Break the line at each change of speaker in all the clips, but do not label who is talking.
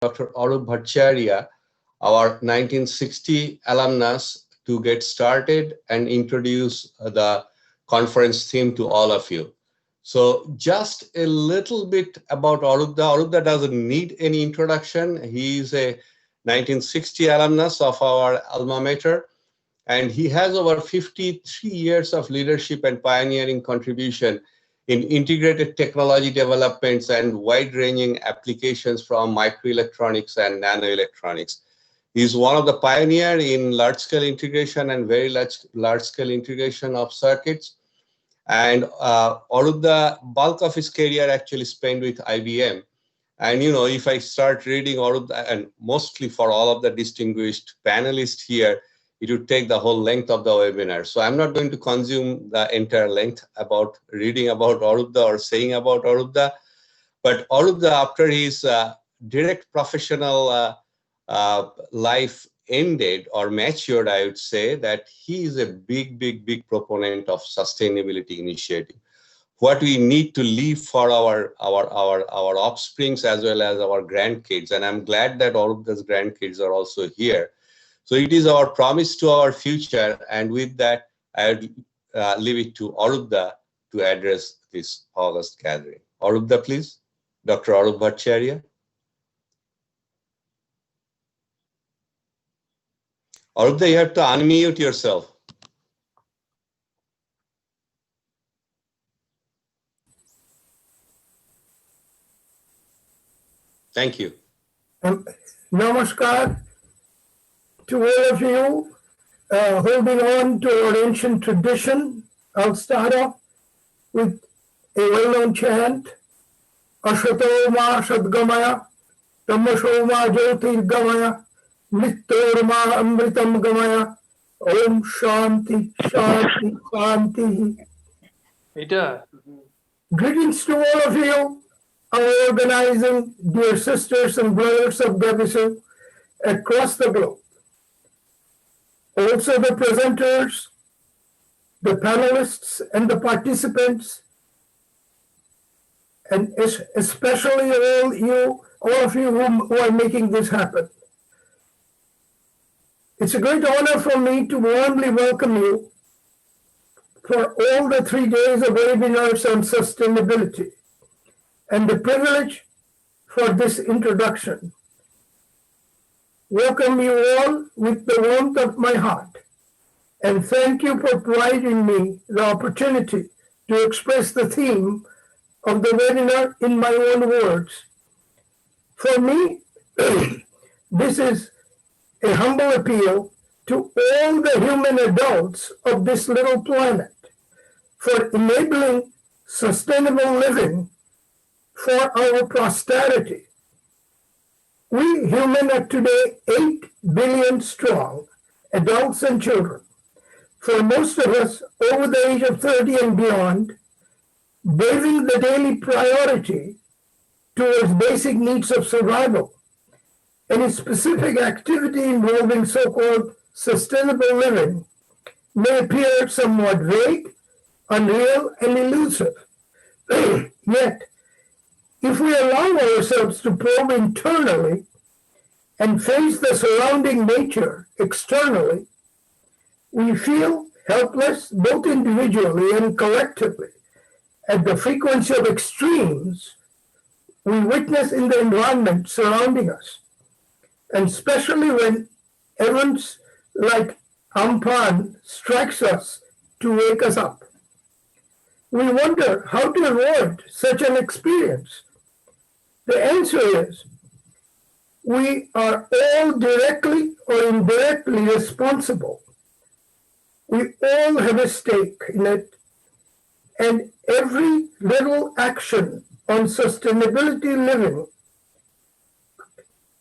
Dr. Arup Bhattacharya, our 1960 alumnus, to get started and introduce the conference theme to all of you. So just a little bit about Arupda. Arupda doesn't need any introduction. He is a 1960 alumnus of our alma mater, and he has over 53 years of leadership and pioneering contribution in integrated technology developments and wide-ranging applications from microelectronics and nanoelectronics. He's one of the pioneers in large-scale integration and very large-scale integration of circuits. And Arupda, bulk of his career actually spent with IBM. And you know, if I start reading Arupda, and mostly for all of the distinguished panelists here, it would take the whole length of the webinar. So I'm not going to consume the entire length about reading about Arupda or saying about Arupda. But Arupda, after his direct professional life ended or matured, I would say that he is a big proponent of sustainability initiative. What we need to leave for our offsprings as well as our grandkids. And I'm glad that Arupda's grandkids are also here. So it is our promise to our future. And with that, I would leave it to Arupda to address this August gathering. Arupda, please. Dr. Arup Bhattacharya. Arupda, you have to unmute yourself. Thank you.
Namaskar to all of you. Holding on to our ancient tradition, I'll start off with a well-known chant, Ashatoma Sadgamaya, Tamashoma Jyotirgamaya, Nittorma Amritam Gamaya, Om Shanti, Shanti, Shanti. Greetings to all of you, our organizing dear sisters and brothers of GAABESU across the globe. Also the presenters, the panelists, and the participants, and especially all of you who are making this happen. It's a great honor for me to warmly welcome you for all the 3 days of webinars on sustainability, and the privilege for this introduction. Welcome you all with the warmth of my heart, and thank you for providing me the opportunity to express the theme of the webinar in my own words. For me, this is a humble appeal to all the human adults of this little planet for enabling sustainable living for our posterity. We humans are today 8 billion strong, adults and children. For most of us over the age of 30 and beyond, giving the daily priority towards basic needs of survival. Any specific activity involving so-called sustainable living may appear somewhat vague, unreal, and elusive. Yet, if we allow ourselves to probe internally and face the surrounding nature externally, we feel helpless both individually and collectively at the frequency of extremes we witness in the environment surrounding us, and especially when events like Amphan strikes us to wake us up. We wonder how to avoid such an experience. The answer is, we are all directly or indirectly responsible. We all have a stake in it, and every little action on sustainability living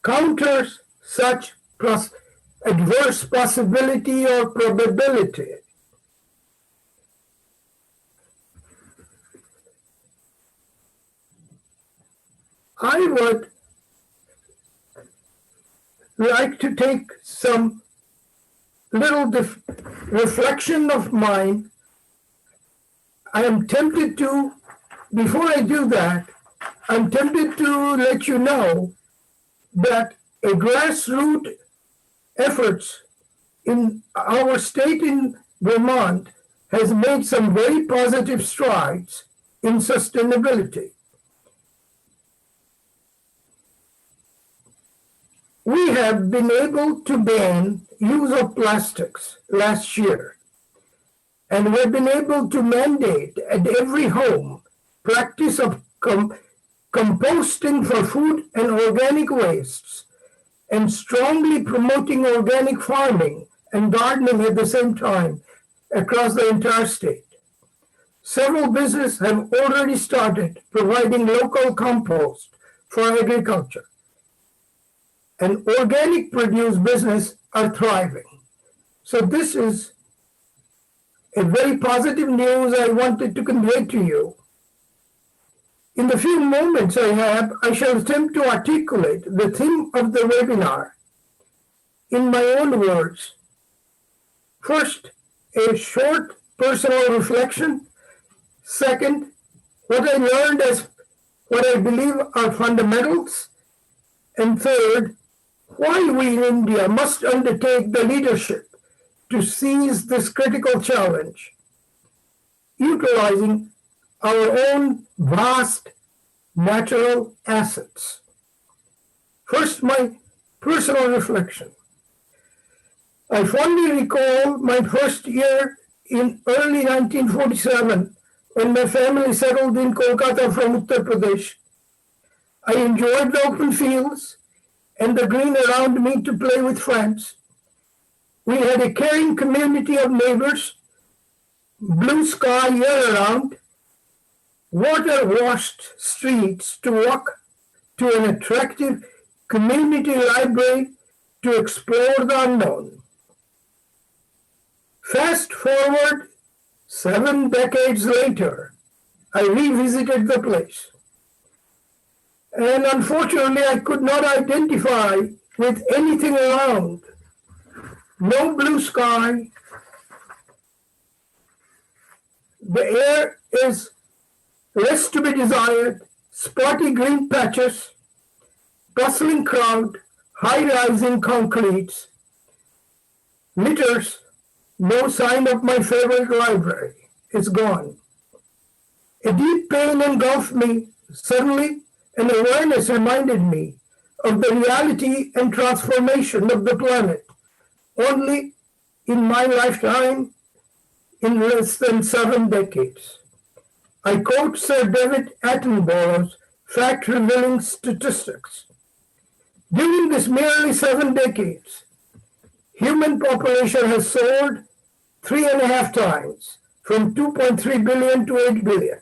counters such adverse possibility or probability. I would like to take some little reflection of mine. I am tempted to, before I do that, I'm tempted to let you know that a grassroots efforts in our state in Vermont has made some very positive strides in sustainability. We have been able to ban use of plastics last year, and we've been able to mandate at every home practice of composting for food and organic wastes, and strongly promoting organic farming and gardening at the same time across the entire state. Several businesses have already started providing local compost for agriculture, and organic produce business are thriving. So this is a very positive news I wanted to convey to you. In the few moments I have, I shall attempt to articulate the theme of the webinar in my own words. First, a short personal reflection. Second, what I learned as what I believe are fundamentals. And third, why we in India must undertake the leadership to seize this critical challenge, utilizing our own vast natural assets. First, my personal reflection. I fondly recall my first year in early 1947 when my family settled in Kolkata from Uttar Pradesh. I enjoyed the open fields and the green around me to play with friends. We had a caring community of neighbors, blue sky year round, water-washed streets to walk to an attractive community library to explore the unknown. Fast forward 7 decades later, I revisited the place. And unfortunately, I could not identify with anything around. No blue sky. The air is less to be desired, spotty green patches, bustling crowd, high-rising concretes, litters, no sign of my favorite library. It's gone. A deep pain engulfed me. Suddenly, an awareness reminded me of the reality and transformation of the planet only in my lifetime in less than 7 decades. I quote Sir David Attenborough's fact-revealing statistics. During this merely 7 decades, human population has soared 3.5 times, from 2.3 billion to 8 billion.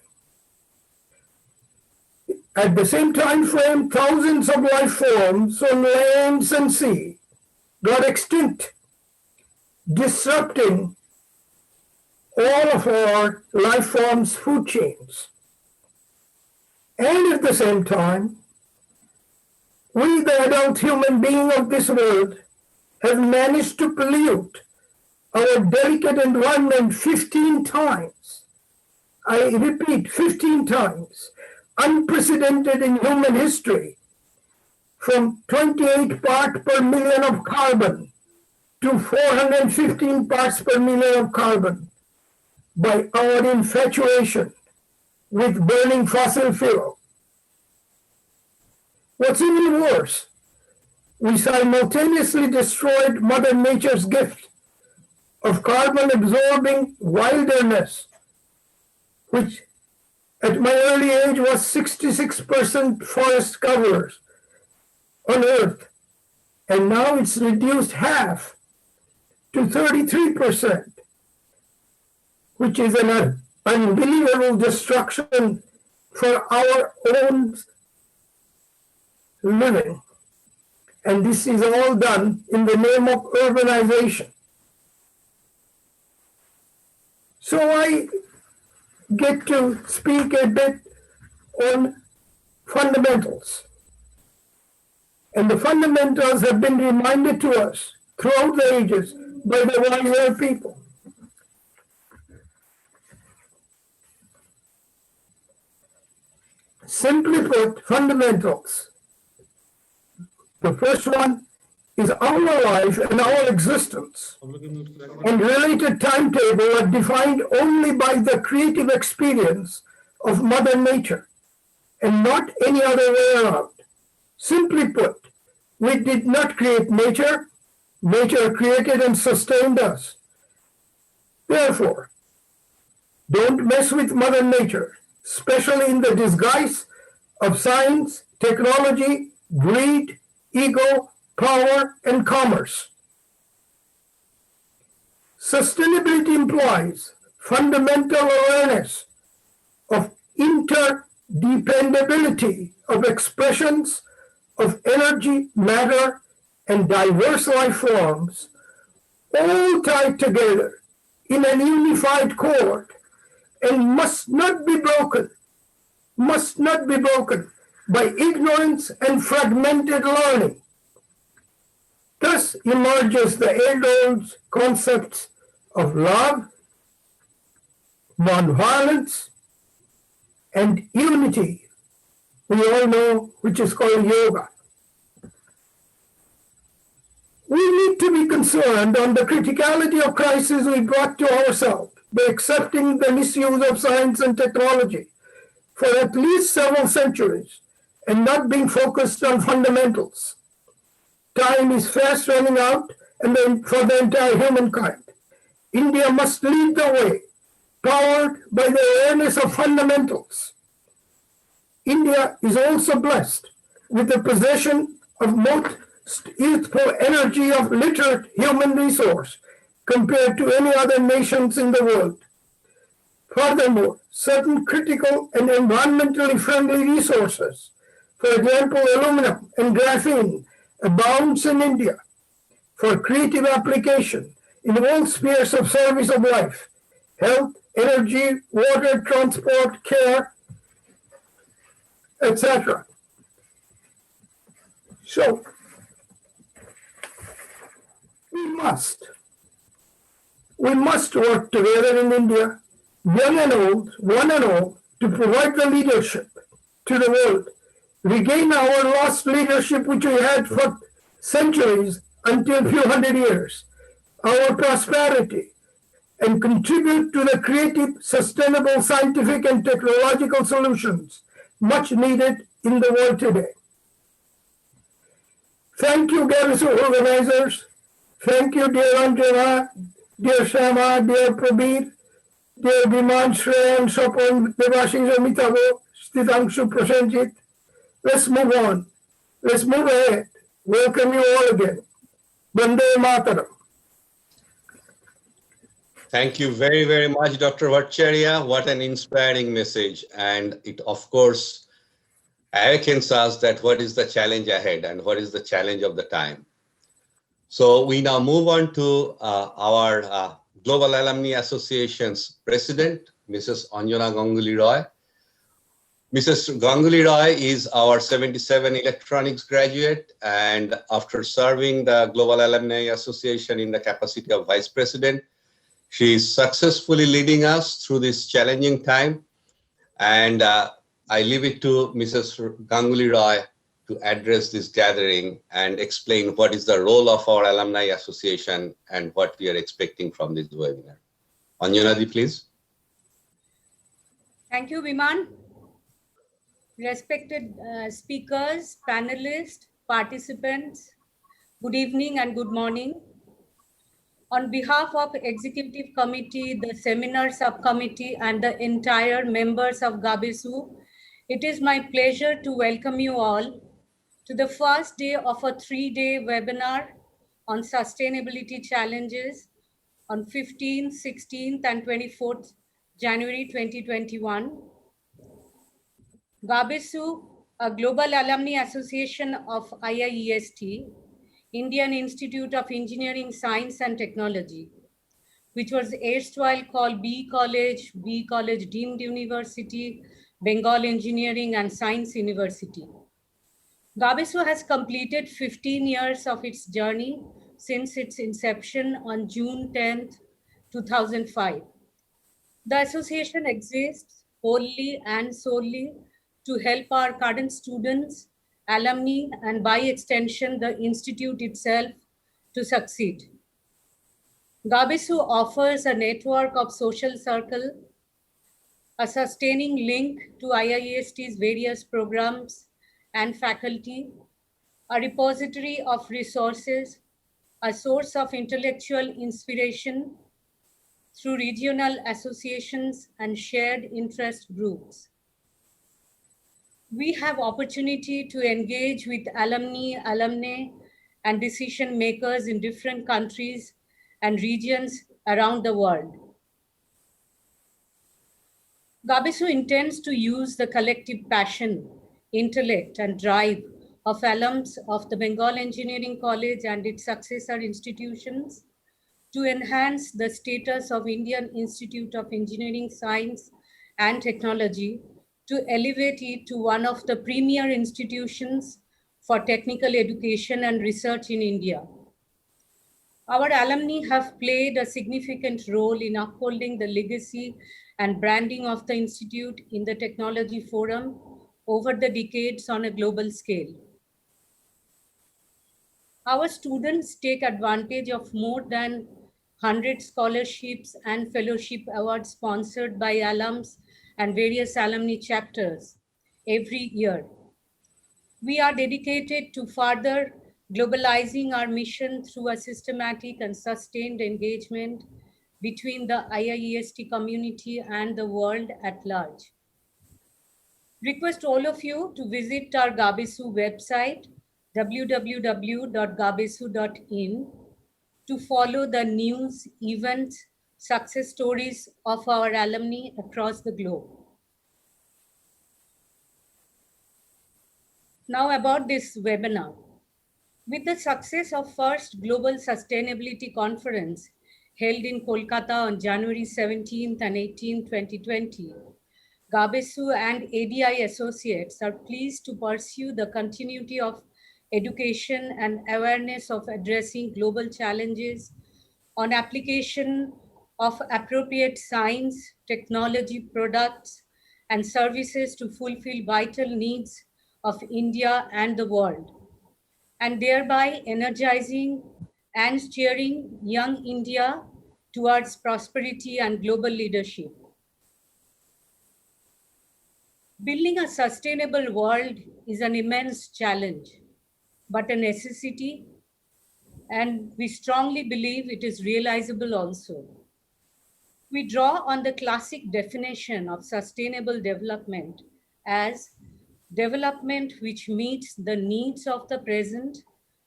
At the same time frame, thousands of life forms on lands and sea got extinct, disrupting all of our life forms' food chains. And at the same time, we, the adult human being of this world, have managed to pollute our delicate environment 15 times. I repeat, 15 times. Unprecedented in human history, from 28 parts per million of carbon to 415 parts per million of carbon by our infatuation with burning fossil fuel. What's even worse, we simultaneously destroyed Mother Nature's gift of carbon-absorbing wilderness, which at my early age was 66% forest covers on Earth, and now it's reduced half to 33%, which is an unbelievable destruction for our own living. And this is all done in the name of urbanization. So I get to speak a bit on fundamentals. And the fundamentals have been reminded to us throughout the ages by the wiser people. Simply put, fundamentals The first one is our life and our existence, and related timetable are defined only by the creative experience of Mother Nature, and not any other way around. Simply put, we did not create nature, nature created and sustained us. Therefore, don't mess with Mother Nature, especially in the disguise of science, technology, greed, ego, power, and commerce. Sustainability implies fundamental awareness of interdependability of expressions of energy, matter, and diverse life forms, all tied together in an unified cord, and must not be broken by ignorance and fragmented learning. Thus emerges the age-old concepts of love, nonviolence, and unity, we all know, which is called yoga. We need to be concerned on the criticality of crisis we brought to ourselves by accepting the misuse of science and technology for at least several centuries and not being focused on fundamentals. Time is fast running out, and for the entire humankind. India must lead the way, powered by the awareness of fundamentals. India is also blessed with the possession of most youthful energy of literate human resource compared to any other nations in the world. Furthermore, certain critical and environmentally friendly resources, for example, aluminum and graphene, abounds in India for creative application in all spheres of service of life: health, energy, water, transport, care, etc. So, we must work together in India, young and old, one and all, to provide the leadership to the world, regain our lost leadership which we had for centuries until a few hundred years, our prosperity, and contribute to the creative, sustainable, scientific, and technological solutions much needed in the world today. Thank you, GAABESU organizers. Thank you, dear Anjana, dear Shama, dear Prabir, dear Biman, Shreyan, Sopon, Devashish, Amitavo, Stitangshu, Prasenjit. Let's move on. Let's move ahead. Welcome you all again. Vande Mataram.
Thank you very, very much, Dr. Bhattacharya. What an inspiring message. And it, of course, awakens us that what is the challenge ahead and what is the challenge of the time. So we now move on to our Global Alumni Association's president, Mrs. Anjana Ganguly Roy. Mrs. Ganguly Roy is our 77 electronics graduate, and after serving the Global Alumni Association in the capacity of vice president, she is successfully leading us through this challenging time. And I leave it to Mrs. Ganguly Roy to address this gathering and explain what is the role of our Alumni Association and what we are expecting from this webinar. Anjana, please.
Thank you, Viman. Respected speakers, panelists, participants, good evening and good morning. On behalf of Executive Committee, the Seminar Subcommittee, and the entire members of GAABESU, it is my pleasure to welcome you all to the first day of a 3-day webinar on sustainability challenges on 15th, 16th, and 24th January 2021. GAABESU, a global alumni association of IIEST, Indian Institute of Engineering, Science and Technology, which was erstwhile called B College Deemed University, Bengal Engineering and Science University. GAABESU has completed 15 years of its journey since its inception on June 10th, 2005. The association exists wholly and solely to help our current students alumni, and by extension, the institute itself to succeed. GAABESU offers a network of social circle, a sustaining link to IIST's various programs and faculty, a repository of resources, a source of intellectual inspiration through regional associations and shared interest groups. We have opportunity to engage with alumni, and decision makers in different countries and regions around the world. GAABESU intends to use the collective passion, intellect, and drive of alums of the Bengal Engineering College and its successor institutions to enhance the status of Indian Institute of Engineering Science and Technology, to elevate it to one of the premier institutions for technical education and research in India. Our alumni have played a significant role in upholding the legacy and branding of the Institute in the Technology Forum over the decades on a global scale. Our students take advantage of more than 100 scholarships and fellowship awards sponsored by alums and various alumni chapters every year. We are dedicated to further globalizing our mission through a systematic and sustained engagement between the IIEST community and the world at large. Request all of you to visit our GAABESU website, www.gaabesu.in, to follow the news, events, success stories of our alumni across the globe. Now about this webinar. With the success of first Global Sustainability Conference held in Kolkata on January 17th and 18th, 2020, GAABESU and ADI Associates are pleased to pursue the continuity of education and awareness of addressing global challenges on application of appropriate science, technology, products, and services to fulfill vital needs of India and the world, and thereby energizing and steering young India towards prosperity and global leadership. Building a sustainable world is an immense challenge, but a necessity, and we strongly believe it is realizable also. We draw on the classic definition of sustainable development as development which meets the needs of the present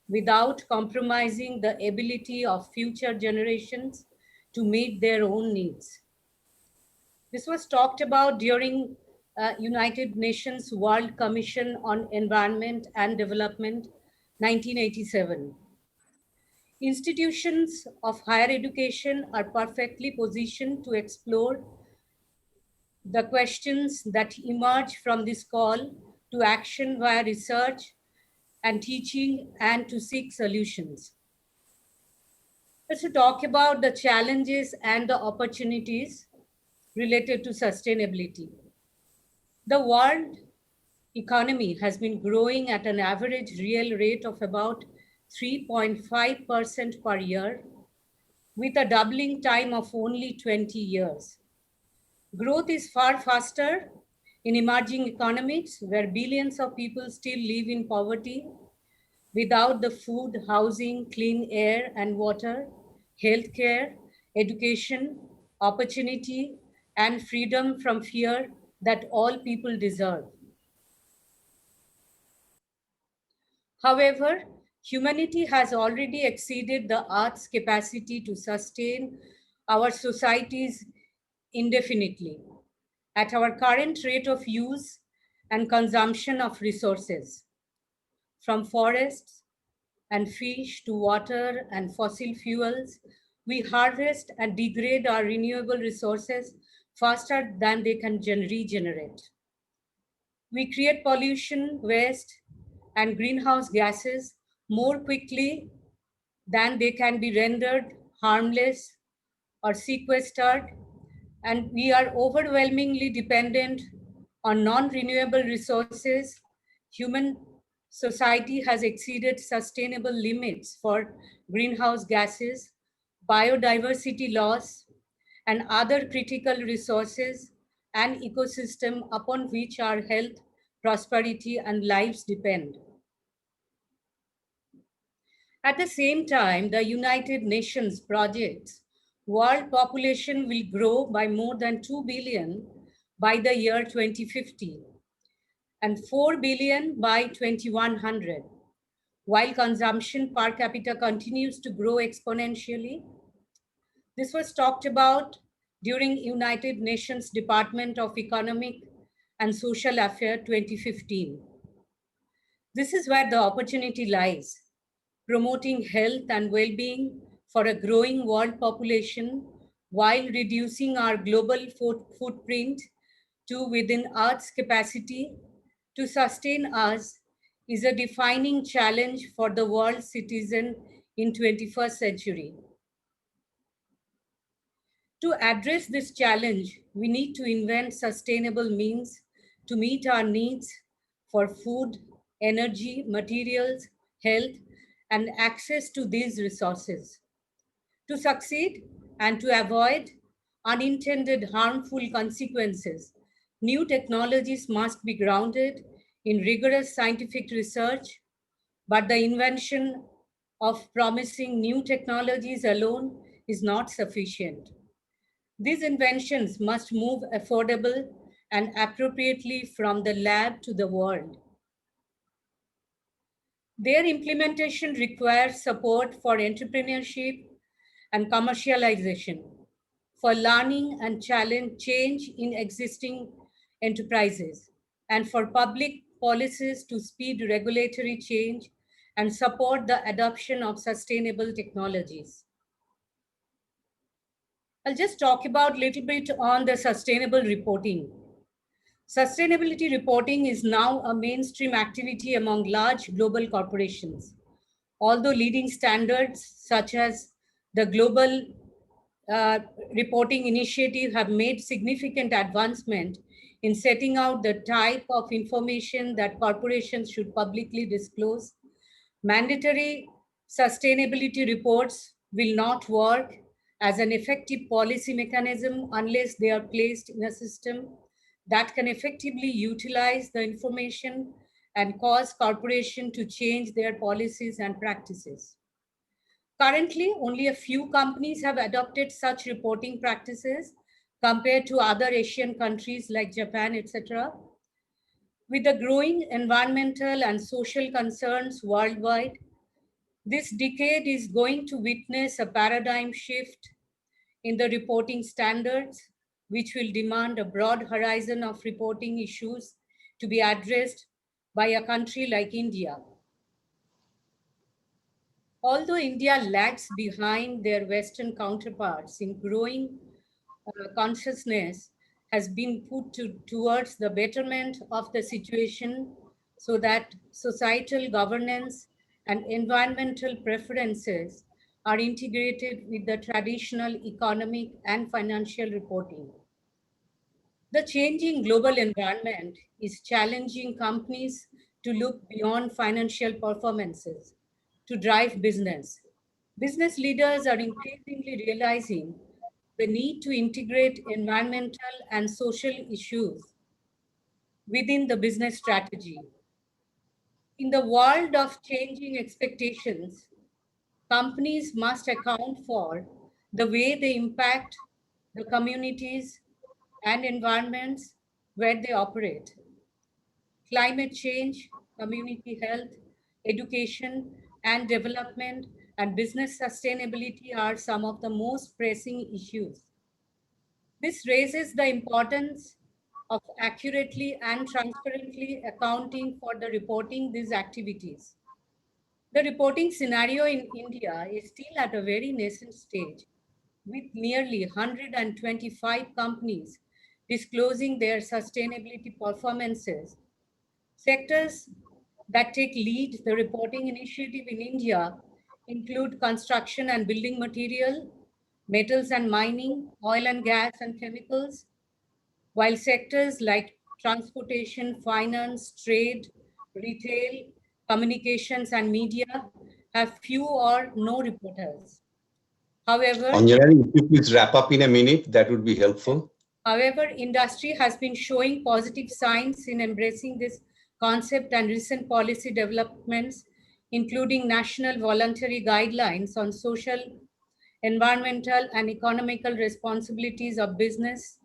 without compromising the ability of future generations to meet their own needs. This was talked about during United Nations World Commission on Environment and Development, 1987. Institutions of higher education are perfectly positioned to explore the questions that emerge from this call to action via research and teaching and to seek solutions. Let's talk about the challenges and the opportunities related to sustainability. The world economy has been growing at an average real rate of about 3.5% per year, with a doubling time of only 20 years. Growth is far faster in emerging economies where billions of people still live in poverty without the food, housing, clean air and water, healthcare, education, opportunity, and freedom from fear that all people deserve. However, humanity has already exceeded the Earth's capacity to sustain our societies indefinitely at our current rate of use and consumption of resources, from forests and fish to water and fossil fuels. We harvest and degrade our renewable resources faster than they can regenerate. We create pollution, waste, and greenhouse gases more quickly than they can be rendered harmless or sequestered, and we are overwhelmingly dependent on non-renewable resources, human society has exceeded sustainable limits for greenhouse gases, biodiversity loss, and other critical resources and ecosystem upon which our health, prosperity, and lives depend. At the same time, the United Nations projects world population will grow by more than 2 billion by the year 2050 and 4 billion by 2100, while consumption per capita continues to grow exponentially. This was talked about during United Nations Department of Economic and Social Affairs 2015. This is where the opportunity lies, promoting health and well-being for a growing world population while reducing our global footprint to within Earth's capacity to sustain us is a defining challenge for the world citizen in 21st century. To address this challenge, we need to invent sustainable means to meet our needs for food, energy, materials, health, and access to these resources. To succeed and to avoid unintended harmful consequences, new technologies must be grounded in rigorous scientific research, but the invention of promising new technologies alone is not sufficient. These inventions must move affordable and appropriately from the lab to the world. Their implementation requires support for entrepreneurship and commercialization, for learning and challenge change in existing enterprises, and for public policies to speed regulatory change and support the adoption of sustainable technologies. I'll just talk about a little bit on the sustainable reporting. Sustainability reporting is now a mainstream activity among large global corporations. Although leading standards such as the Global Reporting Initiative have made significant advancement in setting out the type of information that corporations should publicly disclose, mandatory sustainability reports will not work as an effective policy mechanism unless they are placed in a system that can effectively utilize the information and cause corporations to change their policies and practices. Currently, only a few companies have adopted such reporting practices compared to other Asian countries like Japan, etc. With the growing environmental and social concerns worldwide, this decade is going to witness a paradigm shift in the reporting standards, which will demand a broad horizon of reporting issues to be addressed by a country like India. Although India lags behind their Western counterparts in growing consciousness has been put towards the betterment of the situation so that societal governance and environmental preferences are integrated with the traditional economic and financial reporting. The changing global environment is challenging companies to look beyond financial performances to drive business. Business leaders are increasingly realizing the need to integrate environmental and social issues within the business strategy. In the world of changing expectations, companies must account for the way they impact the communities and environments where they operate. Climate change, community health, education and development, and business sustainability are some of the most pressing issues. This raises the importance of accurately and transparently accounting for the reporting these activities. The reporting scenario in India is still at a very nascent stage, with nearly 125 companies disclosing their sustainability performances. Sectors that take lead the reporting initiative in India include construction and building material, metals and mining, oil and gas and chemicals, while sectors like transportation, finance, trade, retail, communications, and media have few or no reporters. However,
Anjali, if you please wrap up in a minute, that would be helpful.
However, industry has been showing positive signs in embracing this concept, and recent policy developments, including national voluntary guidelines on social, environmental, and economical responsibilities of business,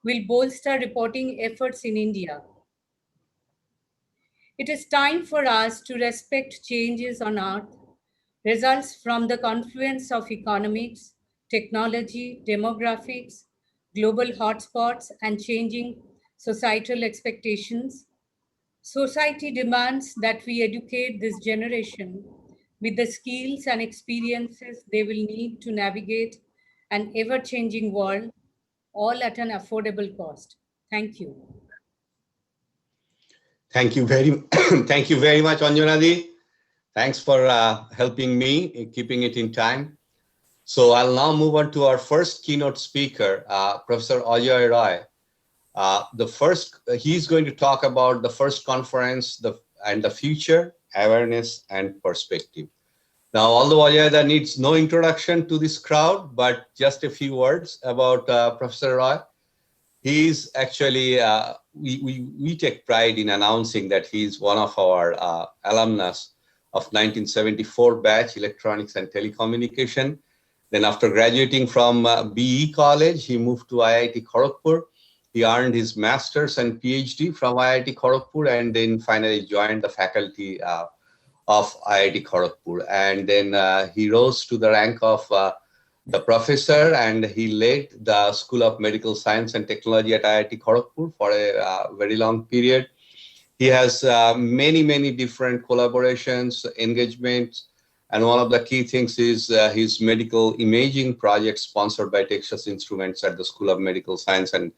will bolster reporting efforts in India. It is time for us to respect changes on Earth, results from the confluence of economics, technology, demographics, global hotspots, and changing societal expectations. Society demands that we educate this generation with the skills and experiences they will need to navigate an ever-changing world, all at an affordable cost. Thank you.
Thank you very, thank you very much, Anjanadi. Thanks for helping me in keeping it in time. So I'll now move on to our first keynote speaker, Professor Arya Roy. He's going to talk about the first conference and the future, awareness, and perspective. Now, although Arya needs no introduction to this crowd, but just a few words about Professor Roy. He's actually, we take pride in announcing that he's one of our alumnus of 1974 batch, Electronics and Telecommunication. Then after graduating from BE College, he moved to IIT Kharagpur. He earned his master's and PhD from IIT Kharagpur, and then finally joined the faculty of IIT Kharagpur. And then he rose to the rank of the professor, and he led the School of Medical Science and Technology at IIT Kharagpur for a very long period. He has many different collaborations, engagements, and one of the key things is his medical imaging project sponsored by Texas Instruments at the School of Medical Science and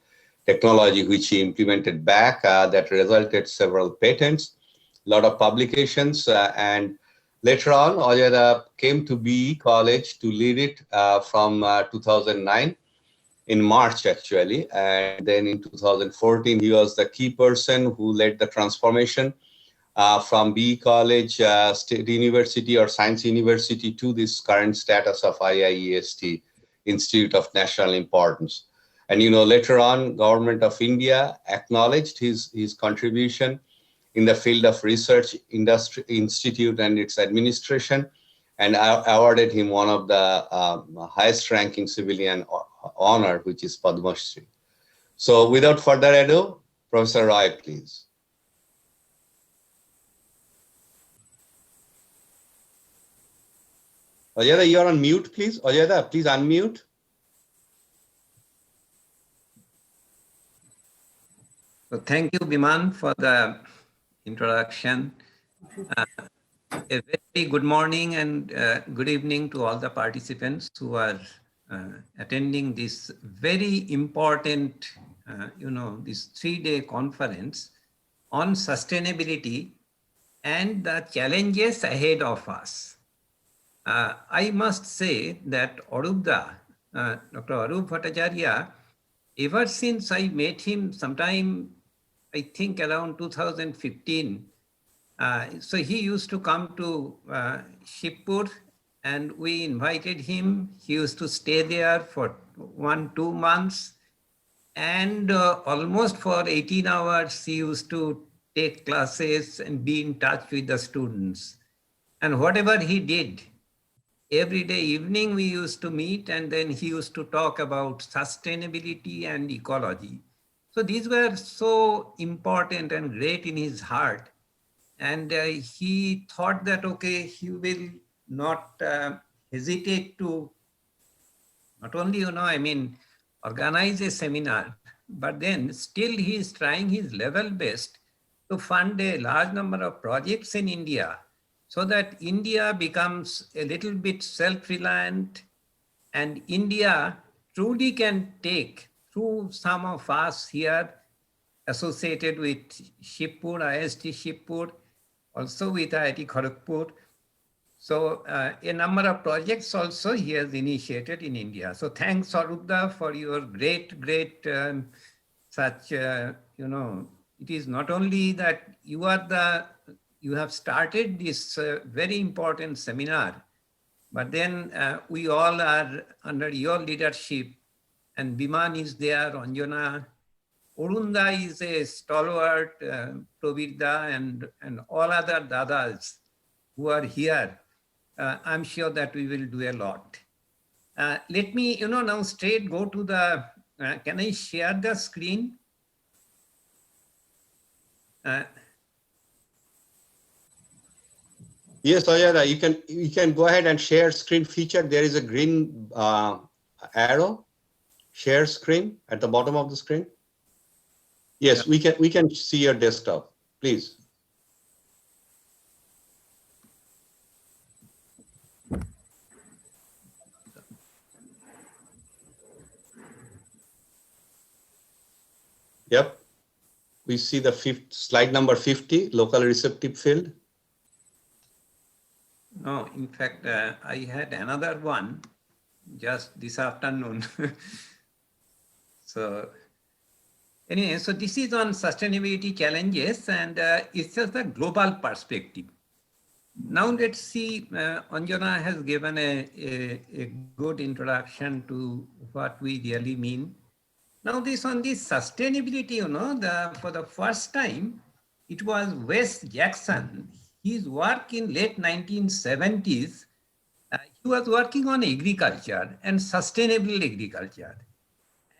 Technology, which he implemented back, that resulted several patents, a lot of publications, and later on, Arya came to BE College to lead it from 2009 in March, actually. And then in 2014, he was the key person who led the transformation from BE College, State University or Science University to this current status of IIEST, Institute of National Importance. And, you know, later on, Government of India acknowledged his contribution in the field of research, industry, institute, and its administration, and awarded him one of the highest ranking civilian honor, which is Padma Shri. So without further ado, Professor Roy, please. Ajay, you're on mute, please. Ajay, please unmute.
So thank you, Biman, for the introduction. A very good morning and good evening to all the participants who are attending this very important, this 3-day conference on sustainability and the challenges ahead of us. I must say that Dr. Arup Bhattacharya, ever since I met him sometime, I think around 2015, so he used to come to Shibpur, and we invited him. He used to stay there for 1-2 months, and almost for 18 hours, he used to take classes and be in touch with the students. And whatever he did, every day evening we used to meet, and then he used to talk about sustainability and ecology. So these were so important and great in his heart. And he thought that, okay, he will not hesitate to not only, organize a seminar, but then still he is trying his level best to fund a large number of projects in India so that India becomes a little bit self-reliant, and India truly can take through some of us here associated with Shibpur, IST Shibpur, also with IIT Kharagpur. So a number of projects also he has initiated in India. So thanks, Arupda, for your great it is not only that you are the you have started this very important seminar, but then we all are under your leadership, and Biman is there, Anjana, Orunda is a stalwart, Provirda, and all other dadas who are here. I'm sure that we will do a lot. Let me, now straight go to the, can I share the screen?
Yes, Ayada, you can go ahead and share screen feature. There is a green arrow, share screen at the bottom of the screen. Yes, yeah. we can see your desktop, please. Yep. We see the slide number 50, local receptive field.
No, in fact, I had another one just this afternoon. So anyway, so this is on sustainability challenges, and it's just a global perspective. Now let's see, Anjana has given a good introduction to what we really mean. Now this on this sustainability, for the first time, it was Wes Jackson. His work in late 1970s, he was working on agriculture and sustainable agriculture.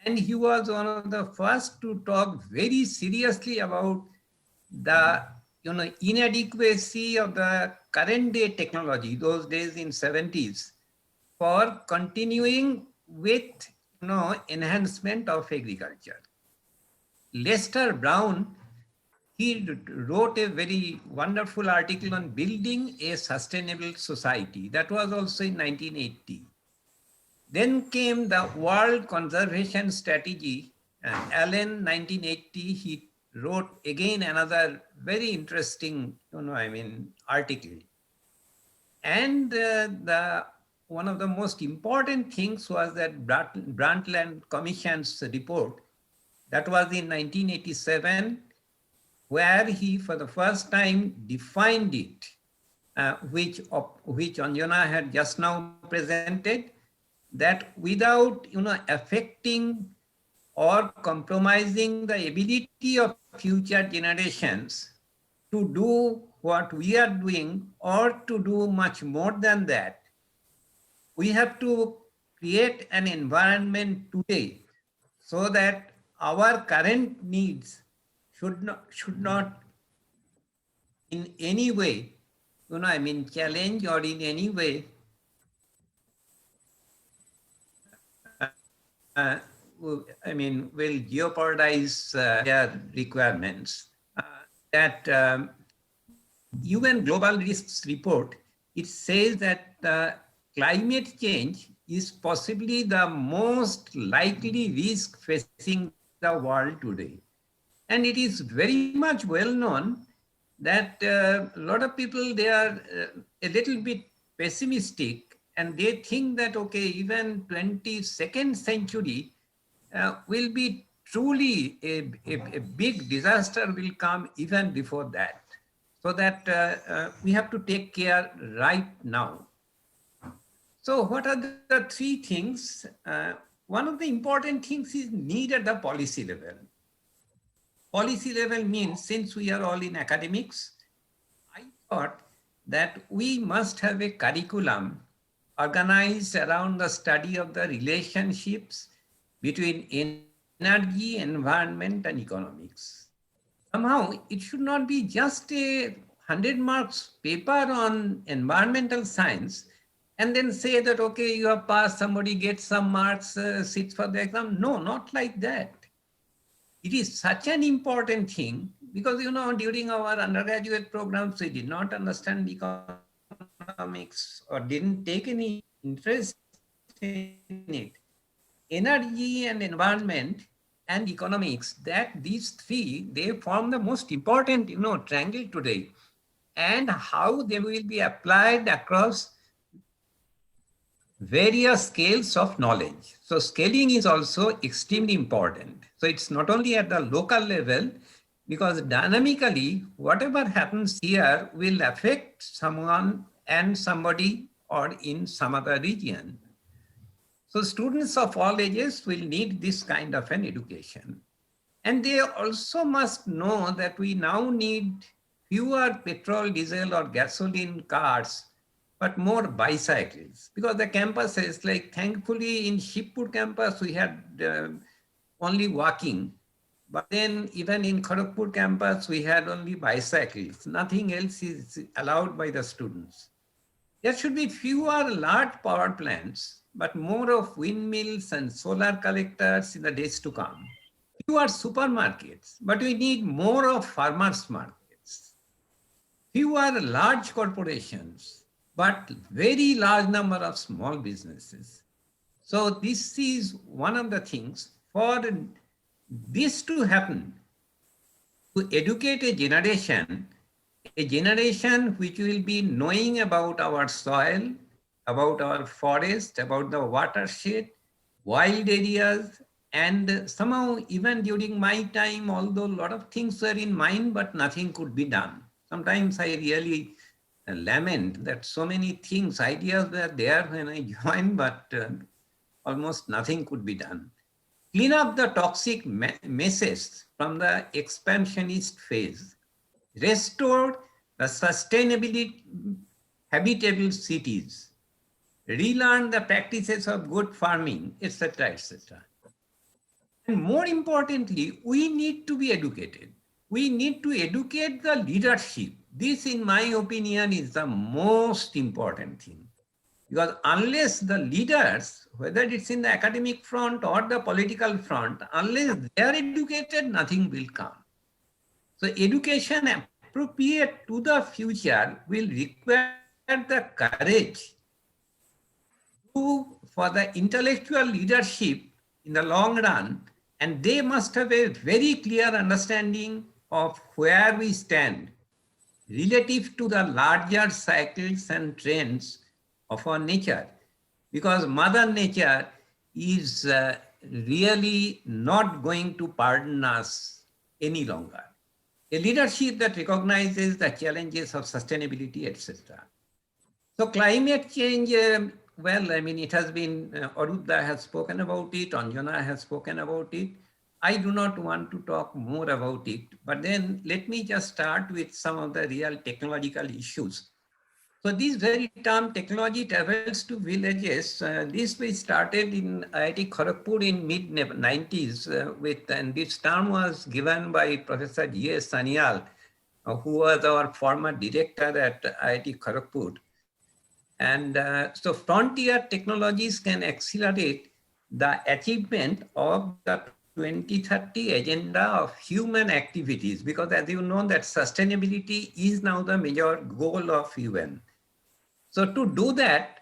And he was one of the first to talk very seriously about the inadequacy of the current day technology, those days in 70s, for continuing with enhancement of agriculture. Lester Brown, he wrote a very wonderful article on building a sustainable society. That was also in 1980. Then came the World Conservation Strategy. Allen, 1980, he wrote again another very interesting, article. And one of the most important things was that Brundtland Commission's report. That was in 1987, where he, for the first time, defined it, which Anjana had just now presented, that without affecting or compromising the ability of future generations to do what we are doing or to do much more than that, we have to create an environment today so that our current needs should not in any way, challenge or in any way will jeopardize their requirements. That UN Global Risks Report, it says that climate change is possibly the most likely risk facing the world today. And it is very much well known that a lot of people, they are a little bit pessimistic, and they think that, okay, even 22nd century will be truly a big disaster will come even before that. So that we have to take care right now. So what are the three things? One of the important things is need at the policy level. Policy level means, since we are all in academics, I thought that we must have a curriculum organized around the study of the relationships between energy, environment, and economics. Somehow, it should not be just a 100 marks paper on environmental science and then say that, okay, you have passed, somebody gets some marks, sits for the exam. No, not like that. It is such an important thing because, during our undergraduate programs, we did not understand economics or didn't take any interest in it. Energy and environment and economics, that these three, they form the most important, triangle today, and how they will be applied across various scales of knowledge. So scaling is also extremely important. So it's not only at the local level, because dynamically, whatever happens here will affect someone and somebody or in some other region. So students of all ages will need this kind of an education. And they also must know that we now need fewer petrol, diesel, or gasoline cars, but more bicycles. Because the campuses, like thankfully in Shibpur campus, we had only walking. But then even in Kharagpur campus, we had only bicycles. Nothing else is allowed by the students. There should be fewer large power plants, but more of windmills and solar collectors in the days to come. Fewer supermarkets, but we need more of farmers markets. Fewer large corporations, but very large number of small businesses. So this is one of the things. For this to happen, to educate a generation which will be knowing about our soil, about our forest, about the watershed, wild areas, and somehow even during my time, although a lot of things were in mind, but nothing could be done. Sometimes I really lament that so many things, ideas were there when I joined, but almost nothing could be done. Clean up the toxic messes from the expansionist phase. Restore the sustainability habitable cities. Relearn the practices of good farming, etc., etc. And more importantly, we need to be educated. We need to educate the leadership. This, in my opinion, is the most important thing. Because unless the leaders, whether it's in the academic front or the political front, unless they are educated, nothing will come. So education appropriate to the future will require the courage for the intellectual leadership in the long run, and they must have a very clear understanding of where we stand relative to the larger cycles and trends of our nature, because Mother Nature is really not going to pardon us any longer. A leadership that recognizes the challenges of sustainability, etc. So climate change, well, I mean, it has been, Arudha has spoken about it, Anjana has spoken about it. I do not want to talk more about it, but then let me just start with some of the real technological issues. So this very term, technology travels to villages, this we started in IIT Kharagpur in mid-90s and this term was given by Professor G.S. Sanyal, who was our former director at IIT Kharagpur. And so frontier technologies can accelerate the achievement of the 2030 agenda of human activities, because as you know that sustainability is now the major goal of UN. So to do that,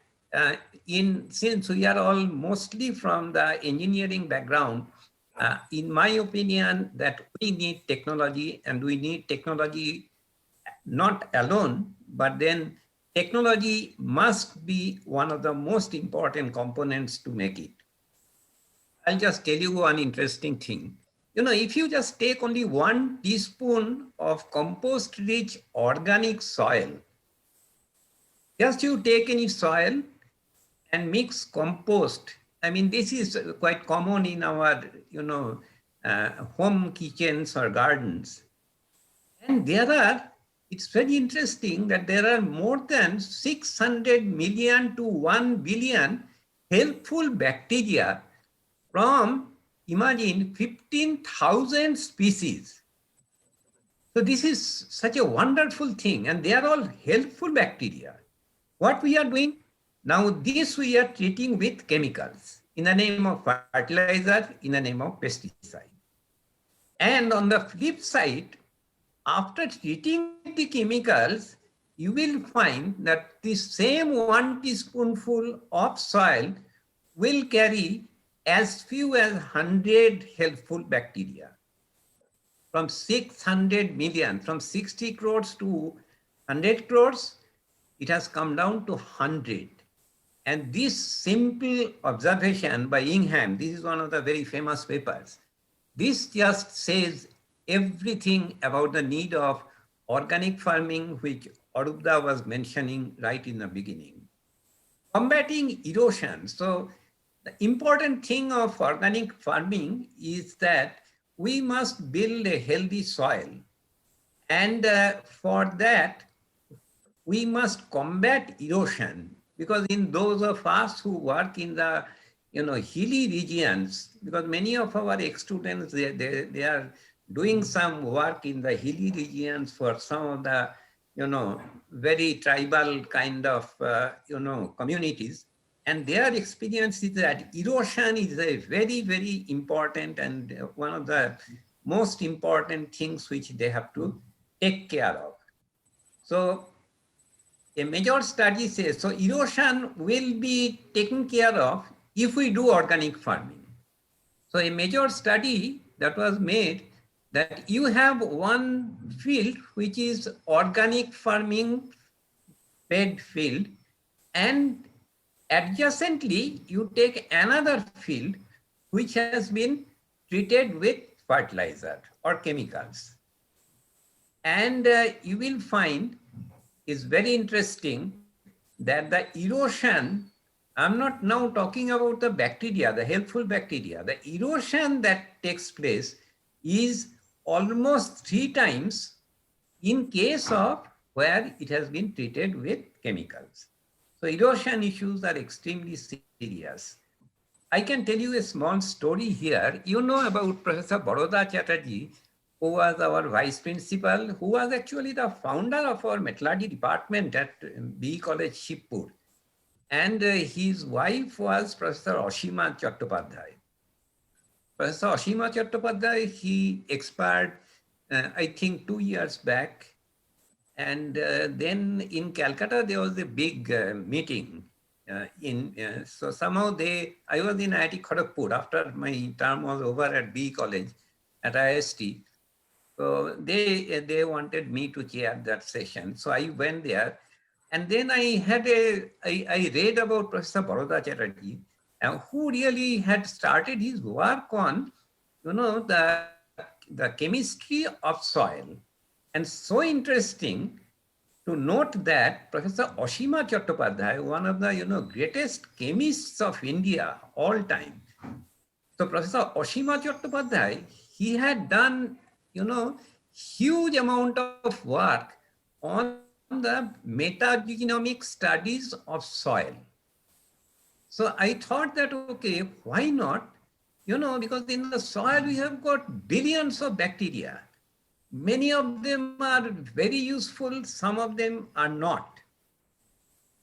since we are all mostly from the engineering background, in my opinion, that we need technology, and we need technology not alone, but then technology must be one of the most important components to make it. I'll just tell you one interesting thing. You know, if you just take only 1 teaspoon of compost-rich organic soil, just you take any soil and mix compost. I mean, this is quite common in our, home kitchens or gardens. And it's very interesting that there are more than 600 million to 1 billion helpful bacteria from, imagine, 15,000 species. So this is such a wonderful thing, and they are all helpful bacteria. What we are doing now, this we are treating with chemicals in the name of fertilizer, in the name of pesticide. And on the flip side, after treating the chemicals, you will find that the same 1 teaspoonful of soil will carry as few as 100 helpful bacteria. From 600 million, from 60 crores to 100 crores, it has come down to 100. And this simple observation by Ingham, this is one of the very famous papers, this just says everything about the need of organic farming, which Arubda was mentioning right in the beginning. Combating erosion. So the important thing of organic farming is that we must build a healthy soil. And for that, we must combat erosion, because in those of us who work in the hilly regions, because many of our ex-students, they are doing some work in the hilly regions for some of the very tribal kind of communities, and their experience is that erosion is a very, very important and one of the most important things which they have to take care of. So a major study says, so erosion will be taken care of if we do organic farming. So a major study that was made, that you have one field which is organic farming bed field, and adjacently you take another field which has been treated with fertilizer or chemicals. And you will find is very interesting that the erosion, I'm not now talking about the bacteria, the helpful bacteria, the erosion that takes place is almost 3 times in case of where it has been treated with chemicals. So erosion issues are extremely serious. I can tell you a small story here. You know about Professor Baroda Chatterjee, who was our vice principal, who was actually the founder of our metallurgy department at BE College, Shibpur. And his wife was Professor Ashima Chattopadhyay. Professor Ashima Chattopadhyay, he expired, I think 2 years back. And then in Calcutta, there was a big meeting. So somehow I was in IIT Kharagpur after my term was over at BE College at IST. So they wanted me to chair that session. So I went there, and then I read about Professor Baroda Chatterjee, who really had started his work on, the chemistry of soil. And so interesting to note that Professor Ashima Chattopadhyay, one of the greatest chemists of India all time. So Professor Ashima Chattopadhyay, he had done huge amount of work on the metagenomic studies of soil. So I thought that, okay, why not? Because in the soil we have got billions of bacteria. Many of them are very useful, some of them are not.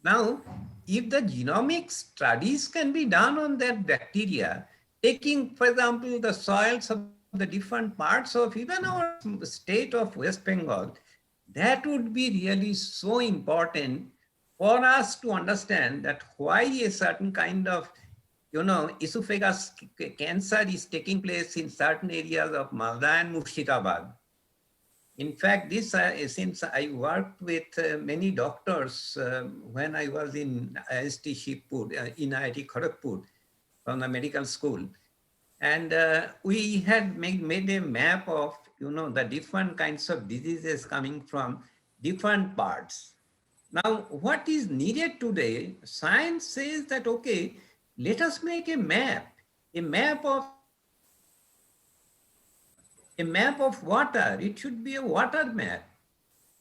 Now, if the genomic studies can be done on that bacteria, taking, for example, the soils of the different parts of even our state of West Bengal, that would be really so important for us to understand that why a certain kind of esophagus cancer is taking place in certain areas of Malda and Murshidabad. In fact, this since I worked with many doctors when I was in IST Shibpur, in IIT Kharagpur, from the medical school, and we had made a map of the different kinds of diseases coming from different parts. Now, what is needed today? Science says that, okay, let us make a map of water. It should be a water map,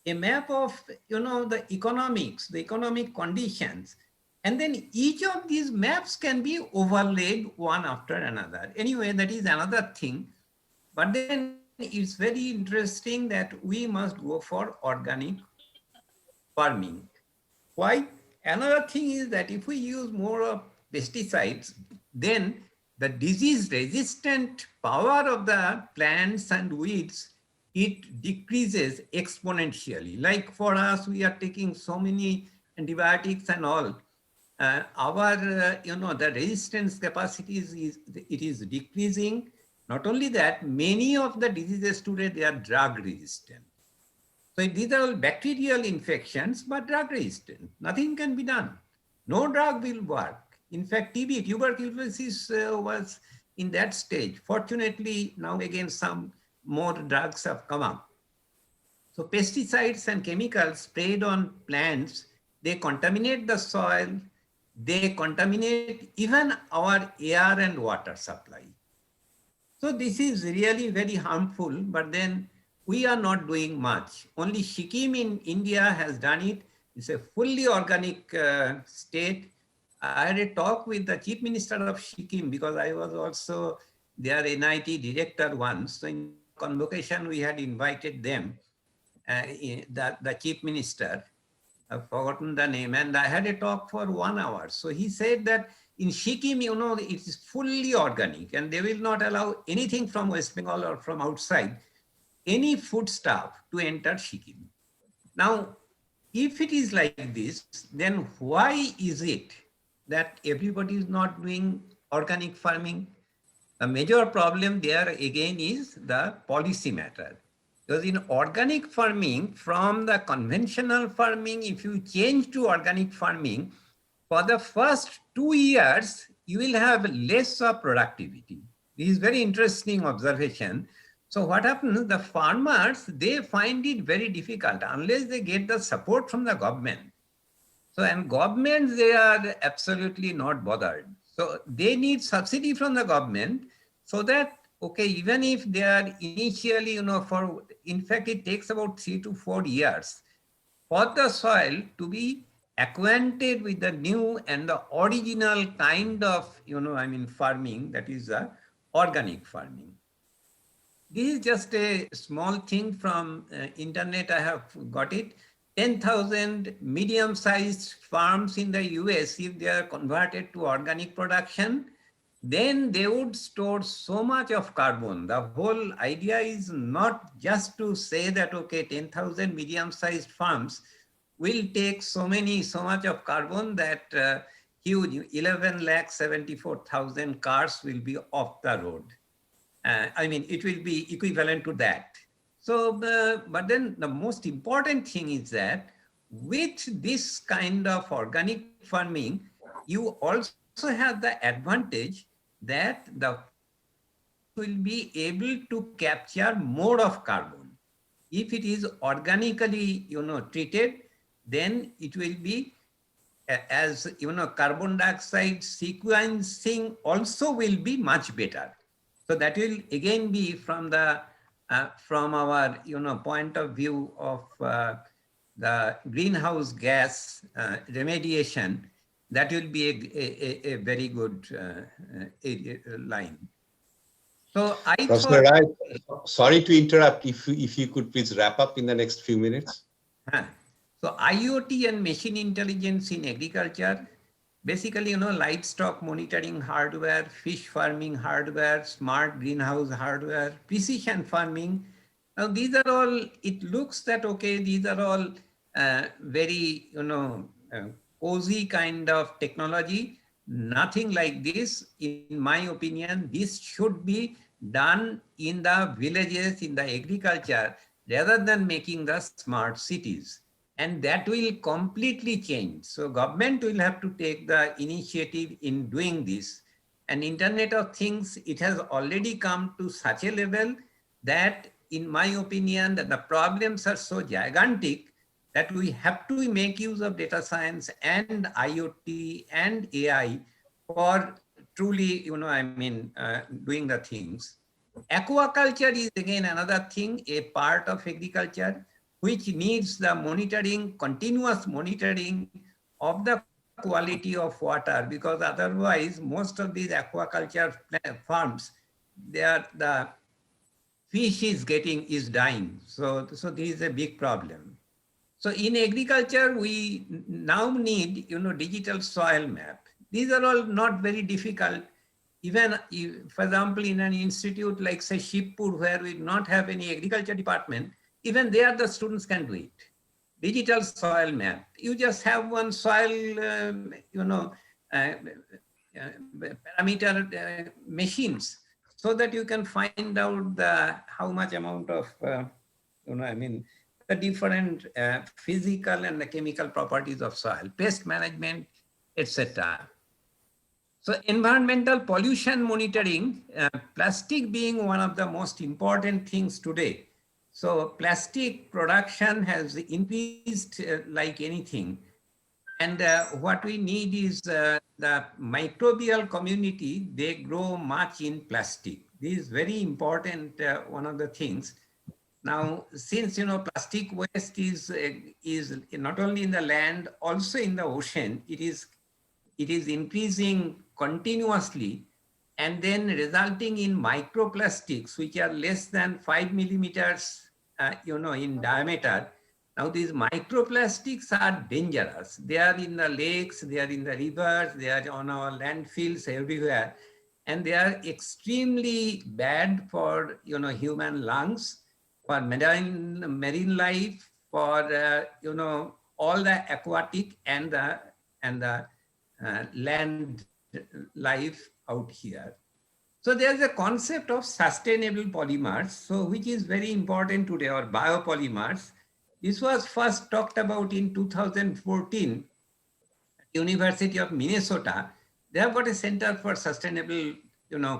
a map of the economics, the economic conditions, and then each of these maps can be overlaid one after another. Anyway, that is another thing. But then it's very interesting that we must go for organic farming. Why? Another thing is that if we use more of pesticides, then the disease resistant power of the plants and weeds, it decreases exponentially. Like for us, we are taking so many antibiotics and all. The resistance capacity is decreasing. Not only that, many of the diseases today, they are drug resistant. So these are all bacterial infections, but drug resistant. Nothing can be done. No drug will work. In fact, TB, tuberculosis was in that stage. Fortunately, now again, some more drugs have come up. So pesticides and chemicals sprayed on plants, they contaminate the soil, they contaminate even our air and water supply. So this is really very harmful, but then we are not doing much. Only Sikkim in India has done it. It's a fully organic state. I had a talk with the chief minister of Sikkim because I was also their NIT director once. So in convocation, we had invited them, the chief minister. I've forgotten the name, and I had a talk for 1 hour. So he said that in Sikkim, you know, it is fully organic and they will not allow anything from West Bengal or from outside, any foodstuff to enter Sikkim. Now, if it is like this, then why is it that everybody is not doing organic farming? The major problem there again is the policy matter. Because in organic farming, from the conventional farming, if you change to organic farming, for the first 2 years, you will have less of productivity. This is very interesting observation. So what happens, the farmers, they find it very difficult unless they get the support from the government. So, and governments, they are absolutely not bothered. So they need subsidy from the government so that, okay, even if they are initially, you know, for, in fact, it takes about 3 to 4 years for the soil to be acquainted with the new and the original kind of, you know, I mean, farming, that is organic farming. This is just a small thing from internet. I have got it. 10,000 medium-sized farms in the US, if they are converted to organic production, then they would store so much of carbon. The whole idea is not just to say that, okay, 10,000 medium-sized farms will take so much of carbon that huge 11,74,000 cars will be off the road. I mean, it will be equivalent to that. So, but then the most important thing is that with this kind of organic farming, you also have the advantage that the will be able to capture more of carbon. If it is organically, you know, treated, then it will be, as you know, carbon dioxide sequencing also will be much better. So that will again be from the from our, you know, point of view of the greenhouse gas remediation, that will be a very good line. So I
Professor
thought,
Rai, sorry to interrupt. If you could please wrap up in the next few minutes.
So IoT and machine intelligence in agriculture, basically, you know, livestock monitoring hardware, fish farming hardware, smart greenhouse hardware, precision farming. Now, these are all, it looks that, okay, these are all very, you know, cozy kind of technology. Nothing like this, in my opinion. This should be done in the villages, in the agriculture, rather than making the smart cities. And that will completely change. So government will have to take the initiative in doing this. And Internet of Things, it has already come to such a level that, in my opinion, that the problems are so gigantic that we have to make use of data science and IoT and AI for truly, you know, I mean, doing the things. Aquaculture is again another thing, a part of agriculture, which needs the monitoring, continuous monitoring of the quality of water, because otherwise most of these aquaculture farms, the fish is dying. So this is a big problem. So in agriculture, we now need, you know, digital soil map. These are all not very difficult. Even, for example, in an institute like, say, Shibpur, where we do not have any agriculture department, even there the students can do it. Digital soil map. You just have one soil, you know, parameter machines, so that you can find out how much amount of, you know, I mean, the different physical and the chemical properties of soil, pest management, etc. So environmental pollution monitoring, plastic being one of the most important things today. So plastic production has increased like anything. And what we need is the microbial community, they grow much in plastic. This is very important, one of the things. Now, since, plastic waste is not only in the land, also in the ocean, it is increasing continuously and then resulting in microplastics, which are less than 5 millimeters, in diameter. Now, these microplastics are dangerous. They are in the lakes, they are in the rivers, they are on our landfills everywhere. And they are extremely bad for, human lungs, for marine life, for, all the aquatic and the land life out here. So there's a concept of sustainable polymers, so which is very important today, or biopolymers. This was first talked about in 2014 at University of Minnesota. They have got a Center for Sustainable,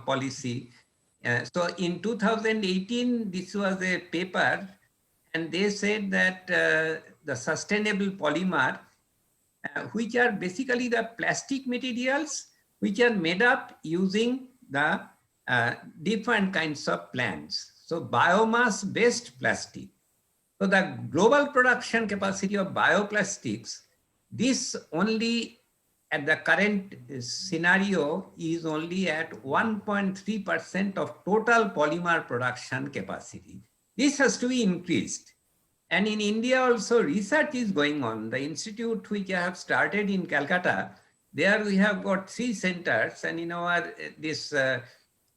Policy. So in 2018, this was a paper, and they said that the sustainable polymer, which are basically the plastic materials which are made up using the different kinds of plants. So biomass-based plastic. So the global production capacity of bioplastics, this only at the current scenario is only at 1.3% of total polymer production capacity. This has to be increased. And in India also research is going on. The institute which I have started in Calcutta, there we have got 3 centers, and in our this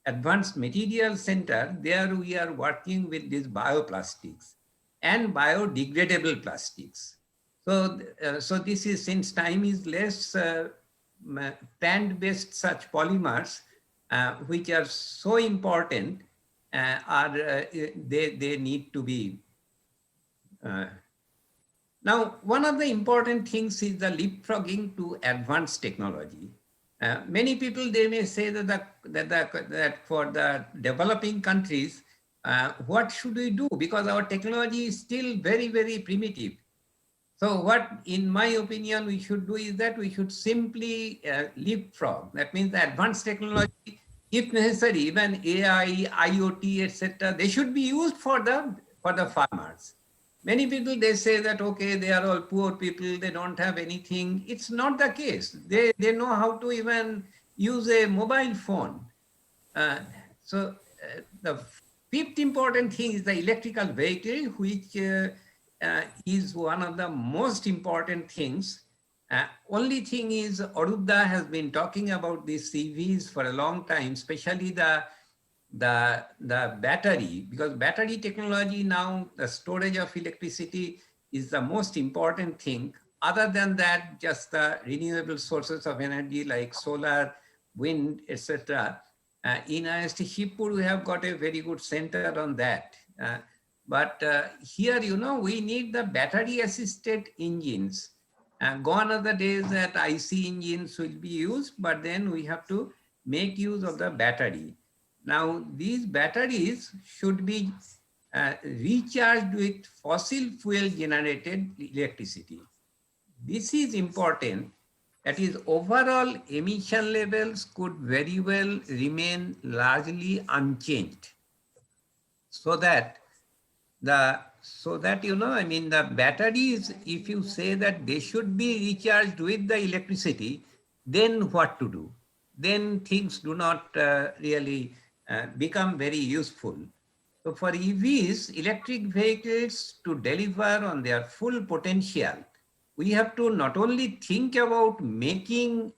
advanced material center, there we are working with these bioplastics and biodegradable plastics. So, so this is, since time is less, plant-based such polymers, which are so important, they need to be. Now, one of the important things is the leapfrogging to advanced technology. Many people, they may say that for the developing countries, what should we do? Because our technology is still very, very primitive. So what, in my opinion, we should do is that we should simply leapfrog. That means the advanced technology, if necessary, even AI, IoT, etc., they should be used for the farmers. Many people, they say that, okay, they are all poor people, they don't have anything. It's not the case. They know how to even use a mobile phone. So the fifth important thing is the electrical vehicle, which is one of the most important things. Only thing is, Arudha has been talking about these CVs for a long time, especially the battery, because battery technology now, the storage of electricity is the most important thing. Other than that, just the renewable sources of energy like solar, wind, etc. In IST Shibpur, we have got a very good center on that. But here, we need the battery assisted engines. Gone are the days that IC engines will be used, but then we have to make use of the battery. Now, these batteries should be recharged with fossil fuel generated electricity. This is important. That is, overall emission levels could very well remain largely unchanged. So that the batteries, if you say that they should be recharged with the electricity, then what to do? Then things do not really become very useful. So for EVs, electric vehicles, to deliver on their full potential, we have to not only think about making,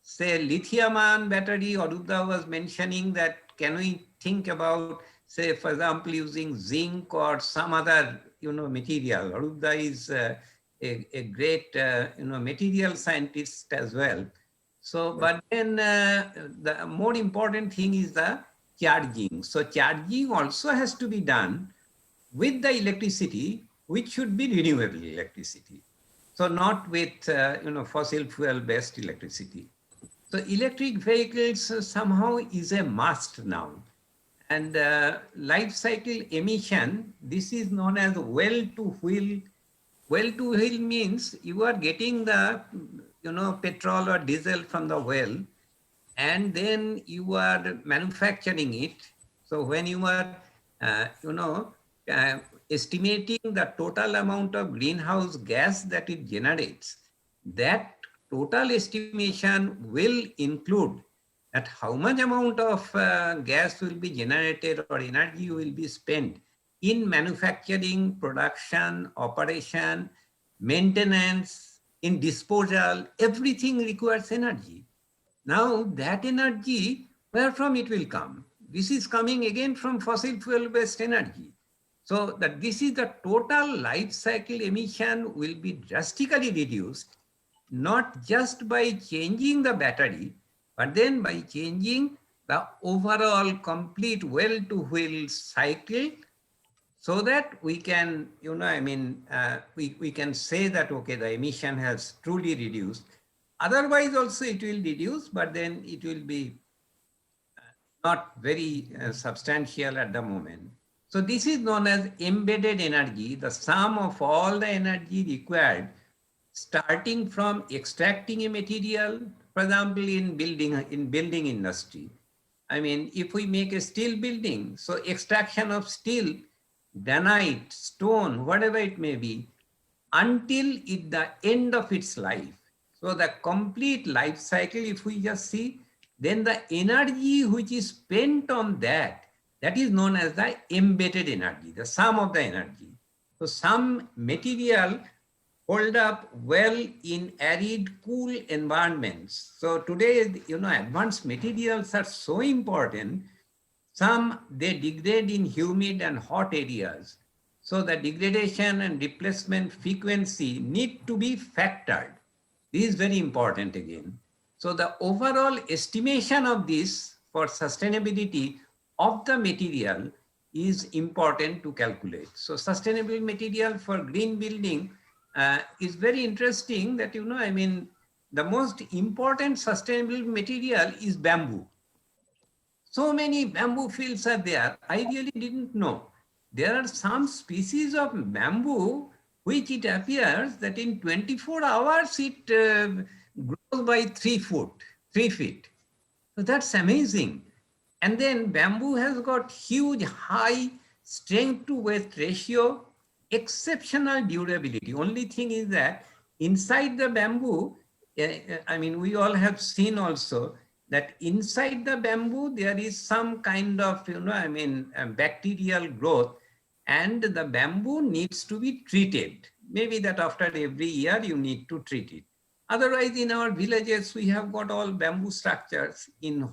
say lithium-ion battery. Arudha was mentioning that, can we think about, say, for example, using zinc or some other, material. Arudha is a great, material scientist as well. So, but then the more important thing is the charging. So charging also has to be done with the electricity, which should be renewable electricity. So not with, fossil fuel based electricity. So electric vehicles somehow is a must now. And life cycle emission, this is known as well to wheel. Well to wheel means you are getting the, petrol or diesel from the well, and then you are manufacturing it. So when you are, uh, estimating the total amount of greenhouse gas that it generates, that total estimation will include that how much amount of gas will be generated or energy will be spent in manufacturing, production, operation, maintenance, in disposal. Everything requires energy. Now that energy, where from it will come? This is coming again from fossil fuel based energy. So that this is the total life cycle emission will be drastically reduced, not just by changing the battery, but then by changing the overall complete well to wheel cycle, so that we can, we can say that, okay, the emission has truly reduced. Otherwise also it will reduce, but then it will be not very substantial at the moment. So this is known as embedded energy, the sum of all the energy required, starting from extracting a material, for example, in building industry. I mean, if we make a steel building, so extraction of steel, granite, stone, whatever it may be, until the end of its life. So the complete life cycle, if we just see, then the energy which is spent on that is known as the embedded energy, the sum of the energy. So some material hold up well in arid, cool environments. So today, advanced materials are so important. Some, they degrade in humid and hot areas. So the degradation and replacement frequency need to be factored. This is very important again. So the overall estimation of this for sustainability of the material is important to calculate. So sustainable material for green building is very interesting that, the most important sustainable material is bamboo. So many bamboo fields are there. I really didn't know. There are some species of bamboo which it appears that in 24 hours it grows by 3 feet. So that's amazing. And then bamboo has got huge high strength to weight ratio, exceptional durability. Only thing is that inside the bamboo, we all have seen also that inside the bamboo, there is some kind of, bacterial growth, and the bamboo needs to be treated. Maybe that after every year you need to treat it. Otherwise, in our villages, we have got all bamboo structures in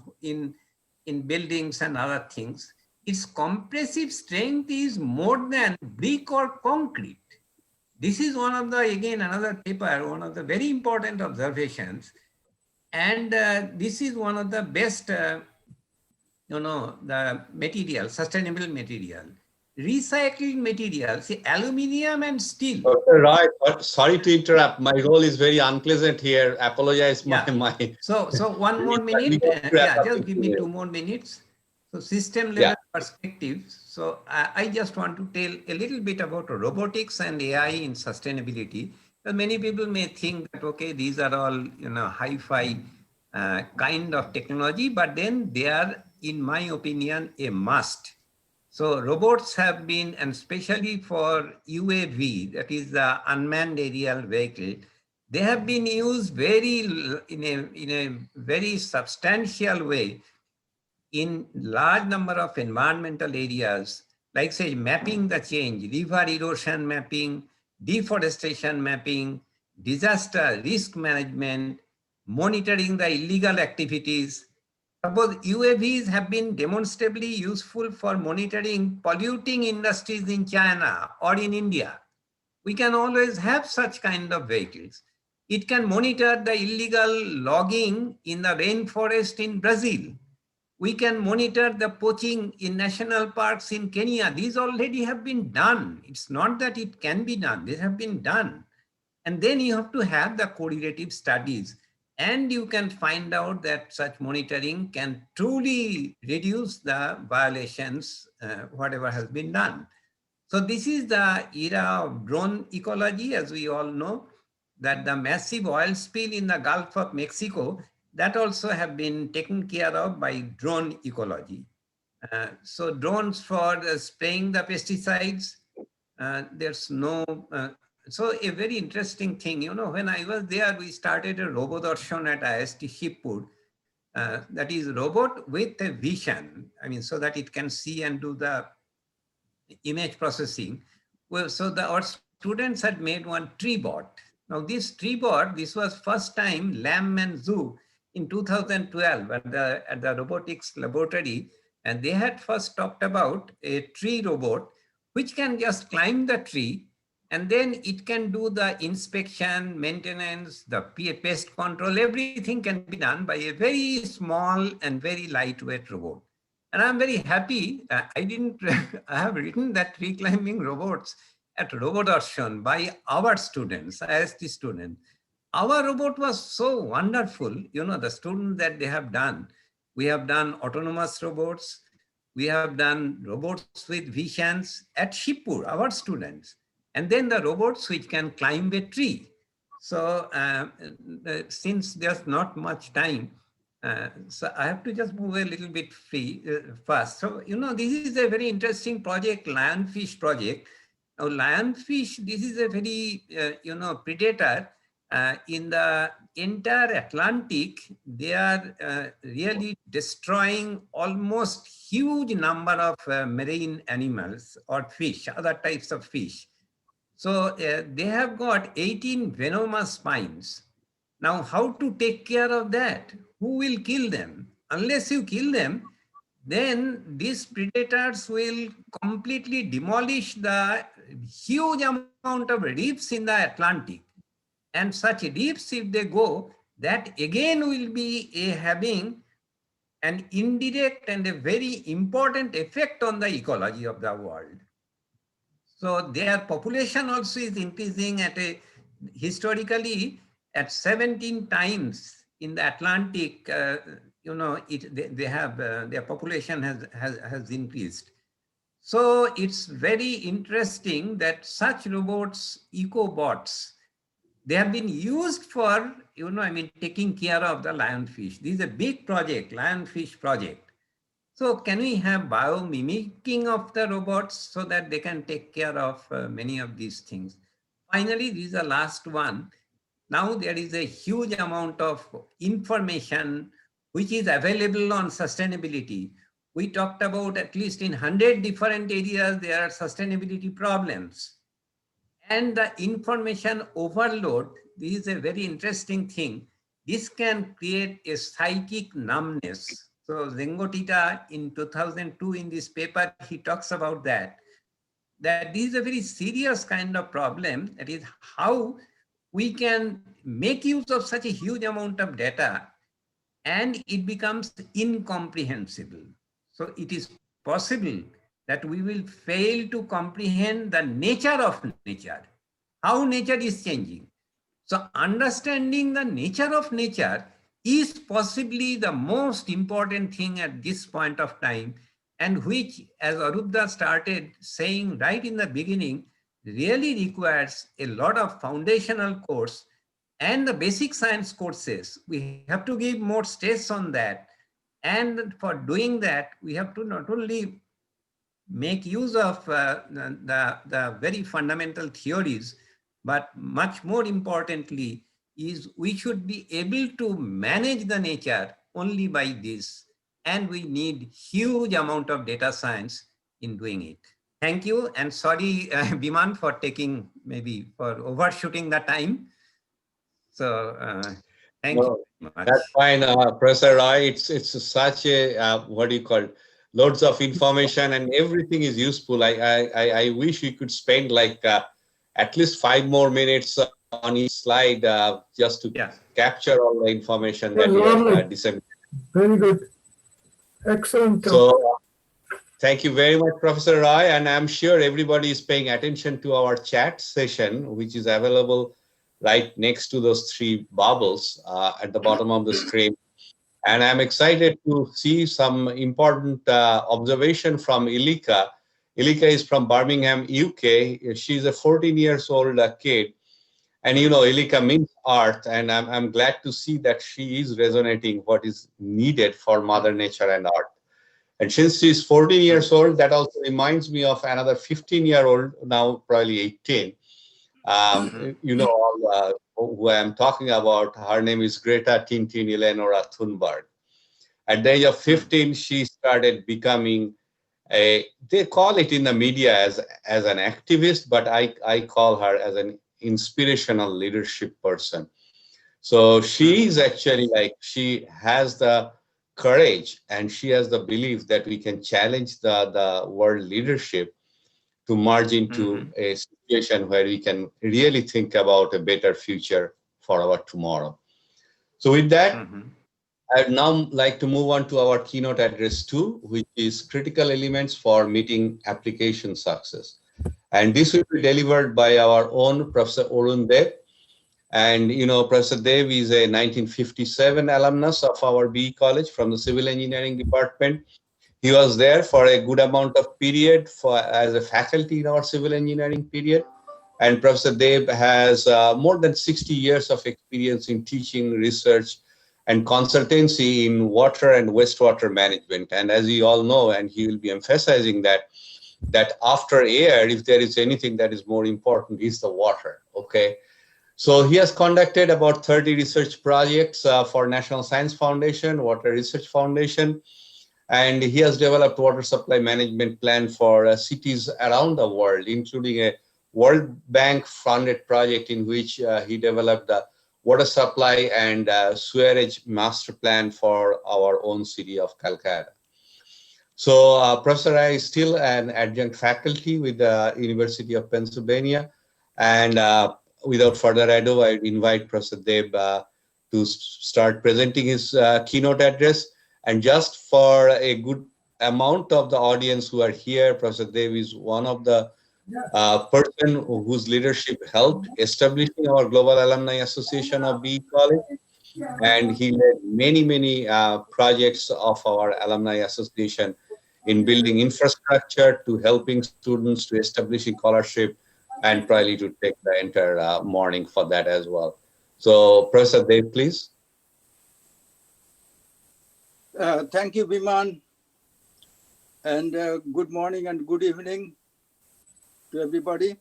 buildings and other things. Its compressive strength is more than brick or concrete. This is one of the, again, another paper, one of the very important observations. And this is one of the best, the material, sustainable material. Recycled materials, see, aluminium and steel.
Dr. Roy, sorry to interrupt. My role is very unpleasant here. Apologize.
Yeah. So one more minute. Yeah, just give me 2 more minutes. So system level perspective. So I just want to tell a little bit about robotics and AI in sustainability. Because many people may think that, okay, these are all, hi-fi kind of technology, but then they are, in my opinion, a must. So robots have been, and especially for UAV, that is the unmanned aerial vehicle, they have been used in a very substantial way in large number of environmental areas, like say mapping the change, river erosion mapping, deforestation mapping, disaster risk management, monitoring the illegal activities. Suppose UAVs have been demonstrably useful for monitoring polluting industries in China or in India. We can always have such kind of vehicles. It can monitor the illegal logging in the rainforest in Brazil. We can monitor the poaching in national parks in Kenya. These already have been done. It's not that it can be done. These have been done. And then you have to have the correlative studies. and you can find out that such monitoring can truly reduce the violations, whatever has been done. So this is the era of drone ecology, as we all know, that the massive oil spill in the Gulf of Mexico, that also have been taken care of by drone ecology. So drones for spraying the pesticides, there's no, so a very interesting thing, when I was there, we started a Robodarshan at IST Shibpur, that is robot with a vision, so that it can see and do the image processing. Well, so our students had made one tree bot. Now this tree bot, this was first time Lamb and Zoo in 2012 at the robotics laboratory, and they had first talked about a tree robot which can just climb the tree, and then it can do the inspection, maintenance, the pest control, everything can be done by a very small and very lightweight robot. And I'm very happy. I have written that tree climbing robots at Robodarshan by our students, IST students. Our robot was so wonderful, the students that they have done. We have done autonomous robots. We have done robots with visions at Shibpur, our students. And then the robots which can climb a tree. So since there's not much time, so I have to just move a little bit fast. So, this is a very interesting project, Lionfish Project. Now, lionfish, this is a very, predator. In the entire Atlantic, they are really destroying almost huge number of marine animals or fish, other types of fish. So they have got 18 venomous spines. Now, how to take care of that? Who will kill them? Unless you kill them, then these predators will completely demolish the huge amount of reefs in the Atlantic. And such reefs, if they go, that again will be having an indirect and a very important effect on the ecology of the world. So their population also is increasing historically at 17 times in the Atlantic. Their population has increased. So it's very interesting that such robots, ecobots, they have been used for, taking care of the lionfish. This is a big project, Lionfish Project. So can we have biomimicking of the robots so that they can take care of many of these things? Finally, this is the last one. Now there is a huge amount of information which is available on sustainability. We talked about at least in 100 different areas, there are sustainability problems. And the information overload, this is a very interesting thing. This can create a psychic numbness. So Zengo Tita in 2002 in this paper, he talks about that this is a very serious kind of problem. That is how we can make use of such a huge amount of data and it becomes incomprehensible. So it is possible that we will fail to comprehend the nature of nature, how nature is changing. So understanding the nature of nature is possibly the most important thing at this point of time, and which, as Arubda started saying right in the beginning, really requires a lot of foundational course and the basic science courses. We have to give more stress on that. And for doing that, we have to not only make use of the very fundamental theories, but much more importantly is we should be able to manage the nature only by this. And we need huge amount of data science in doing it. Thank you. And sorry, Biman, for overshooting the time. So thank you very much.
That's fine, Professor Roy. It's such a, loads of information and everything is useful. I wish we could spend like at least 5 more minutes on each slide just to capture all the information that you have disseminated.
Very good. Excellent.
So thank you very much, Professor Roy. And I'm sure everybody is paying attention to our chat session, which is available right next to those three bubbles at the bottom of the screen. And I'm excited to see some important observation from Ilika. Ilika is from Birmingham, UK. She's a 14 years old kid. And you know, Ilika means art, and I'm glad to see that she is resonating what is needed for Mother Nature and art. And since she's 14 years old, that also reminds me of another 15-year-old, now probably 18. You know who I'm talking about. Her name is Greta Tintin Eleonora Thunberg. At the age of 15, she started becoming they call it in the media as an activist, but I call her as an inspirational leadership person. So she is actually like, she has the courage and she has the belief that we can challenge the world leadership to merge into a situation where we can really think about a better future for our tomorrow. So with that, I'd now like to move on to our keynote address 2, which is critical elements for meeting application success. And this will be delivered by our own Professor Arun Dev. And, you know, Professor Dev is a 1957 alumnus of our BE College from the Civil Engineering Department. He was there for a good amount of period as a faculty in our Civil Engineering period. And Professor Dev has more than 60 years of experience in teaching, research, and consultancy in water and wastewater management. And as you all know, and he will be emphasizing that after air, if there is anything that is more important, is the water, okay? So he has conducted about 30 research projects for National Science Foundation, Water Research Foundation, and he has developed water supply management plan for cities around the world, including a World Bank funded project in which he developed the water supply and sewerage master plan for our own city of Calcutta. So Professor Rai is still an adjunct faculty with the University of Pennsylvania. And without further ado, I invite Professor Dev to start presenting his keynote address. And just for a good amount of the audience who are here, Professor Dev is one of the person whose leadership helped establishing our Global Alumni Association of BE College. And he led many projects of our Alumni Association in building infrastructure to helping students to establishing scholarship and probably to take the entire morning for that as well. So Professor Dev, please.
Thank you, Biman. And good morning and good evening to everybody.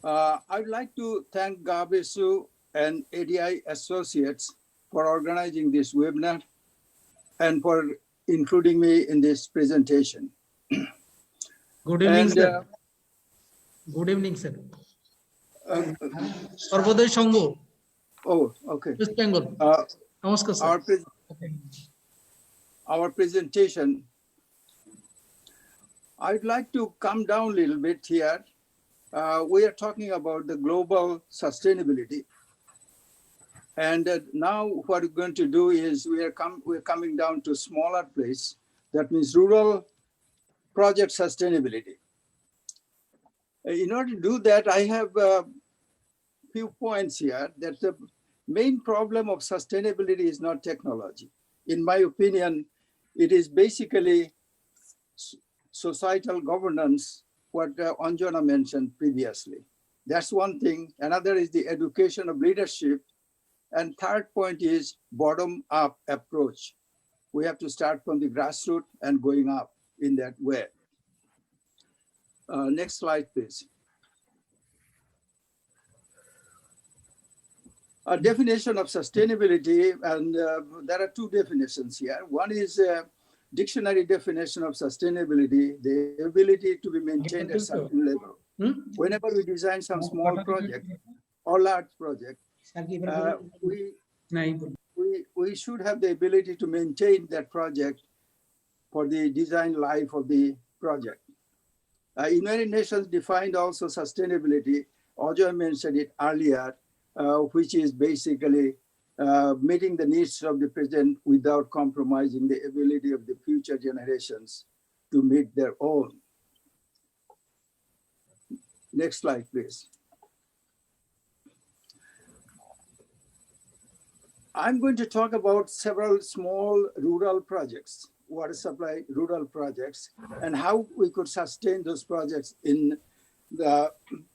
I'd like to thank GAABESU and ADI Associates for organizing this webinar and for including me in this presentation.
Good evening, sir. Good evening, sir. Sarvodaya Sangho.
Oh, okay.
West Bengal. Namaskar, sir.
Our presentation, I'd like to come down a little bit here. We are talking about the global sustainability. And now what we're going to do is we're coming down to a smaller place. That means rural project sustainability. In order to do that, I have a few points here that the main problem of sustainability is not technology. In my opinion, it is basically societal governance, what Anjana mentioned previously. That's one thing. Another is the education of leadership. And third point is bottom-up approach. We have to start from the grassroots and going up in that way. Next slide, please. A definition of sustainability, and there are two definitions here. One is a dictionary definition of sustainability, the ability to be maintained at a certain level. Whenever we design some small project or large project, we should have the ability to maintain that project for the design life of the project. United Nations defined also sustainability. Ajoy mentioned it earlier, which is basically meeting the needs of the present without compromising the ability of the future generations to meet their own. Next slide, please. I'm going to talk about several small rural projects, water supply rural projects, and how we could sustain those projects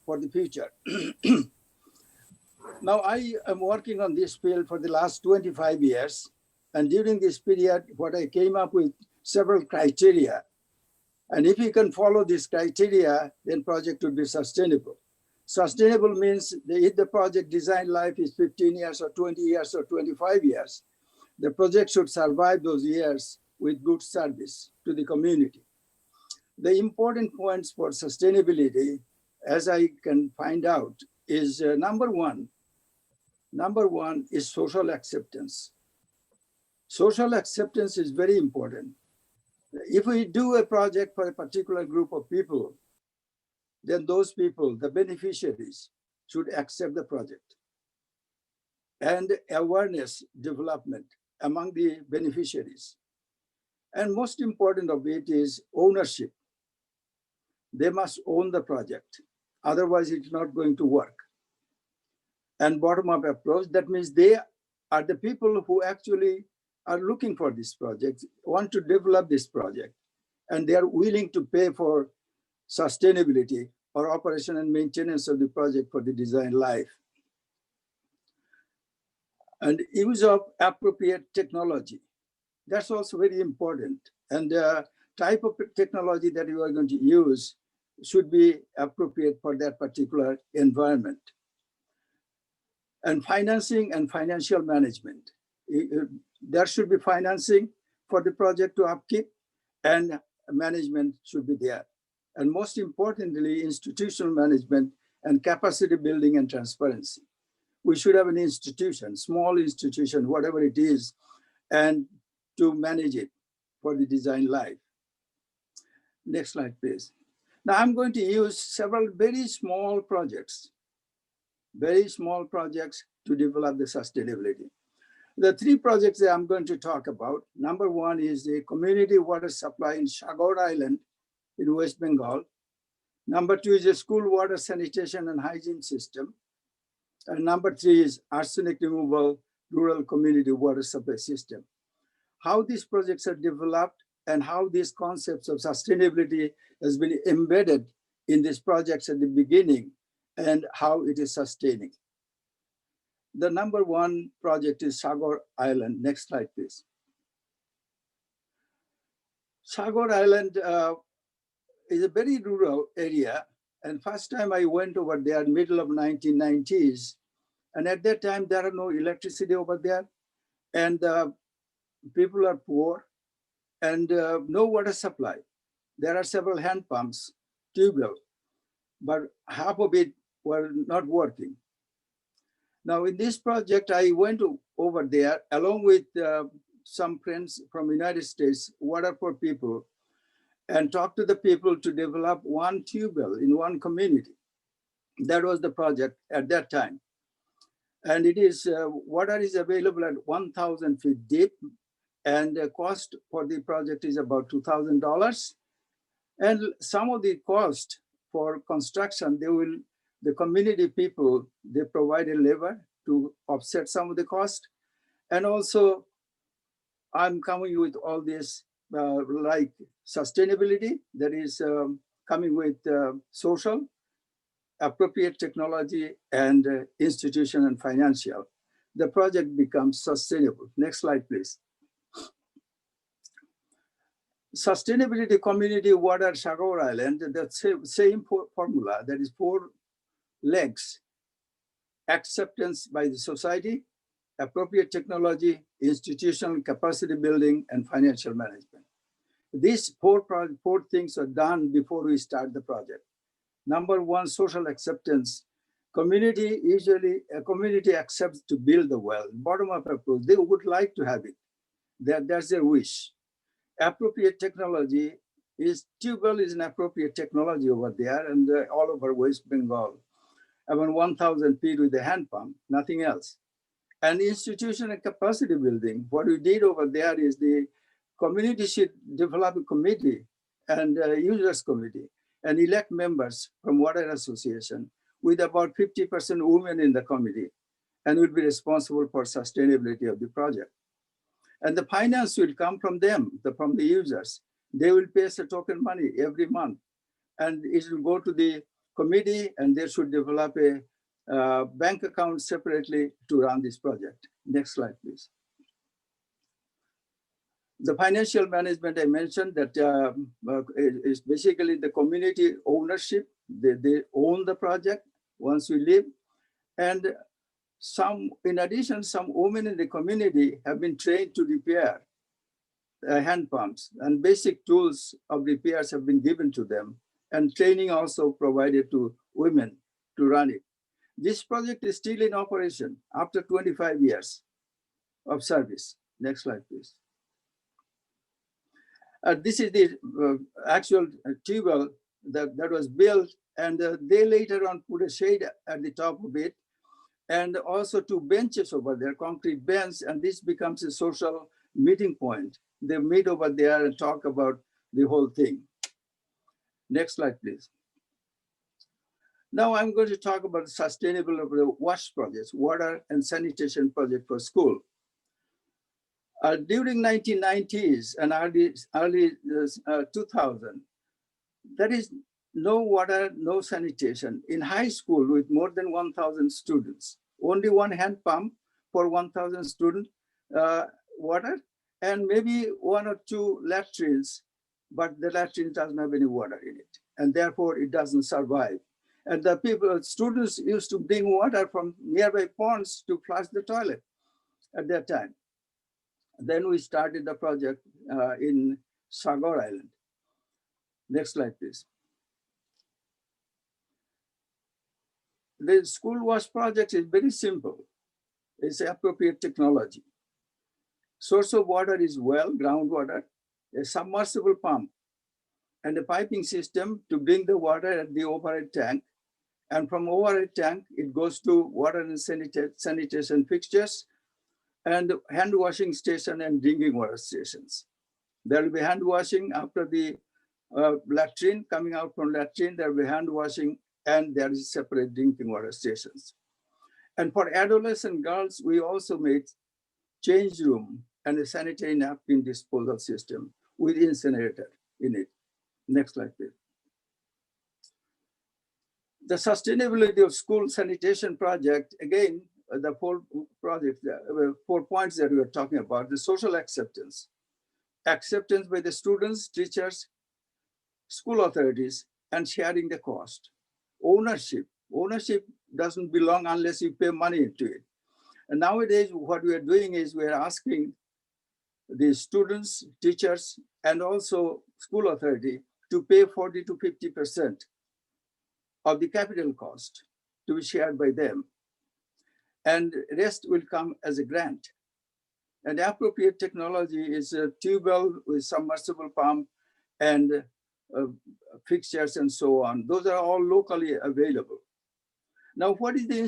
for the future. Now, I am working on this field for the last 25 years. And during this period, what I came up with several criteria. And if you can follow this criteria, then project will be sustainable. Sustainable means that if the project design life is 15 years or 20 years or 25 years, the project should survive those years with good service to the community. The important points for sustainability, as I can find out, is number one is social acceptance. Social acceptance is very important. If we do a project for a particular group of people, then those people, the beneficiaries, should accept the project. And awareness development among the beneficiaries. And most important of it is ownership. They must own the project. Otherwise, it's not going to work. And bottom-up approach, that means they are the people who actually are looking for this project, want to develop this project, and they are willing to pay for sustainability or operation and maintenance of the project for the design life. And use of appropriate technology. That's also very important. And the type of technology that you are going to use should be appropriate for that particular environment. And financing and financial management. There should be financing for the project to upkeep, and management should be there. And most importantly, institutional management and capacity building and transparency. We should have an institution, small institution, whatever it is, and to manage it for the design life. Next slide, please. Now I'm going to use several very small projects to develop the sustainability. The three projects that I'm going to talk about, number one is the community water supply in Sagar Island in West Bengal. Number two is a school water sanitation and hygiene system. And number three is arsenic removal rural community water supply system. How these projects are developed and how these concepts of sustainability has been embedded in these projects at the beginning and how it is sustaining. The number one project is Sagar Island. Next slide, please. Sagar Island is a very rural area. And first time I went over there, middle of 1990s. And at that time, there are no electricity over there. And people are poor and no water supply. There are several hand pumps, tube wells, but half of it were not working. Now in this project, I went over there along with some friends from United States, Water for People, and talked to the people to develop one tube well in one community. That was the project at that time. And it is, water is available at 1,000 feet deep, and the cost for the project is about $2,000. And some of the cost for construction, the community people, they provide a labor to offset some of the cost. And also, I'm coming with all this like sustainability, that is coming with social, appropriate technology, and institution and financial. The project becomes sustainable. Next slide, please. Sustainability community water Sagar Island, the same formula, that is 4 legs: acceptance by the society, appropriate technology, institutional capacity building, and financial management. These four things are done before we start the project. Number one, social acceptance. Community accepts to build the well. Bottom-up approach, they would like to have it. That's their wish. Appropriate technology is, tube well is an appropriate technology over there and all over West Bengal. About 1,000 feet with a hand pump, nothing else. And institution and capacity building, what we did over there is the community should develop a committee and a users committee and elect members from water association with about 50% women in the committee. and will be responsible for sustainability of the project. And the finance will come from them, from the users. They will pay us a token money every month, and it will go to the committee, and they should develop a bank account separately to run this project. Next slide, please. The financial management I mentioned that is basically the community ownership. They own the project once we leave. And in addition, some women in the community have been trained to repair hand pumps, and basic tools of repairs have been given to them, and training also provided to women to run it. This project is still in operation after 25 years of service. Next slide, please. This is the actual tube well that was built, and they later on put a shade at the top of it, and also 2 benches over there, concrete bench, and this becomes a social meeting point. They meet over there and talk about the whole thing. Next slide, please. Now I'm going to talk about the sustainable WASH projects, water and sanitation project for school. During 1990s and early 2000, there is no water, no sanitation in high school with more than 1,000 students. Only 1 hand pump for 1,000 students, water, and maybe 1 or 2 latrines, but the latrine doesn't have any water in it, and therefore it doesn't survive. And the students used to bring water from nearby ponds to flush the toilet at that time. Then we started the project in Sagar Island. Next slide, please. The school wash project is very simple. It's appropriate technology. Source of water is well, groundwater, a submersible pump, and a piping system to bring the water at the overhead tank. And from overhead tank, it goes to water and sanitation fixtures, and hand washing station and drinking water stations. There will be hand washing after the latrine, coming out from latrine, there will be hand washing, and there is separate drinking water stations. And for adolescent girls, we also made change room and a sanitary napkin disposal system with incinerator in it. Next slide, please. The sustainability of school sanitation project, again, the 4 projects, 4 points that we are talking about: the social acceptance by the students, teachers, school authorities, and sharing the cost. Ownership doesn't belong unless you pay money into it. And nowadays, what we are doing is we are asking the students, teachers, and also school authority to pay 40 to 50% of the capital cost to be shared by them. And rest will come as a grant. And appropriate technology is a tube well with submersible pump and fixtures and so on. Those are all locally available. Now, what is the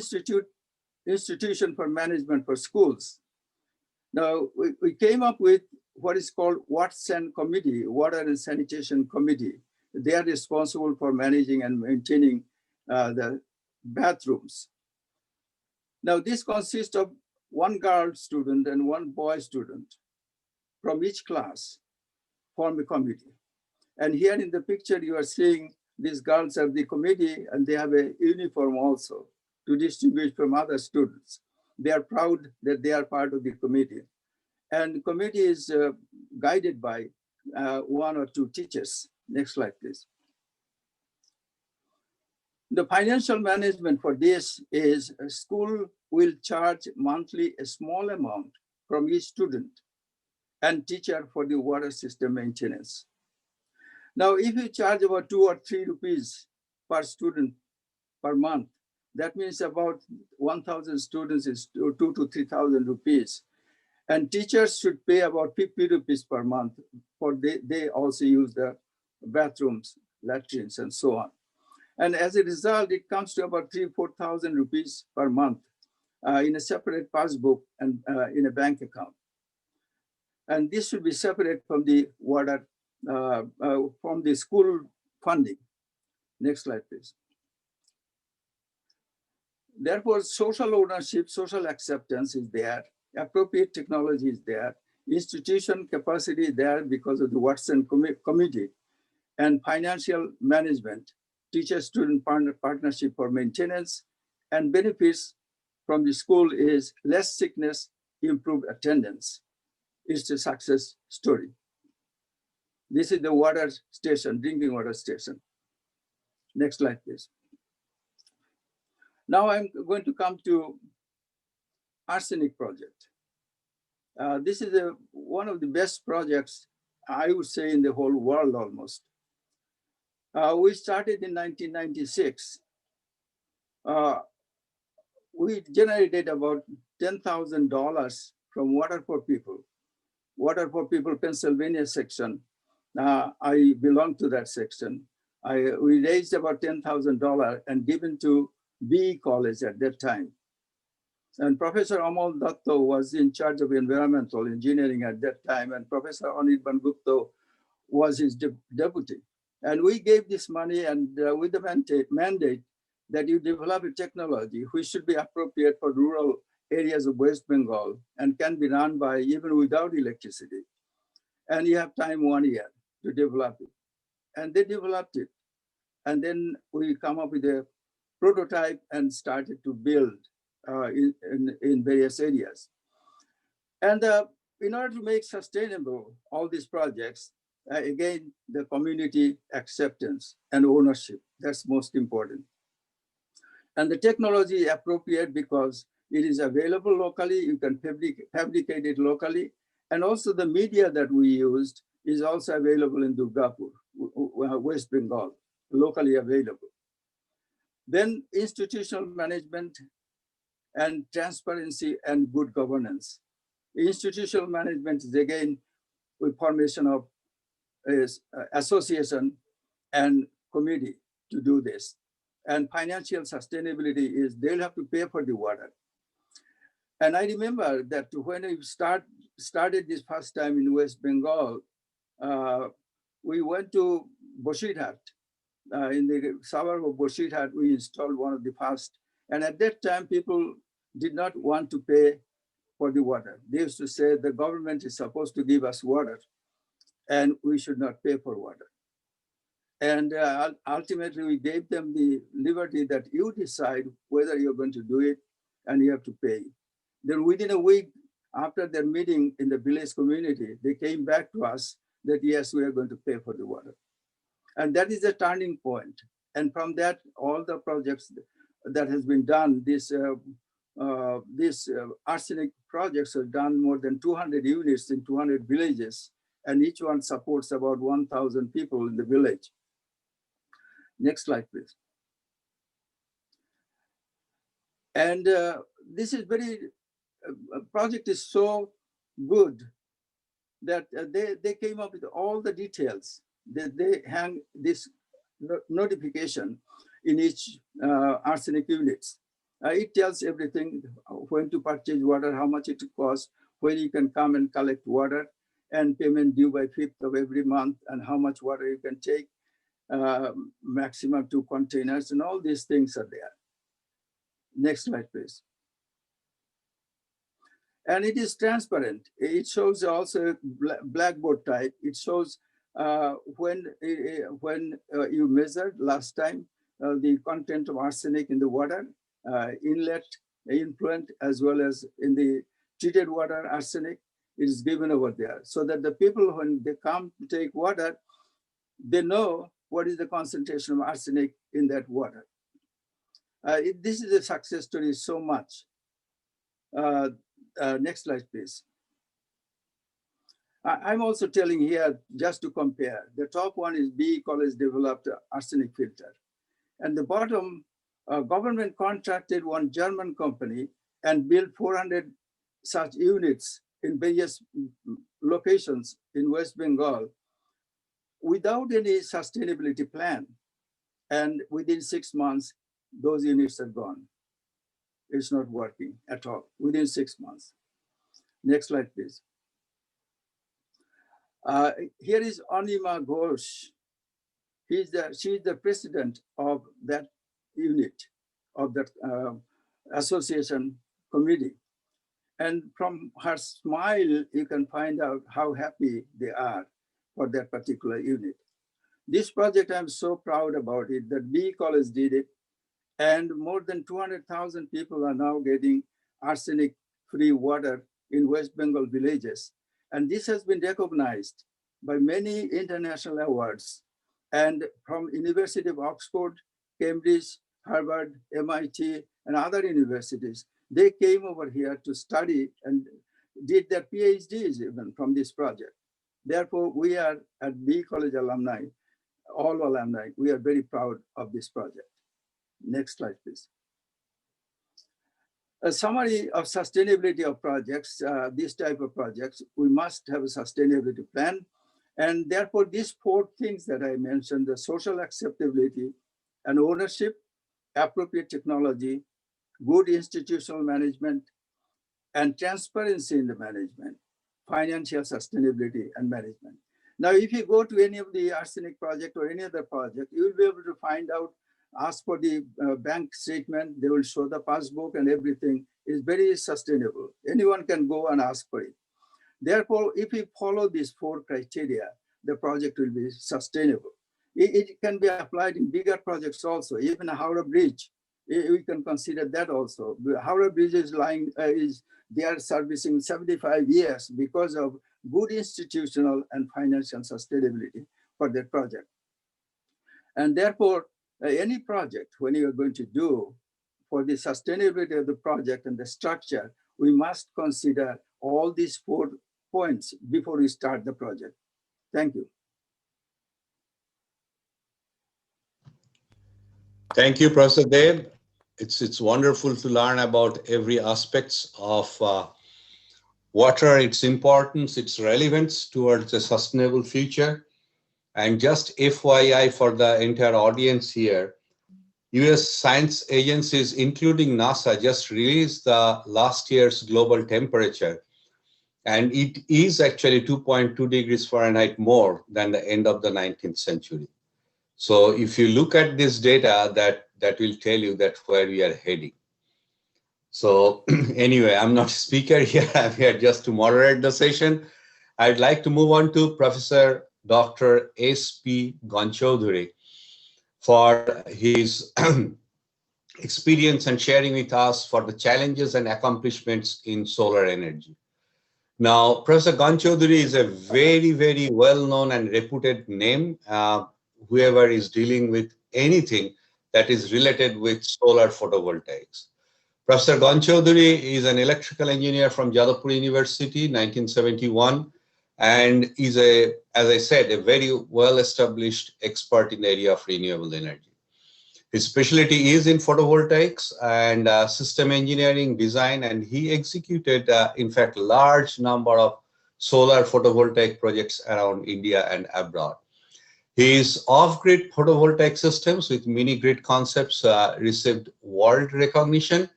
institution for management for schools? Now, we came up with what is called WATSAN Committee, Water and Sanitation Committee. They are responsible for managing and maintaining the bathrooms. Now, this consists of 1 girl student and 1 boy student from each class form a committee. And here in the picture, you are seeing these girls are the committee, and they have a uniform also to distinguish from other students. They are proud that they are part of the committee. And the committee is guided by 1 or 2 teachers. Next slide, please. The financial management for this is a school will charge monthly a small amount from each student and teacher for the water system maintenance. Now, if you charge about 2 or 3 rupees per student per month, that means about 1,000 students is 2,000 to 3,000 rupees. And teachers should pay about 50 rupees per month, for they also use the bathrooms, latrines, and so on. And as a result, it comes to about 3,000 to 4,000 rupees per month in a separate passbook and in a bank account. And this should be separate from the water, from the school funding. Next slide, please. Therefore, social ownership, social acceptance is there, appropriate technology is there, institution capacity is there because of the Watson Committee, and financial management, teacher-student partnership for maintenance, and benefits from the school is less sickness, improved attendance. It's a success story. This is the water station, drinking water station. Next slide, please. Now I'm going to come to Arsenic Project. This is one of the best projects, I would say, in the whole world almost. We started in 1996. We generated about $10,000 from Water for People. Water for People Pennsylvania section. I belong to that section. We raised about $10,000 and given to BE College at that time. And Professor Amal Datta was in charge of environmental engineering at that time, and Professor Anirban Gupta was his deputy. And we gave this money and with the mandate that you develop a technology which should be appropriate for rural areas of West Bengal and can be run by even without electricity. And you have time 1 year to develop it. And they developed it. And then we come up with a prototype and started to build in various areas. And in order to make sustainable all these projects, again, the community acceptance and ownership, that's most important. And the technology is appropriate because it is available locally, you can fabricate it locally, and also the media that we used is also available in Durgapur, West Bengal, locally available. Then institutional management and transparency and good governance. Institutional management is again with formation of association and committee to do this. And financial sustainability is they'll have to pay for the water. And I remember that when we started this first time in West Bengal, we went to Bosirhat. In the suburb of Bosirhat, we installed one of the first. And at that time, people did not want to pay for the water. They used to say the government is supposed to give us water and we should not pay for water. And ultimately, we gave them the liberty that you decide whether you're going to do it and you have to pay. Then within a week after their meeting in the village community, they came back to us that, yes, we are going to pay for the water. And that is a turning point. And from that, all the projects that has been done, these arsenic projects have done more than 200 units in 200 villages, and each one supports about 1,000 people in the village. Next slide, please. And this is project is so good that they came up with all the details. They hang this notification in each arsenic units. It tells everything, when to purchase water, how much it costs, when you can come and collect water, and payment due by 5th of every month, and how much water you can take, maximum 2 containers, and all these things are there. Next slide, please. And it is transparent. It shows also blackboard type. It shows when you measured last time the content of arsenic in the water, inlet, influent, as well as in the treated water arsenic, it is given over there. So that the people, when they come to take water, they know what is the concentration of arsenic in that water. This is a success story so much. Next slide, please. I'm also telling here, just to compare, the top one is BE College developed arsenic filter. And the bottom, government contracted one German company and built 400 such units in various locations in West Bengal without any sustainability plan. And within 6 months, those units are gone. It's not working at all, within 6 months. Next slide, please. Here is Anima Ghosh. She's the president of that unit, of that Association Committee. And from her smile, you can find out how happy they are for that particular unit. This project, I'm so proud about it that B College did it, and more than 200,000 people are now getting arsenic-free water in West Bengal villages. And this has been recognized by many international awards, and from University of Oxford, Cambridge, Harvard, MIT, and other universities. They came over here to study and did their PhDs even from this project. Therefore, we are at B College alumni, all alumni, we are very proud of this project. Next slide, please. A summary of sustainability of projects, this type of projects, we must have a sustainability plan. And therefore, these 4 things that I mentioned, the social acceptability and ownership, appropriate technology, good institutional management, and transparency in the management, financial sustainability and management. Now, if you go to any of the Arsenic project or any other project, you will be able to find out, ask for the bank statement, they will show the passbook and everything is very sustainable. Anyone can go and ask for it. Therefore, if we follow these 4 criteria, the project will be sustainable. It can be applied in bigger projects also, even a Howrah Bridge. We can consider that also. The Howrah Bridge is they are servicing 75 years because of good institutional and financial sustainability for that project. And therefore, any project, when you are going to do for the sustainability of the project and the structure, we must consider all these 4 points before we start the project. Thank you.
Thank you, Professor Deb. It's wonderful to learn about every aspects of water, its importance, its relevance towards a sustainable future. And just FYI for the entire audience here, US science agencies, including NASA, just released the last year's global temperature. And it is actually 2.2 degrees Fahrenheit more than the end of the 19th century. So if you look at this data, that will tell you that where we are heading. So anyway, I'm not a speaker here. I'm here just to moderate the session. I'd like to move on to Professor Dr. S.P. Ganchaudhuri for his experience and sharing with us for the challenges and accomplishments in solar energy. Now, Professor Ganchaudhuri is a very, very well-known and reputed name. Whoever is dealing with anything that is related with solar photovoltaics. Professor Ganchaudhuri is an electrical engineer from Jadavpur University, 1971, and is as I said, a very well-established expert in the area of renewable energy. His specialty is in photovoltaics and system engineering design, and he executed, in fact, large number of solar photovoltaic projects around India and abroad. His off-grid photovoltaic systems with mini-grid concepts received world recognition.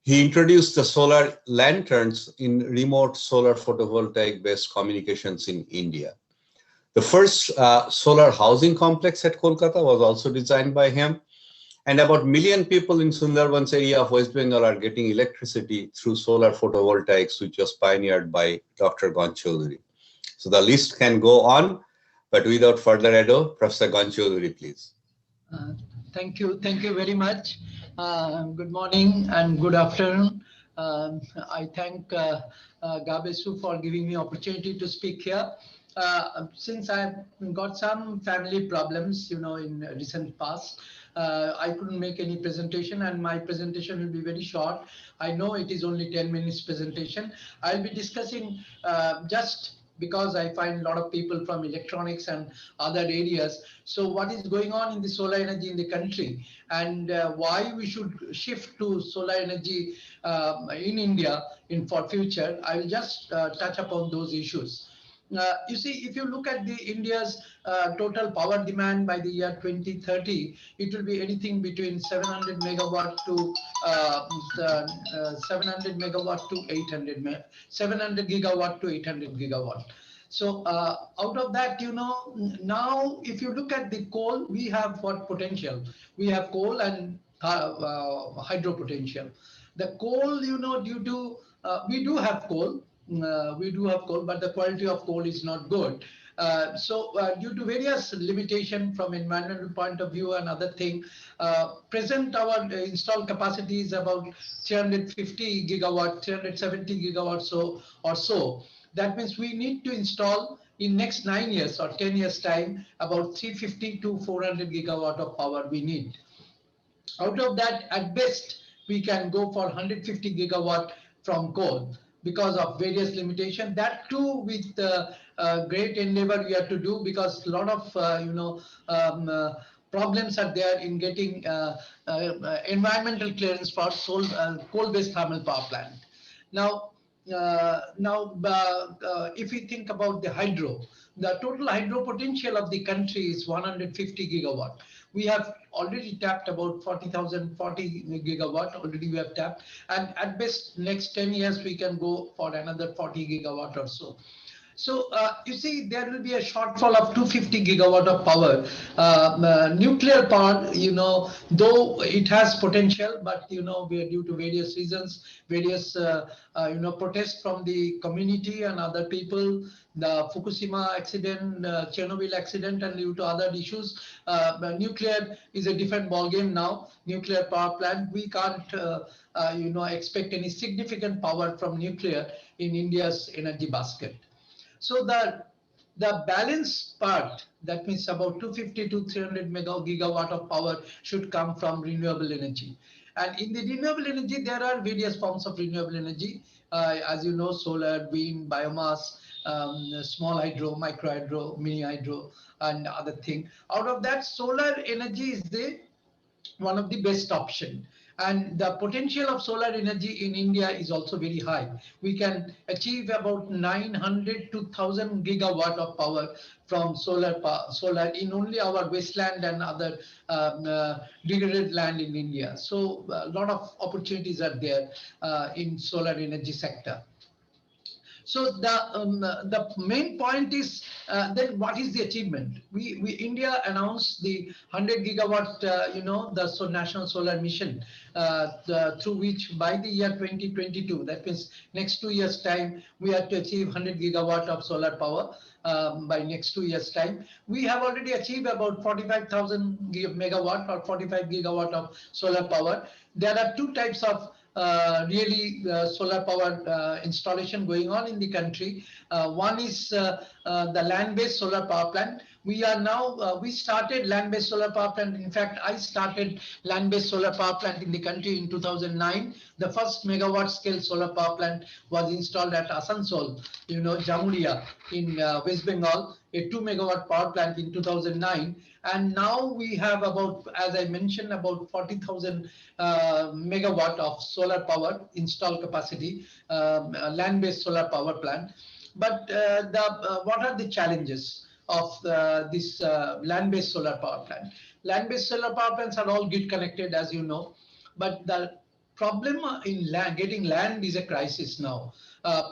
He introduced the solar lanterns in remote solar photovoltaic-based communications in India. The first solar housing complex at Kolkata was also designed by him. And about 1 million people in Sundarbans area of West Bengal are getting electricity through solar photovoltaics, which was pioneered by Dr. Ganchaudhuri. So the list can go on, but without further ado, Professor Ganchaudhuri, please.
Thank you very much. Good morning and good afternoon. I thank GAABESU for giving me opportunity to speak here. Since I've got some family problems, in recent past, I couldn't make any presentation, and my presentation will be very short. I know it is only 10 minutes presentation. I'll be discussing just because I find a lot of people from electronics and other areas. So what is going on in the solar energy in the country, and why we should shift to solar energy in India for future. I will just touch upon those issues. You see, if you look at the India's total power demand by the year 2030, it will be anything between 700 megawatt to 700 megawatt to 700 gigawatt to 800 gigawatt. So out of that, now if you look at the coal, we have what potential. We have coal, and hydro potential. The coal, due to we do have coal, but the quality of coal is not good. Due to various limitation from environmental point of view and other thing, present our installed capacity is about 350 gigawatt, 370 gigawatts or so. That means we need to install in next 9 years or 10 years time about 350 to 400 gigawatt of power we need. Out of that, at best, we can go for 150 gigawatt from coal because of various limitations. That too, with great endeavor we have to do, because a lot of problems are there in getting environmental clearance for coal-based thermal power plant. Now, if we think about the hydro, the total hydro potential of the country is 150 gigawatt. We have already tapped about 40 gigawatt already we have tapped, and at best next 10 years we can go for another 40 gigawatt or so. So you see, there will be a shortfall of 250 gigawatt of power. Nuclear power, though it has potential, but we are due to various reasons, various protests from the community and other people, the Fukushima accident, Chernobyl accident, and due to other issues, nuclear is a different ballgame now. Nuclear power plant, we can't expect any significant power from nuclear in India's energy basket. So the balance part, that means about 250 to 300 gigawatt of power should come from renewable energy. And in the renewable energy, there are various forms of renewable energy. As you know, solar, wind, biomass, small hydro, micro hydro, mini hydro, and other thing. Out of that, solar energy is the one of the best option. And the potential of solar energy in India is also very high. We can achieve about 900 to 1000 gigawatt of power from solar in only our wasteland and other degraded land in India. So a lot of opportunities are there in solar energy sector. So the main point is then what is the achievement? India announced the 100 gigawatt, the national solar mission, through which by the year 2022, that means next 2 years time, we have to achieve 100 gigawatt of solar power. By next 2 years time, we have already achieved about 45,000 megawatt or 45 gigawatt of solar power. There are two types of solar power installation going on in the country. One is the land-based solar power plant. We are now, we started land-based solar power plant. In fact, I started land-based solar power plant in the country in 2009. The first megawatt scale solar power plant was installed at Asansol, Jamuria in West Bengal, a 2 megawatt power plant in 2009. And now we have about, as I mentioned, about 40,000 megawatt of solar power installed capacity, land-based solar power plant. But what are the challenges of this land-based solar power plant? Land-based solar power plants are all grid connected, as you know, but the problem in getting land is a crisis now,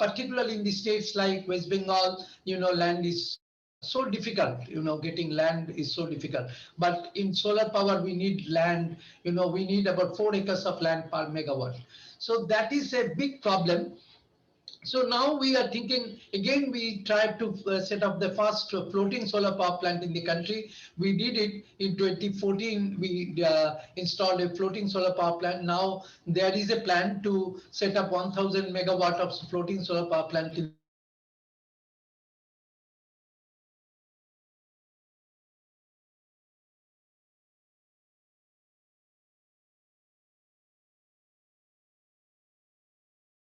particularly in the states like West Bengal. Land is so difficult. Getting land is so difficult. But in solar power, we need land. We need about 4 acres of land per megawatt. So that is a big problem. So now we are thinking, again, we tried to set up the first floating solar power plant in the country. We did it in 2014. We installed a floating solar power plant. Now there is a plan to set up 1,000 megawatt of floating solar power plant in the country. And we are hoping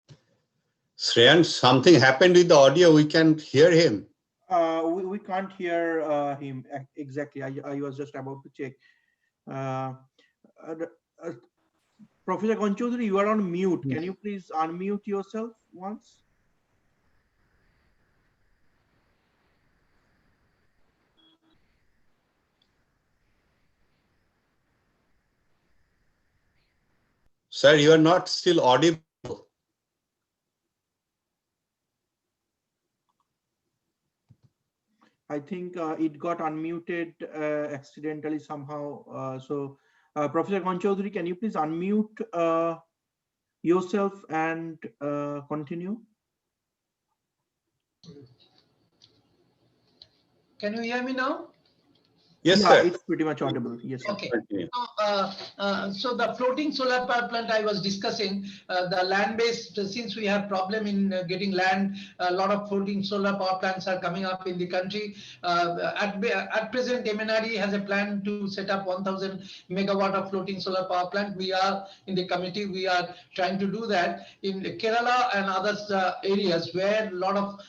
that
Shreyan, something happened with the audio. We can't hear him.
We can't hear him exactly. I was just about to check. Professor Kanchoudhury, you are on mute. Can you please unmute yourself once?
Sir, you are not still audible.
I think it got unmuted accidentally somehow. So Professor Konchaudhary, can you please unmute yourself and continue?
Can you hear me now?
Yes,
Yeah,
sir.
it's pretty much audible. Yes, sir.
Okay. So the floating solar power plant I was discussing, the land-based, since we have problem in getting land, a lot of floating solar power plants are coming up in the country. At present, MNRE has a plan to set up 1,000 megawatt of floating solar power plant. We are in the committee, we are trying to do that in Kerala and other areas where a lot of,